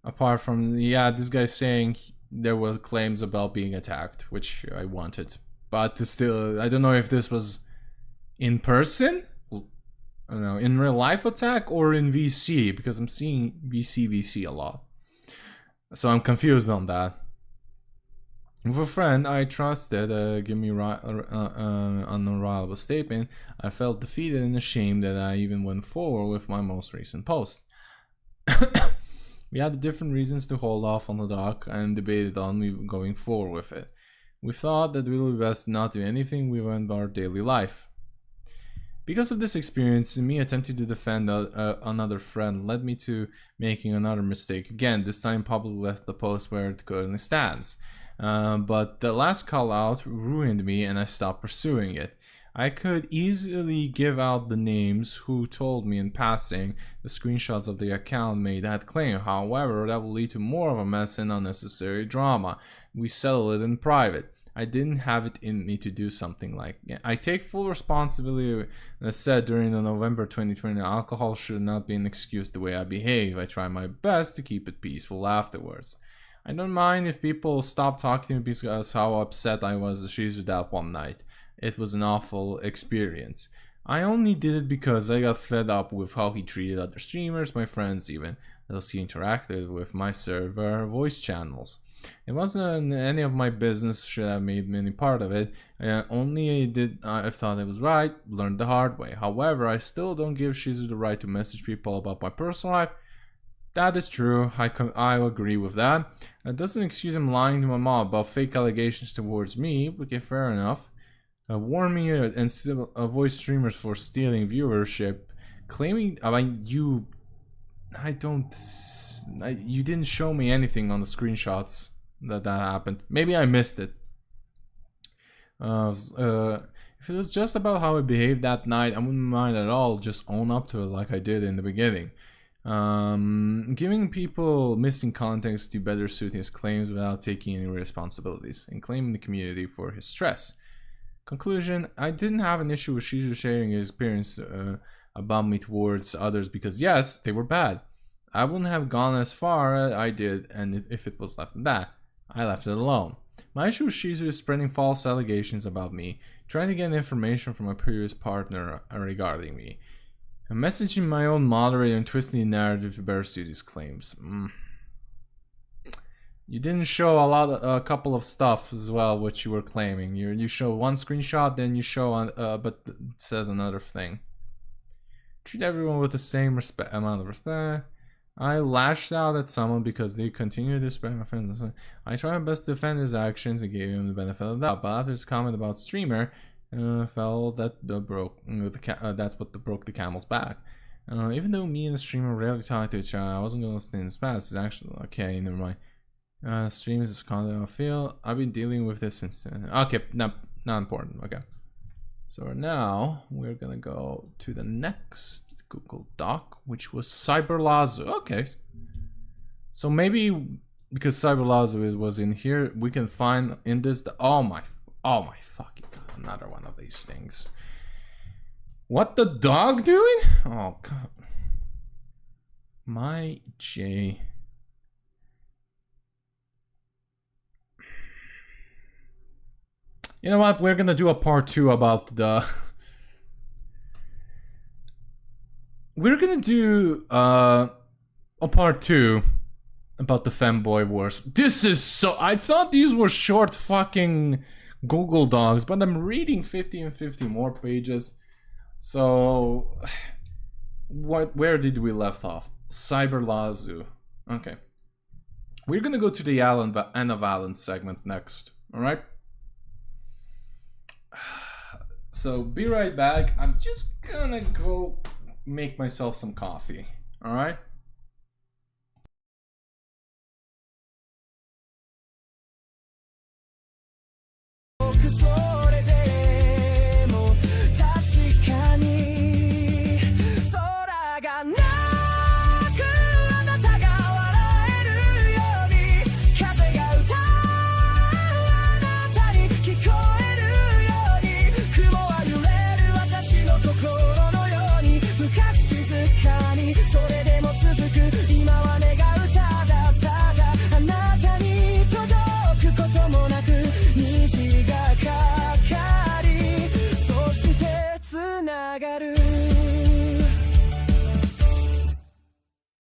Apart from, yeah, this guy saying there were claims about being attacked, which I wanted. But still, I don't know if this was in person? I don't know, in real life attack or in VC, because I'm seeing VC a lot. So I'm confused on that. With a friend I trusted give me an unreliable statement, I felt defeated and ashamed that I even went forward with my most recent post. We had different reasons to hold off on the doc and debated on going forward with it. We thought that it would be best not do anything we went about our daily life. Because of this experience, me attempting to defend another friend led me to making another mistake. Again, this time publicly left the post where it currently stands. But the last call out ruined me and I stopped pursuing it. I could easily give out the names who told me in passing the screenshots of the account made that claim. However, that will lead to more of a mess and unnecessary drama. We settled it in private. I didn't have it in me to do something like it. I take full responsibility. As said during the November 2020, alcohol should not be an excuse the way I behave. I try my best to keep it peaceful afterwards. I don't mind if people stop talking to me because how upset I was with that one night. It was an awful experience. I only did it because I got fed up with how he treated other streamers, my friends even, those he interacted with my server voice channels. It wasn't any of my business, should have made any part of it. Only I thought it was right, learned the hard way. However, I still don't give Shizu the right to message people about my personal life. That is true, I agree with that. That doesn't excuse him lying to my mom about fake allegations towards me, okay, fair enough. Warn me and still avoid streamers for stealing viewership, claiming, you didn't show me anything on the screenshots that happened. Maybe I missed it. If it was just about how I behaved that night, I wouldn't mind at all. Just own up to it like I did in the beginning. Giving people missing context to better suit his claims without taking any responsibilities, and claiming the community for his stress. Conclusion, I didn't have an issue with Shizu sharing his experience about me towards others because yes, they were bad. I wouldn't have gone as far as I did, and if it was left at that, I left it alone. My issue with Shizu is spreading false allegations about me, trying to get information from my previous partner regarding me. I'm messaging my own moderator and twisting the narrative to better suit his claims. You didn't show a couple of stuff as well, which you were claiming. You show one screenshot, then you show, but it says another thing. Treat everyone with the same amount of respect. I lashed out at someone because they continued to disrespect my friends. I tried my best to defend his actions and gave him the benefit of the doubt, but after his comment about streamer, felt that that's what broke the camel's back. Even though me and the streamer rarely talk to each other, I wasn't going to stay in his past. It's actually okay. Never mind. Stream is content I feel. I've been dealing with this since. Okay, not important. Okay. So now we're gonna go to the next Google Doc, which was Cyberlazo. Okay. So maybe because Cyberlazo was in here, we can find in this. Oh my fucking god! Another one of these things. What the dog doing? Oh god. My J. You know what? We're gonna do a part 2 about the. We're gonna do a part 2 about the Femboy Wars. This is so. I thought these were short fucking Google Docs, but I'm reading 50 and 50 more pages. So, where did we left off? Cyberlazo. Okay. We're gonna go to the Anna Valens segment next. All right. So be right back. I'm just gonna go make myself some coffee. All right.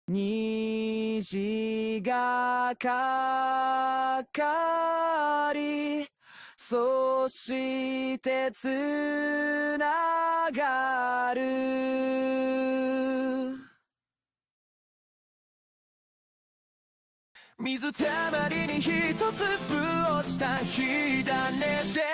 虹がかかりそしてつながる水たまりに一粒落ちた火種で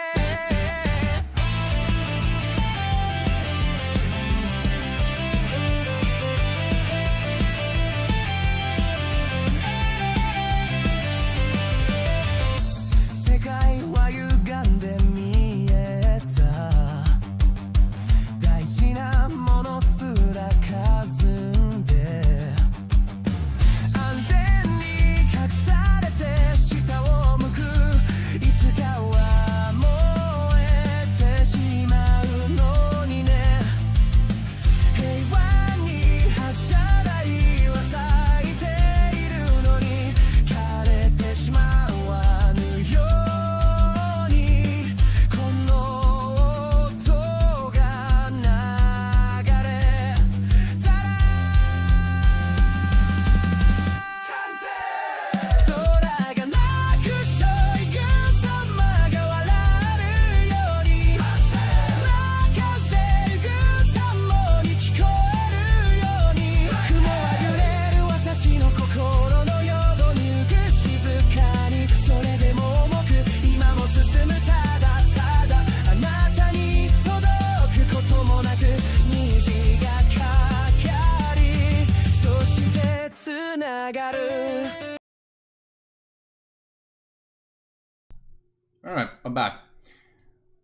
Alright, I'm back.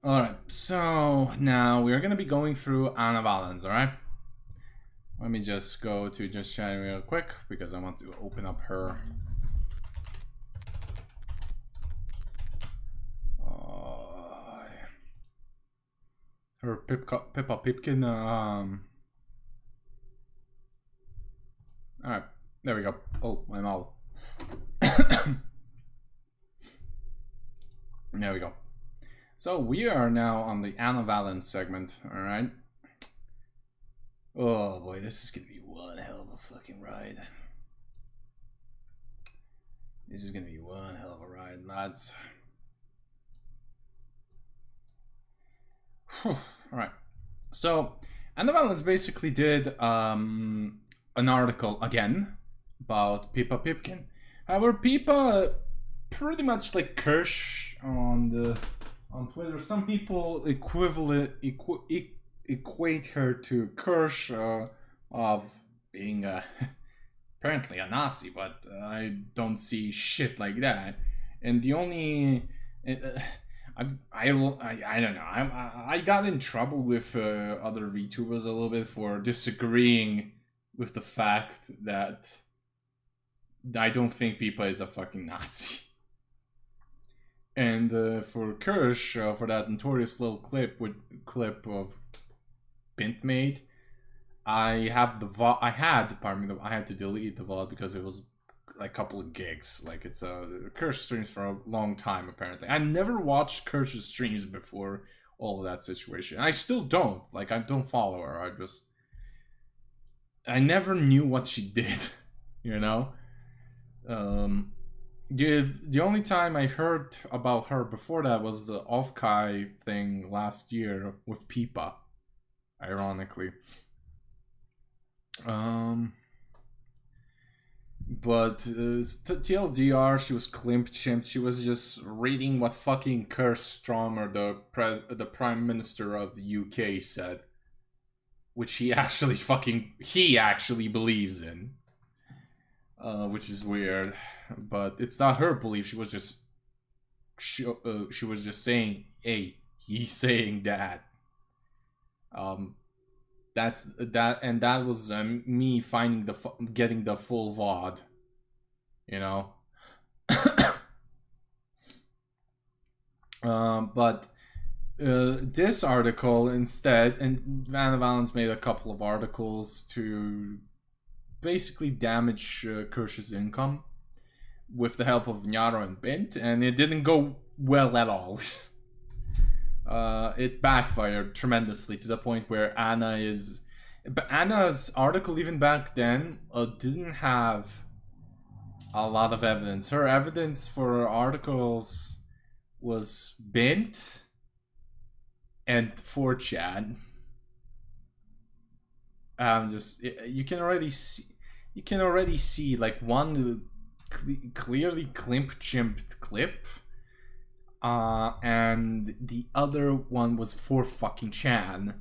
Alright, so now we're gonna be going through Anna Valens, alright? Let me just go to just chatting real quick because I want to open up her. Her Pippa Pipkin. Alright, there we go. Oh, my mouth. There we go. So we are now on the Anna Valens segment, alright? Oh boy, this is gonna be one hell of a fucking ride. This is gonna be one hell of a ride, lads. Alright. So, Anna Valens basically did an article again about Pippa Pipkin. However, Pippa pretty much like Kirsch on Twitter. Some people equate her to Kirsch of being apparently a Nazi, but I don't see shit like that. And the only I don't know. I got in trouble with other VTubers a little bit for disagreeing with the fact that I don't think Pippa is a fucking Nazi. And for Kirsch, for that notorious little clip of Bint made, I had to delete the VOD because it was like a couple of gigs. Like it's Kirsch streams for a long time apparently. I never watched Kirsch's streams before all of that situation. I still don't. Like I don't follow her. I never knew what she did, you know? The only time I heard about her before that was the Offkai thing last year with Pippa, ironically. But TLDR, she was chimped. She was just reading what fucking Keir Starmer, the Prime Minister of the UK, said, which he actually believes in, which is weird. But it's not her belief. She was just saying, "Hey, he's saying that." That was me finding getting the full VOD, you know. But this article instead, and Anna Valens made a couple of articles to basically damage Kirsch's income with the help of Nyaro and Bint, and it didn't go well at all. It backfired tremendously to the point where Anna's article even back then didn't have a lot of evidence. Her evidence for her articles was Bint and 4chan. You can already see like one clearly chimped clip. And the other one was for fucking Chan,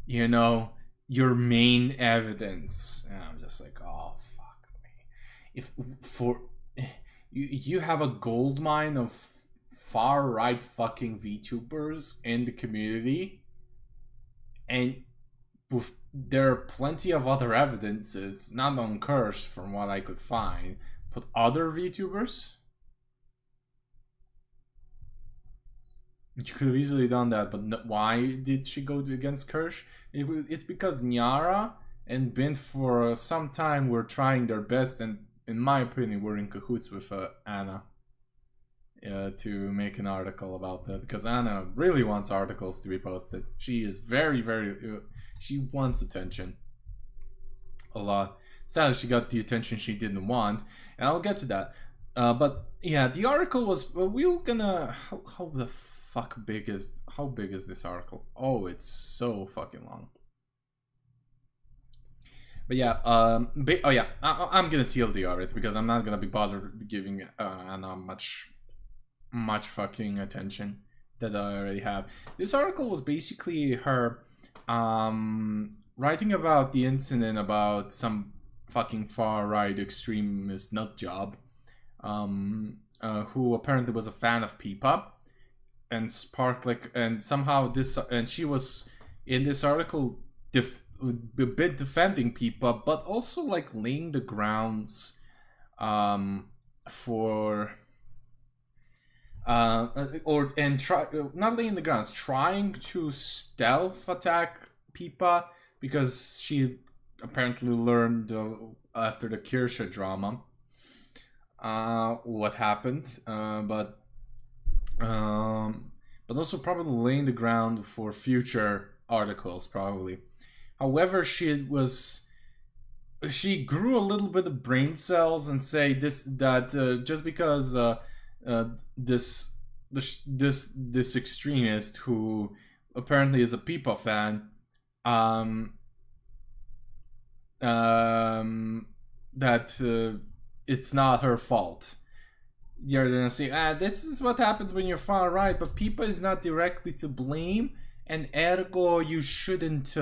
you know, your main evidence. And I'm just like, oh fuck me. If for you have a gold mine of far right fucking VTubers in the community, and there are plenty of other evidences, not on Kirsch from what I could find, but other VTubers. You could have easily done that, but why did she go against Kirsch? It's because Nyara and Bint for some time were trying their best, and in my opinion were in cahoots with Anna to make an article about that, because Anna really wants articles to be posted. She is very, she wants attention a lot. Sadly, she got the attention she didn't want, and I'll get to that. But yeah, the article was, we're gonna, how big is this article? Oh, it's so fucking long. But yeah, I'm gonna TLDR it because I'm not gonna be bothered giving Anna much fucking attention that I already have. This article was basically her writing about the incident about some fucking far right extremist nut job who apparently was a fan of Pippa. and sparked like, and somehow this, and she was in this article a bit defending Pipa, but also like laying the grounds for not laying the grounds, trying to stealth attack Pipa, because she apparently learned after the Kirsche drama what happened, but also probably laying the ground for future articles, probably. However, she grew a little bit of brain cells and say that just because this extremist who apparently is a Pipa fan, that it's not her fault. They're gonna say, this is what happens when you're far right, but Pipa is not directly to blame, and ergo you shouldn't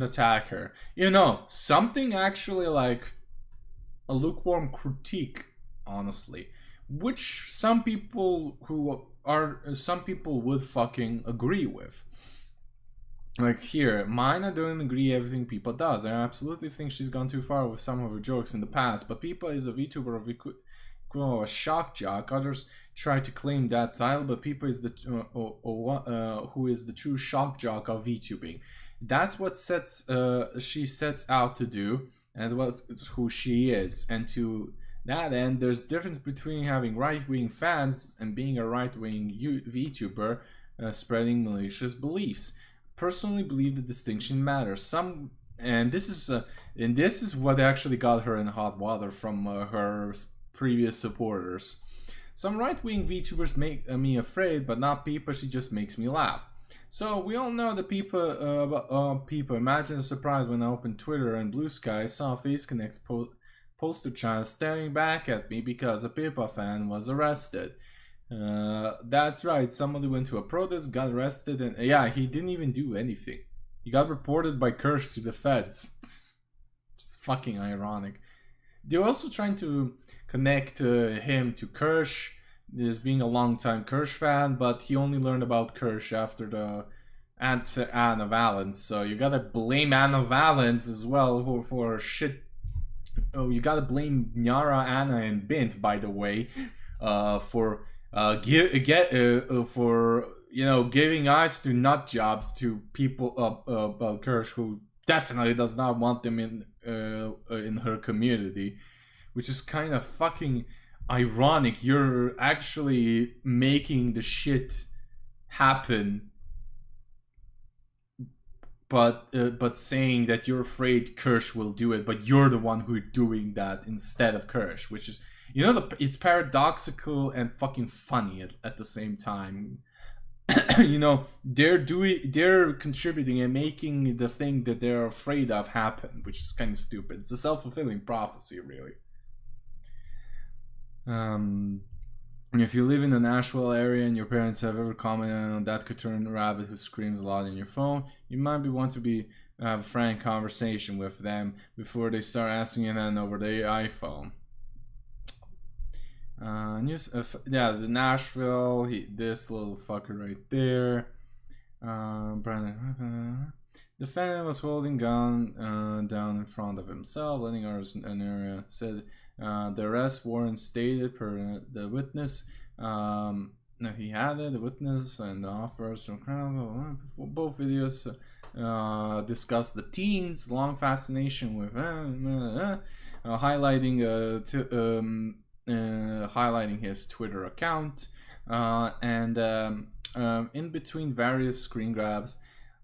attack her. You know, something actually like a lukewarm critique, honestly, which some people would fucking agree with. Like here, Mina don't agree everything Pipa does. I absolutely think she's gone too far with some of her jokes in the past, but Pipa is a VTuber of a shock jock. Others try to claim that title, but Pipa is the who is the true shock jock of VTubing. That's what she sets out to do, and that's who she is. And to that end, there's difference between having right-wing fans and being a right-wing VTuber spreading malicious beliefs. Personally believe the distinction matters. This is what actually got her in hot water from her previous supporters. Some right-wing VTubers make me afraid, but not Pipa. She just makes me laugh. So we all know that Pipa. Imagine the surprise when I opened Twitter and Blue Sky, saw FaceConnect's poster child staring back at me because a Pipa fan was arrested. That's right, somebody went to a protest, got arrested, and yeah, he didn't even do anything. He got reported by Kirsch to the feds. Just fucking ironic. They're also trying to connect him to Kirsch as being a long-time Kirsch fan, but he only learned about Kirsch after Anna Valens, so you gotta blame Anna Valens as well for shit. Oh, you gotta blame Nyara, Anna, and Bint, by the way, for giving eyes to nut jobs to people Kirsch, who definitely does not want them in her community, which is kind of fucking ironic. You're actually making the shit happen, but saying that you're afraid Kirsch will do it, but you're the one who's doing that instead of Kirsch, which is, it's paradoxical and fucking funny at the same time. They're contributing and making the thing that they're afraid of happen, which is kind of stupid. It's a self-fulfilling prophecy, really. If you live in the Nashville area and your parents have ever commented on that Coturn rabbit who screams a lot in your phone, you might want to have a frank conversation with them before they start asking you that over the iPhone. The Nashville, this little fucker right there. Brandon, defendant was holding gun down in front of himself, letting others in an area. Said the arrest warrant stated per the witness. He had it, the witness and the offers from crowd. Both videos discuss the teen's long fascination with highlighting his Twitter account, and in between various screen grabs,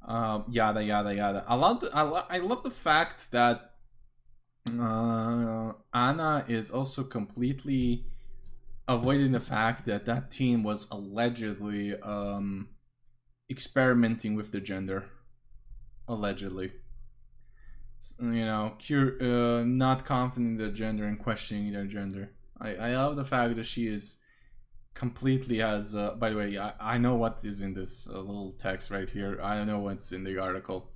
yada yada yada. I love the fact that Anna is also completely avoiding the fact that teen was allegedly experimenting with the gender, allegedly. Not confident in their gender and questioning their gender. I love the fact that she is completely has. By the way, I know what is in this little text right here. I don't know what's in the article.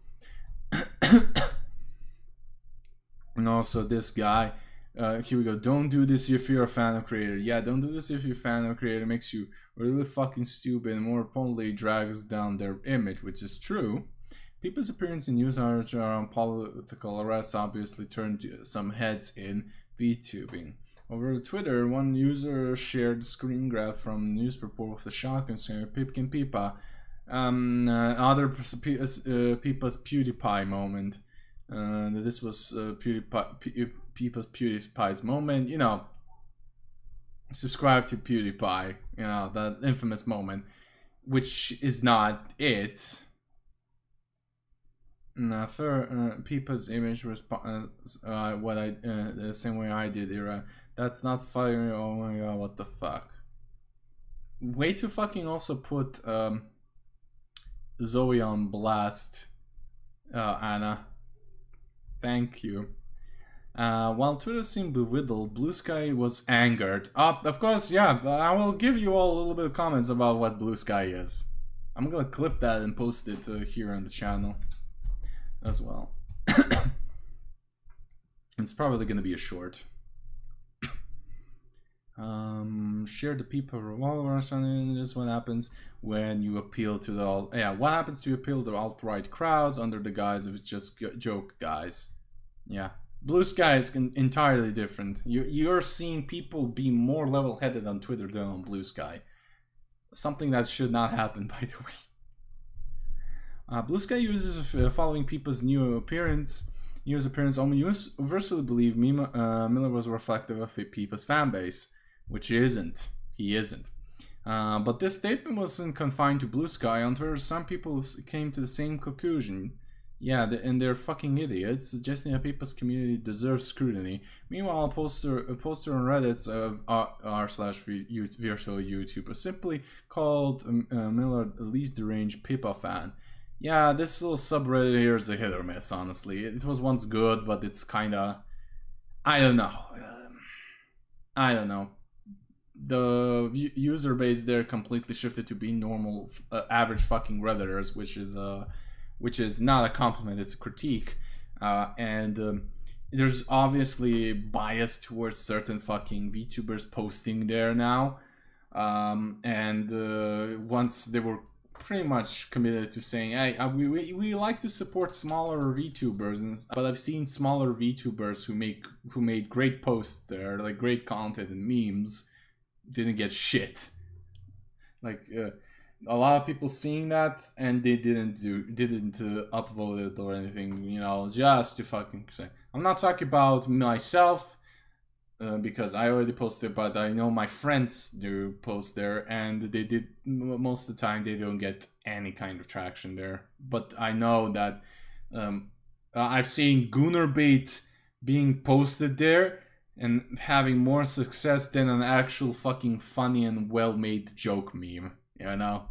And also, this guy Here we go. Don't do this if you're a fan of creator. Yeah, don't do this if you're a fan of creator. It makes you really fucking stupid and more importantly drags down their image, which is true. People's appearance in news articles around political arrests obviously turned some heads in VTubing. Over Twitter, one user shared a screen grab from a news report with a shotgun saying Pipkin Pipa. Other Pipa's PewDiePie moment. This was Pipa's PewDiePie's moment. You know, subscribe to PewDiePie. You know, that infamous moment, which is not it. Pipa's image response, the same way I did. Era. That's not fire. Oh my god, what the fuck? Way to fucking also put Zoe on blast, Anna. Thank you. While Twitter seemed bewildered, Blue Sky was angered. Of course, yeah, I will give you all a little bit of comments about what Blue Sky is. I'm gonna clip that and post it here on the channel as well. It's probably gonna be a short. Share the people revolver. This is what happens when you appeal to the what happens to appeal to alt-right crowds under the guise of it's just joke guys. Yeah, Blue Sky is entirely different. You're seeing people be more level-headed on Twitter than on Blue Sky. Something that should not happen, by the way. Blue Sky users following Pipa's new appearance almost universally believe Miller was reflective of Pipa's fan base, which he isn't. He isn't. But this statement wasn't confined to Blue Sky. On Twitter, some people came to the same conclusion. Yeah, and they're fucking idiots, suggesting that Pipa's community deserves scrutiny. Meanwhile, a poster on Reddit of r/virtual YouTuber simply called Miller the least deranged Pipa fan. Yeah, this little subreddit here is a hit or miss, honestly. It was once good, but it's kinda... I don't know. The user base there completely shifted to being normal, average fucking Redditors, which is not a compliment, it's a critique. There's obviously bias towards certain fucking VTubers posting there now. Once they were pretty much committed to saying, hey, we like to support smaller VTubers, but I've seen smaller VTubers who made great posts there, like great content and memes, didn't get shit. Like a lot of people seeing that and they didn't upvote it or anything, you know, just to fucking say. I'm not talking about myself. Because I already posted, but I know my friends do post there, and they did most of the time they don't get any kind of traction there. But I know that I've seen Goonerbait being posted there and having more success than an actual fucking funny and well-made joke meme, you know.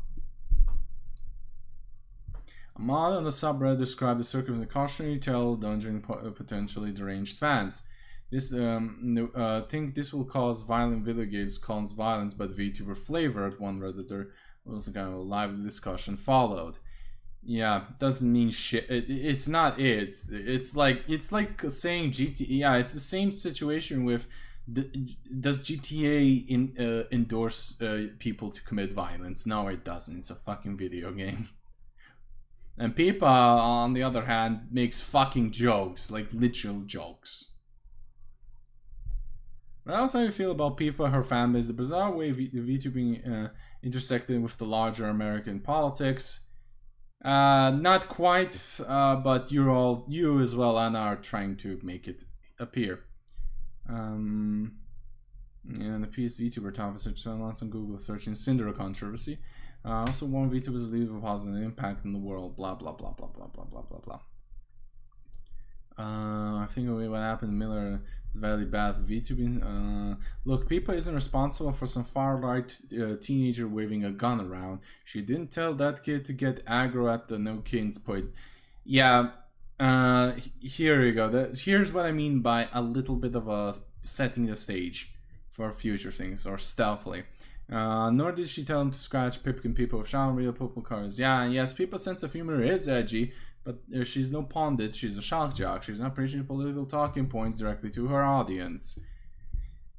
A mod on the subreddit described the circumstance cautionary tale dungeon potentially deranged fans. This think this will cause violent video games cause violence, but VTuber flavor at one Redditor was kind of a lively discussion followed. Yeah, doesn't mean shit. It's not it. It's like saying GTA. Yeah, it's the same situation with does GTA endorse people to commit violence? No, it doesn't. It's a fucking video game. And Pipa, on the other hand, makes fucking jokes, like literal jokes. But also how you feel about Pipa, her fanbase, the bizarre way VTubing intersected with the larger American politics. Not quite, but you as well, Anna, are trying to make it appear. And the PS VTuber top search lots on Google searching Cinder controversy. Also, one VTubers leave a positive impact in the world. Blah blah blah blah blah blah blah blah blah. I think what happened to Miller is very bad for VTubing. Look, Pipa isn't responsible for some far-right teenager waving a gun around. She didn't tell that kid to get aggro at the no kids point. Yeah, here you go. Here's what I mean by a little bit of a setting the stage for future things, or stealthily. Nor did she tell him to scratch Pipkin people of Shaman real Pokemon cards. Yeah, and yes, people's sense of humor is edgy, but she's no pundit, she's a shock jock. She's not preaching political talking points directly to her audience.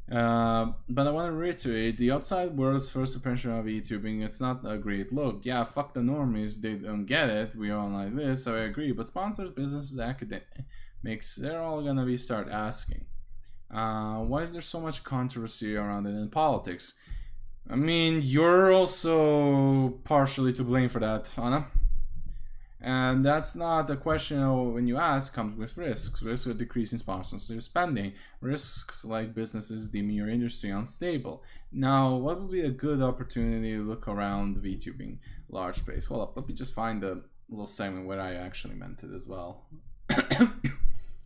But I want to reiterate, the outside world's first impression of VTubing, it's not a great look. Yeah, fuck the normies, they don't get it, we all like this, so I agree. But sponsors, businesses, academics, they're all gonna start asking. Why is there so much controversy around it in politics? I mean, you're also partially to blame for that, Anna. And that's not a question when you ask, comes with risks. Risks of decreasing sponsorship spending. Risks like businesses deeming your industry unstable. Now, what would be a good opportunity to look around VTubing large space? Hold up, let me just find the little segment where I actually meant it as well. I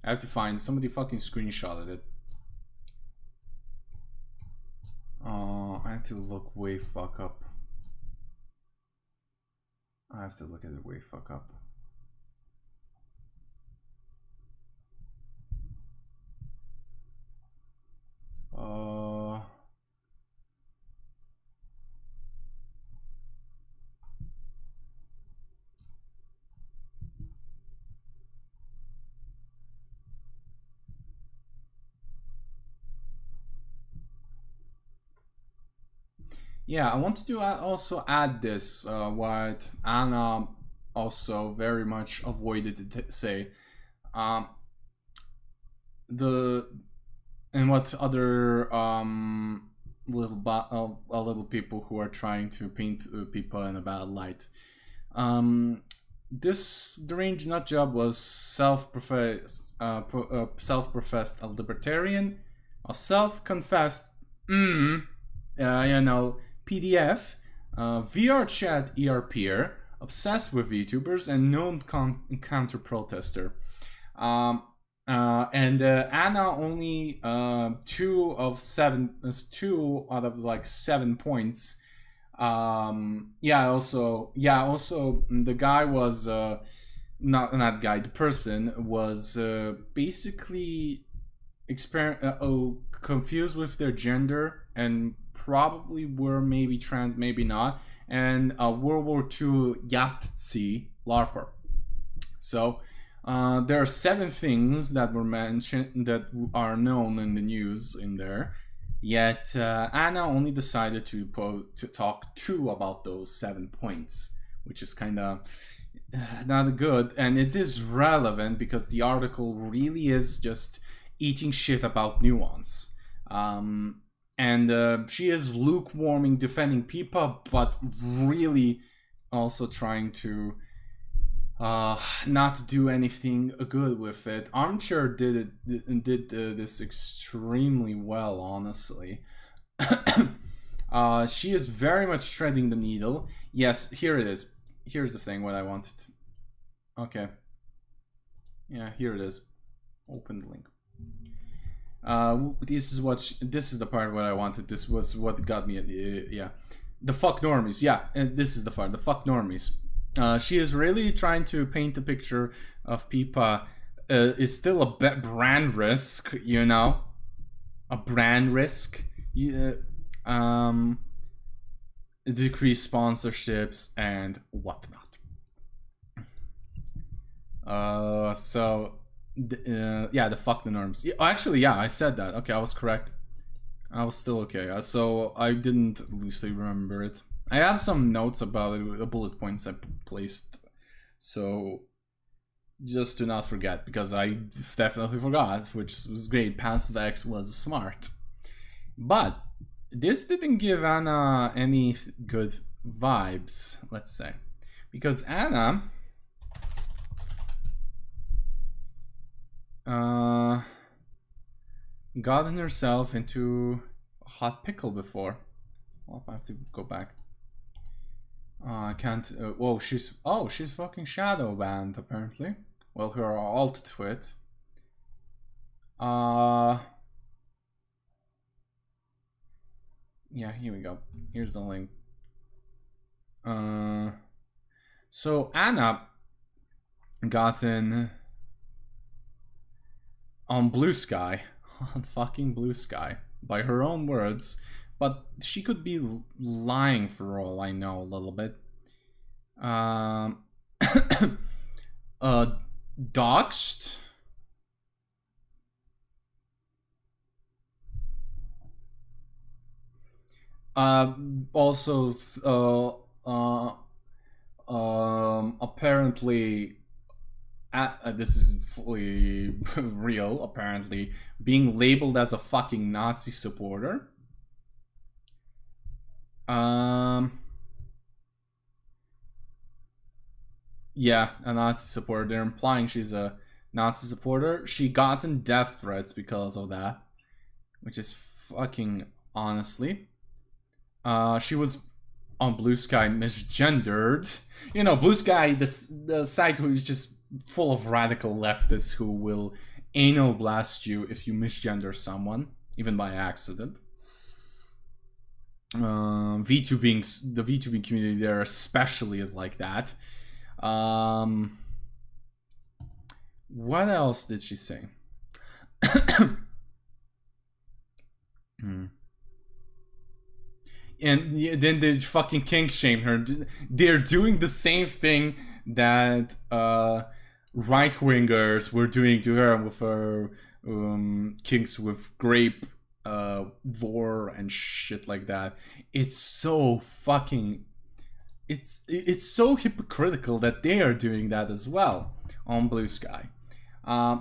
have to find, somebody fucking screenshotted it. I have to look way fuck up. I have to look at it way fuck up. Yeah, I wanted to also add this, what Anna also very much avoided to say. And what other little people who are trying to paint people in a bad light. This deranged nutjob was self-professed a libertarian, a self-confessed PDF, VR chat ERPer, obsessed with VTubers, and known counter-protester. And Anna only 2 out of like 7 points. Also the guy was the person was basically confused with their gender and probably were maybe trans, maybe not, and a World War II Yahtzee LARPer. So there are 7 things that were mentioned that are known in the news in there, yet Anna only decided to talk 2 about those 7 points, which is kind of not good, and it is relevant because the article really is just eating shit about nuance. And she is lukewarming defending Pipa, but really also trying to not do anything good with it. Armchair did this extremely well, honestly. She is very much threading the needle. Yes, here it is. Here's the thing, what I wanted. Okay. Yeah, here it is. Open the link. This is the part what I wanted. This was what got me. Yeah, the fuck normies. Yeah, and this is the part. The fuck normies. She is really trying to paint a picture of Pipa. Is still a brand risk, you know, a brand risk. Decrease sponsorships and whatnot. Yeah, the fuck the norms. Yeah, actually, yeah, I said that. Okay, I was correct. I was still okay. So I didn't loosely remember it. I have some notes about it, the bullet points I placed. So just to not forget, because I definitely forgot, which was great. Passive X was smart. But this didn't give Anna any good vibes, let's say. Because Anna gotten herself into a hot pickle before. Well, I have to go back. I can't. Whoa, she's fucking shadow banned apparently. Well, her alt twit. Yeah, here we go. Here's the link. So Anna gotten on Blue Sky, on fucking Blue Sky, by her own words, but she could be lying for all I know a little bit. Doxed. Also, apparently, this is fully real, apparently, being labeled as a fucking Nazi supporter. Yeah, a Nazi supporter. They're implying she's a Nazi supporter. She gotten death threats because of that, which is fucking honestly. She was on Blue Sky misgendered. You know, Blue Sky, the site who is just full of radical leftists who will anal blast you if you misgender someone, even by accident. VTubing, the VTubing community there especially is like that. What else did she say? And then they fucking kink shame her. They're doing the same thing that right wingers were doing to her with her kinks with grape, vor and shit like that. It's so fucking. It's so hypocritical that they are doing that as well on Blue Sky.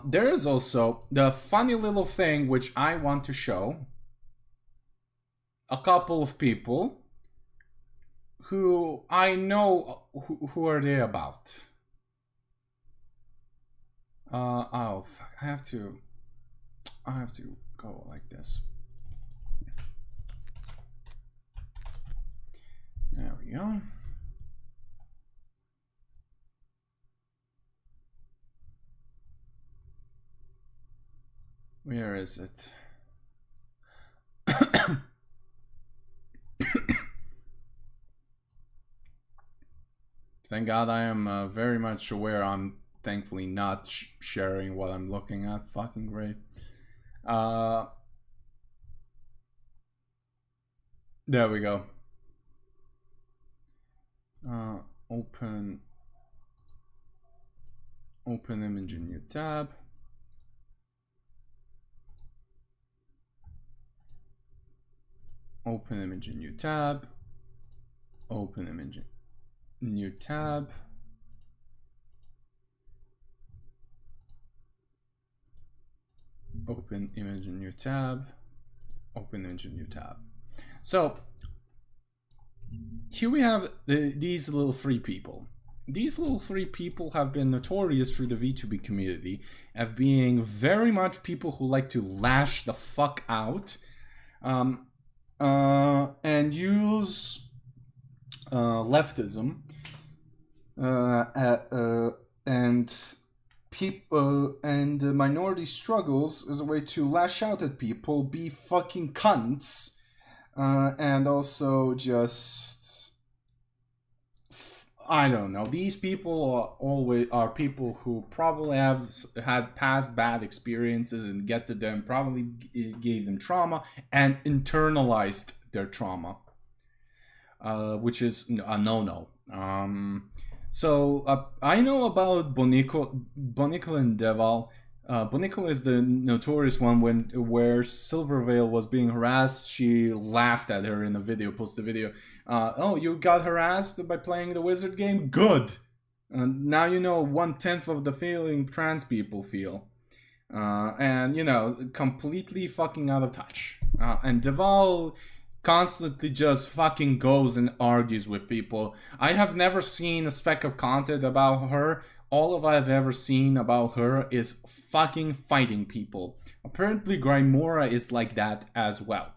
There is also the funny little thing which I want to show. A couple of people who I know who are they about. Oh fuck! I have to go like this. There we go. Where is it? Thank God I am very much aware I'm thankfully not sharing what I'm looking at. Fucking great. There we go. Open image in new tab. Open image in new tab. Open image in new tab. Open image in new tab. Open image in new tab. So here we have these little three people. These little three people have been notorious through the VTubing community of being very much people who like to lash the fuck out and use leftism and people and minority struggles as a way to lash out at people, be fucking cunts, and also just I don't know. These people are people who probably have had past bad experiences and get to them, probably gave them trauma and internalized their trauma, which is a no-no. So I know about Bonicle and Deval. Bonicle is the notorious one where Silverveil was being harassed. She laughed at her in a video, posted a video. Oh, you got harassed by playing the wizard game? Good! Now you know 1/10 of the feeling trans people feel. And, you know, completely fucking out of touch. And Deval constantly just fucking goes and argues with people. I have never seen a speck of content about her. All of I've ever seen about her is fucking fighting people. Apparently Grimoire is like that as well.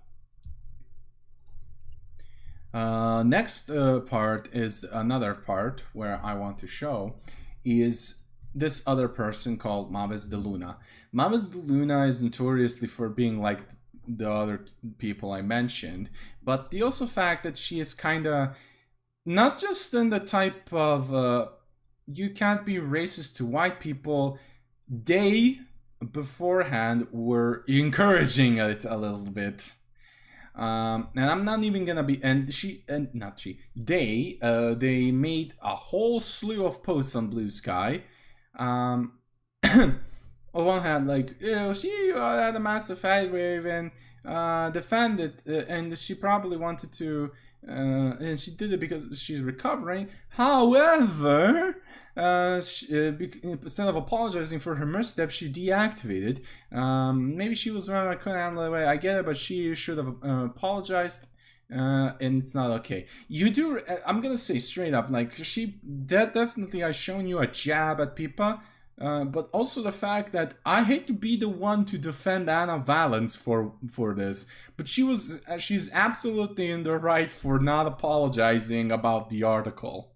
Next part is another part where I want to show is this other person called Mavis de Luna. Mavis de Luna is notoriously for being like the other people I mentioned, but the also fact that she is kind of not just in the type of you can't be racist to white people. They beforehand were encouraging it a little bit. And I'm not even gonna be, they made a whole slew of posts on Blue Sky. On one hand, like, she had a massive fight with and defended, and she probably wanted to, and she did it because she's recovering. However, instead of apologizing for her misstep, she deactivated. Maybe she was wrong, I couldn't handle it. I get it, but she should have apologized. And it's not okay. You do. I'm gonna say straight up, like, definitely has shown you a jab at Pippa. But also the fact that I hate to be the one to defend Anna Valens for this, but she's absolutely in the right for not apologizing about the article.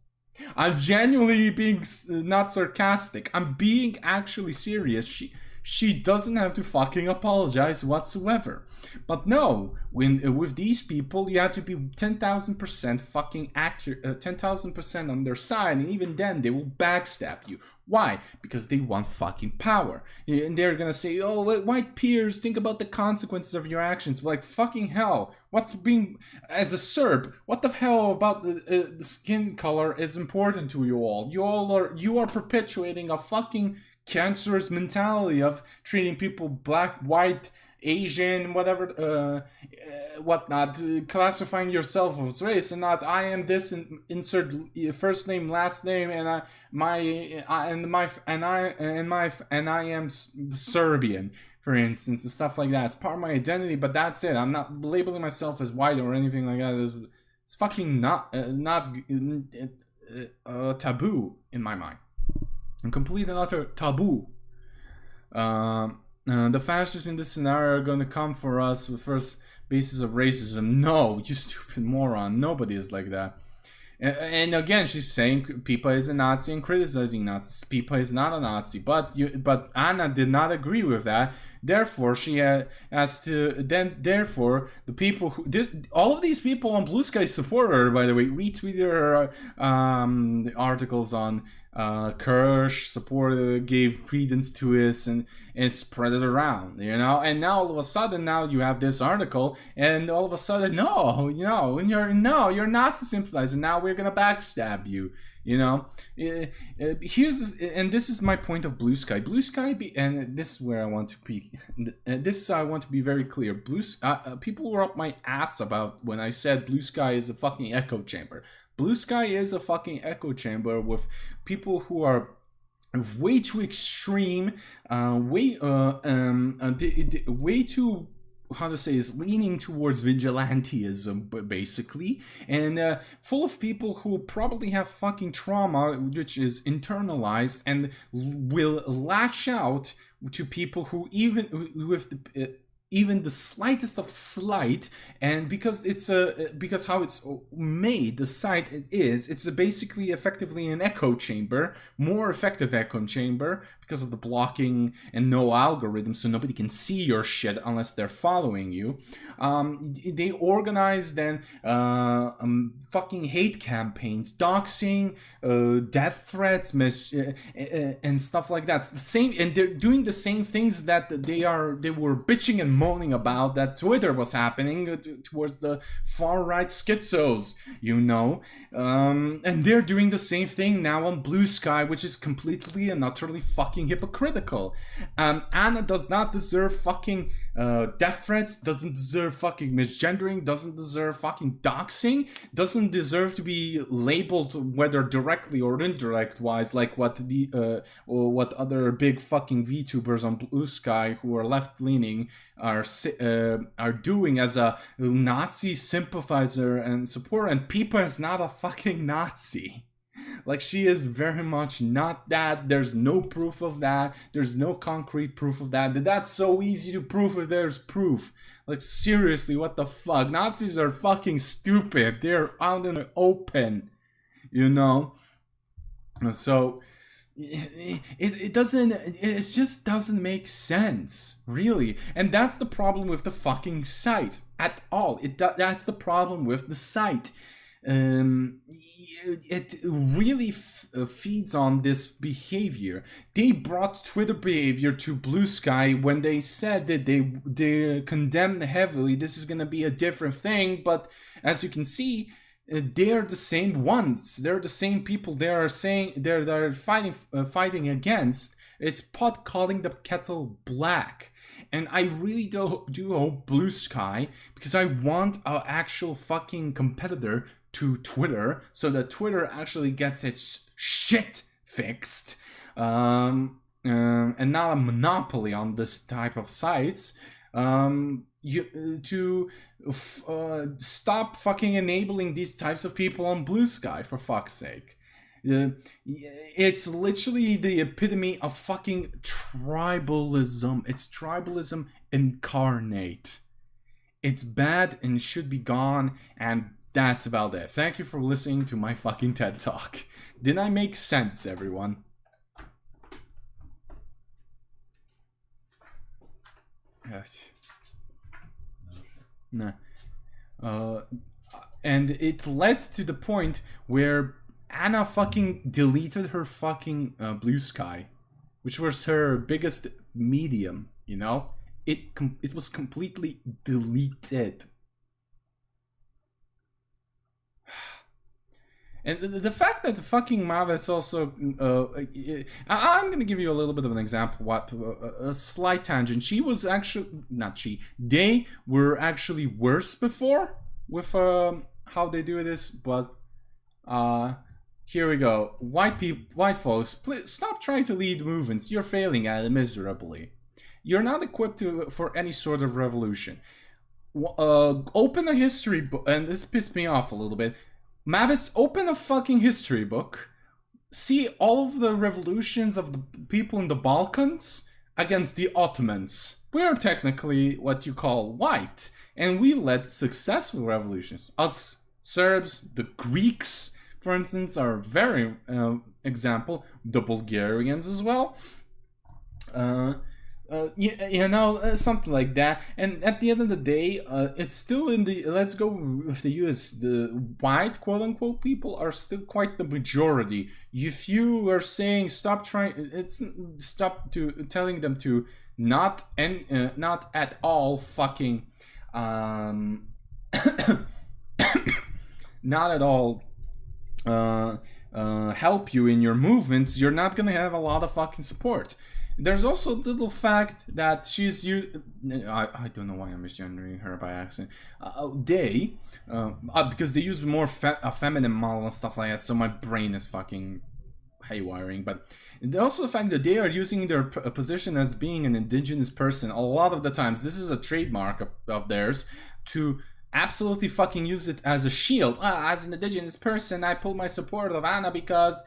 I'm genuinely being not sarcastic. I'm being actually serious. She doesn't have to fucking apologize whatsoever. But no, with these people, you have to be 10,000% fucking accurate, 10,000% on their side, and even then, they will backstab you. Why? Because they want fucking power. And they're gonna say, oh, white peers, think about the consequences of your actions. Like, fucking hell, as a Serb, what the hell about the skin color is important to you all? You are perpetuating a fucking cancerous mentality of treating people black, white, Asian, whatever, whatnot, classifying yourself as race and not I am this and insert first name, last name, and I am Serbian, for instance, and stuff like that. It's part of my identity, but that's it. I'm not labeling myself as white or anything like that. It's fucking not taboo in my mind. And complete and utter taboo. The fascists in this scenario are going to come for us with first basis of racism. No, you stupid moron. Nobody is like that. And again, she's saying Pippa is a Nazi and criticizing Nazis. Pippa is not a Nazi, but Anna did not agree with that. Therefore, she has to. Therefore, the people who did, all of these people on Blue Sky support her. By the way, retweeted her the articles on Kirsch, supported, gave credence to it, and spread it around, you know. And now all of a sudden, now you have this article, and all of a sudden, you're a Nazi sympathizer. Now we're gonna backstab you. You know, and this is my point of Blue Sky. Blue Sky, and this is where I want to be. I want to be very clear. People were up my ass about when I said Blue Sky is a fucking echo chamber. Blue Sky is a fucking echo chamber with people who are way too extreme, way too, how to say, is leaning towards vigilantism, basically, and full of people who probably have fucking trauma, which is internalized, and will lash out to people who even the slightest of slight, and because how it's made, the site it's basically effectively an echo chamber, more effective echo chamber because of the blocking and no algorithm, so nobody can see your shit unless they're following you. They organize then fucking hate campaigns, doxing, death threats, and stuff like that. It's the same, and they're doing the same things that they were bitching and moaning about that Twitter was happening towards the far right schizos, you know. And they're doing the same thing now on Blue Sky, which is completely and utterly fucking hypocritical. Anna does not deserve fucking death threats, doesn't deserve fucking misgendering, doesn't deserve fucking doxing, doesn't deserve to be labeled, whether directly or indirect wise, like what other big fucking VTubers on Blue Sky who are left leaning are doing as a Nazi sympathizer and supporter. And Pippa is not a fucking Nazi. Like, she is very much not that. There's no proof of that. There's no concrete proof of that. That's so easy to prove if there's proof. Like, seriously, what the fuck? Nazis are fucking stupid. They're out in the open, you know? So it just doesn't make sense, really. And that's the problem with the fucking site at all. That's the problem with the site. it really feeds on this behavior. They brought Twitter behavior to Blue Sky when they said that they condemned heavily this is gonna be a different thing, but as you can see, they're the same ones. They're the same people. They are saying they're fighting against. It's pot calling the kettle black. And I really do hope Blue Sky, because I want an actual fucking competitor to Twitter, so that Twitter actually gets its shit fixed, and not a monopoly on this type of sites. Stop fucking enabling these types of people on Blue Sky, for fuck's sake. It's literally the epitome of fucking tribalism. It's tribalism incarnate. It's bad and should be gone, and that's about it. Thank you for listening to my fucking TED Talk. Did I make sense, everyone? Yes. No. And it led to the point where Anna fucking deleted her fucking Blue Sky, which was her biggest medium, you know? It was completely deleted. And the fact that the fucking Mavis also, I'm gonna give you a little bit of an example. A slight tangent. She was actually they were actually worse before with how they do this, but here we go. White folks, please stop trying to lead movements. You're failing at it miserably. You're not equipped for any sort of revolution. Open a history book, and this pissed me off a little bit. Mavis, open a fucking history book. See all of the revolutions of the people in the Balkans against the Ottomans. We are technically what you call white, and we led successful revolutions. Us Serbs, the Greeks, for instance, are a very example. The Bulgarians as well. Something like that. And at the end of the day, it's still in the, let's go with the US, the white quote-unquote people are still quite the majority. If you are saying stop telling them to not at all fucking not at all help you in your movements, you're not gonna have a lot of fucking support. There's also a little fact that she's I don't know why I'm misgendering her by accident. Because they use more a feminine model and stuff like that, so my brain is fucking haywiring. But also the fact that they are using their position as being an indigenous person a lot of the times. This is a trademark of theirs to absolutely fucking use it as a shield. As an indigenous person, I pull my support of Anna because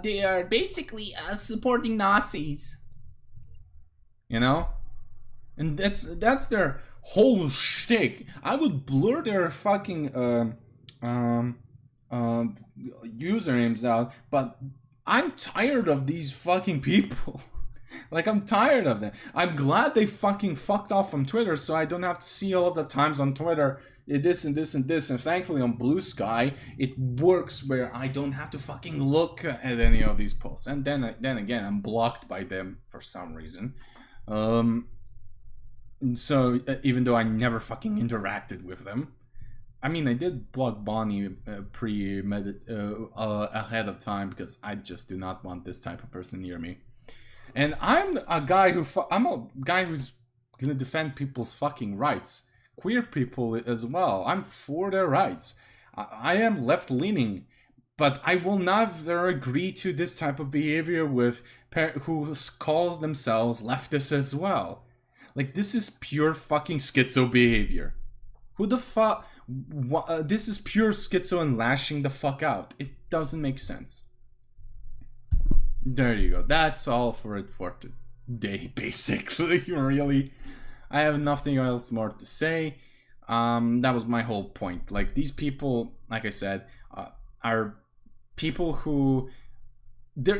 they are basically supporting Nazis. You know? And that's their whole shtick. I would blur their fucking usernames out, but I'm tired of these fucking people. Like, I'm tired of them. I'm glad they fucking fucked off from Twitter, so I don't have to see all of the times on Twitter this and this and this. And thankfully on Blue Sky, it works where I don't have to fucking look at any of these posts. And then again, I'm blocked by them for some reason. So even though I never fucking interacted with them, I mean, I did block Bonnie ahead of time because I just do not want this type of person near me. And I'm a guy who's gonna defend people's fucking rights, queer people as well. I'm for their rights. I am left leaning, but I will never agree to this type of behavior with who calls themselves leftists as well. Like, this is pure fucking schizo behavior. Who the fuck? This is pure schizo and lashing the fuck out. It doesn't make sense. There you go. That's all for it for today, basically. Really, I have nothing else more to say. That was my whole point. Like, these people, like I said, are people who to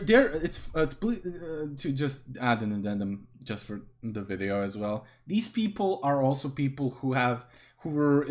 just add an addendum just for the video as well. These people are also people who who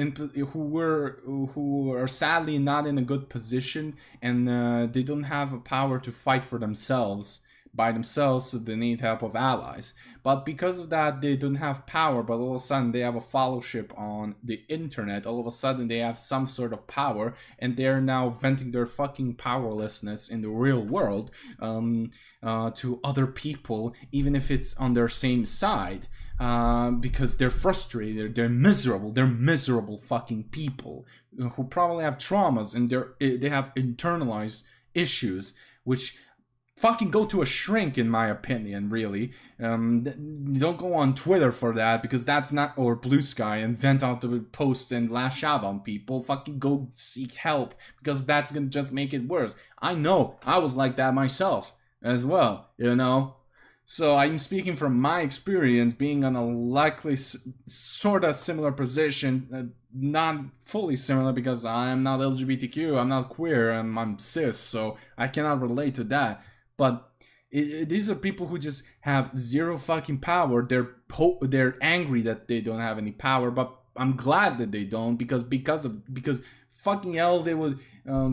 are sadly not in a good position, and they don't have a power to fight for themselves by themselves, so they need help of allies. But because of that, they don't have power, but all of a sudden they have a fellowship on the internet. All of a sudden they have some sort of power, and they're now venting their fucking powerlessness in the real world to other people, even if it's on their same side. Because they're frustrated, they're miserable fucking people who probably have traumas, and they have internalized issues, which fucking go to a shrink, in my opinion, really. Don't go on Twitter for that, because that's not, or Blue Sky, and vent out the posts and lash out on people. Fucking go seek help, because that's gonna just make it worse. I know, I was like that myself as well, you know? So I'm speaking from my experience, being in a likely sort of similar position, not fully similar because I'm not LGBTQ, I'm not queer, and I'm cis, so I cannot relate to that. But these are people who just have zero fucking power. They're angry that they don't have any power, but I'm glad that they don't, because fucking hell, they would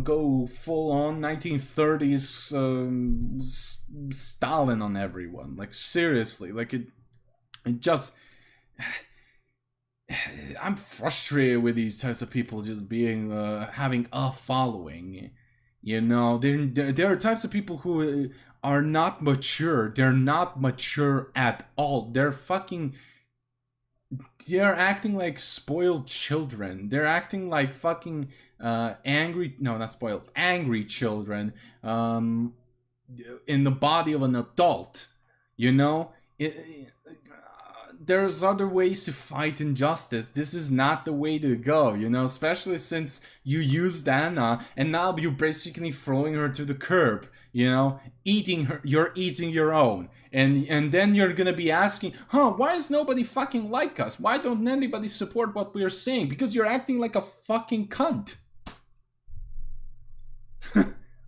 go full on 1930s Stalin on everyone. Like, seriously, like it just. I'm frustrated with these types of people just being having a following. You know, there are types of people who are not mature. They're not mature at all. They're acting like spoiled children. They're acting like fucking angry children in the body of an adult. You know? There's other ways to fight injustice. This is not the way to go, you know, especially since you used Anna and now you're basically throwing her to the curb, you know, you're eating your own. And then you're gonna be asking, why is nobody fucking like us? Why don't anybody support what we're saying? Because you're acting like a fucking cunt.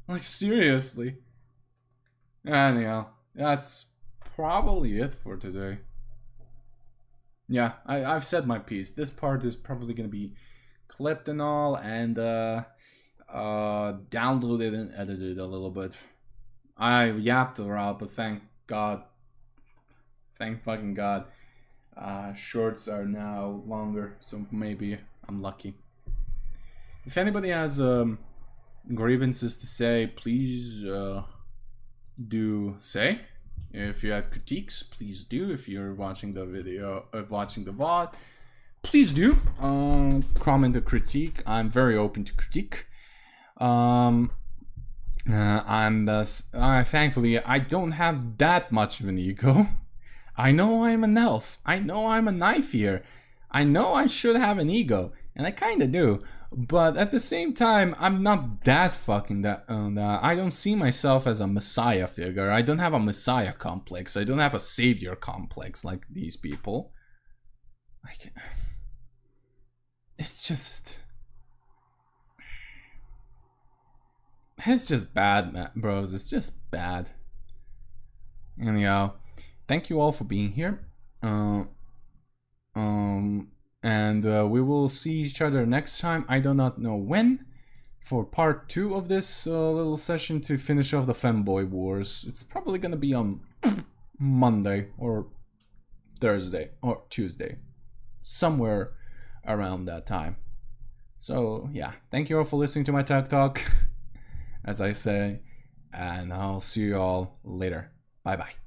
Like, seriously. Anyhow, that's probably it for today. Yeah, I've said my piece. This part is probably going to be clipped and all, and downloaded and edited a little bit. I yapped around, but thank God. Thank fucking God. Shorts are now longer, so maybe I'm lucky. If anybody has grievances to say, please do say. If you had critiques, please do. If you're watching the video, watching the VOD, please do. Comment a critique. I'm very open to critique. Thankfully, I don't have that much of an ego. I know I'm an elf. I know I'm a knife here. I know I should have an ego, and I kind of do. But at the same time, I'm not that fucking I don't see myself as a messiah figure. I don't have a messiah complex. I don't have a savior complex like these people. It's just bad, bros. It's just bad. Anyhow, thank you all for being here. And we will see each other next time. I do not know when, for part 2 of this little session to finish off the Femboy Wars. It's probably gonna be on Monday or Thursday or Tuesday, somewhere around that time. So yeah, thank you all for listening to my tech talk, as I say, and I'll see you all later. Bye bye.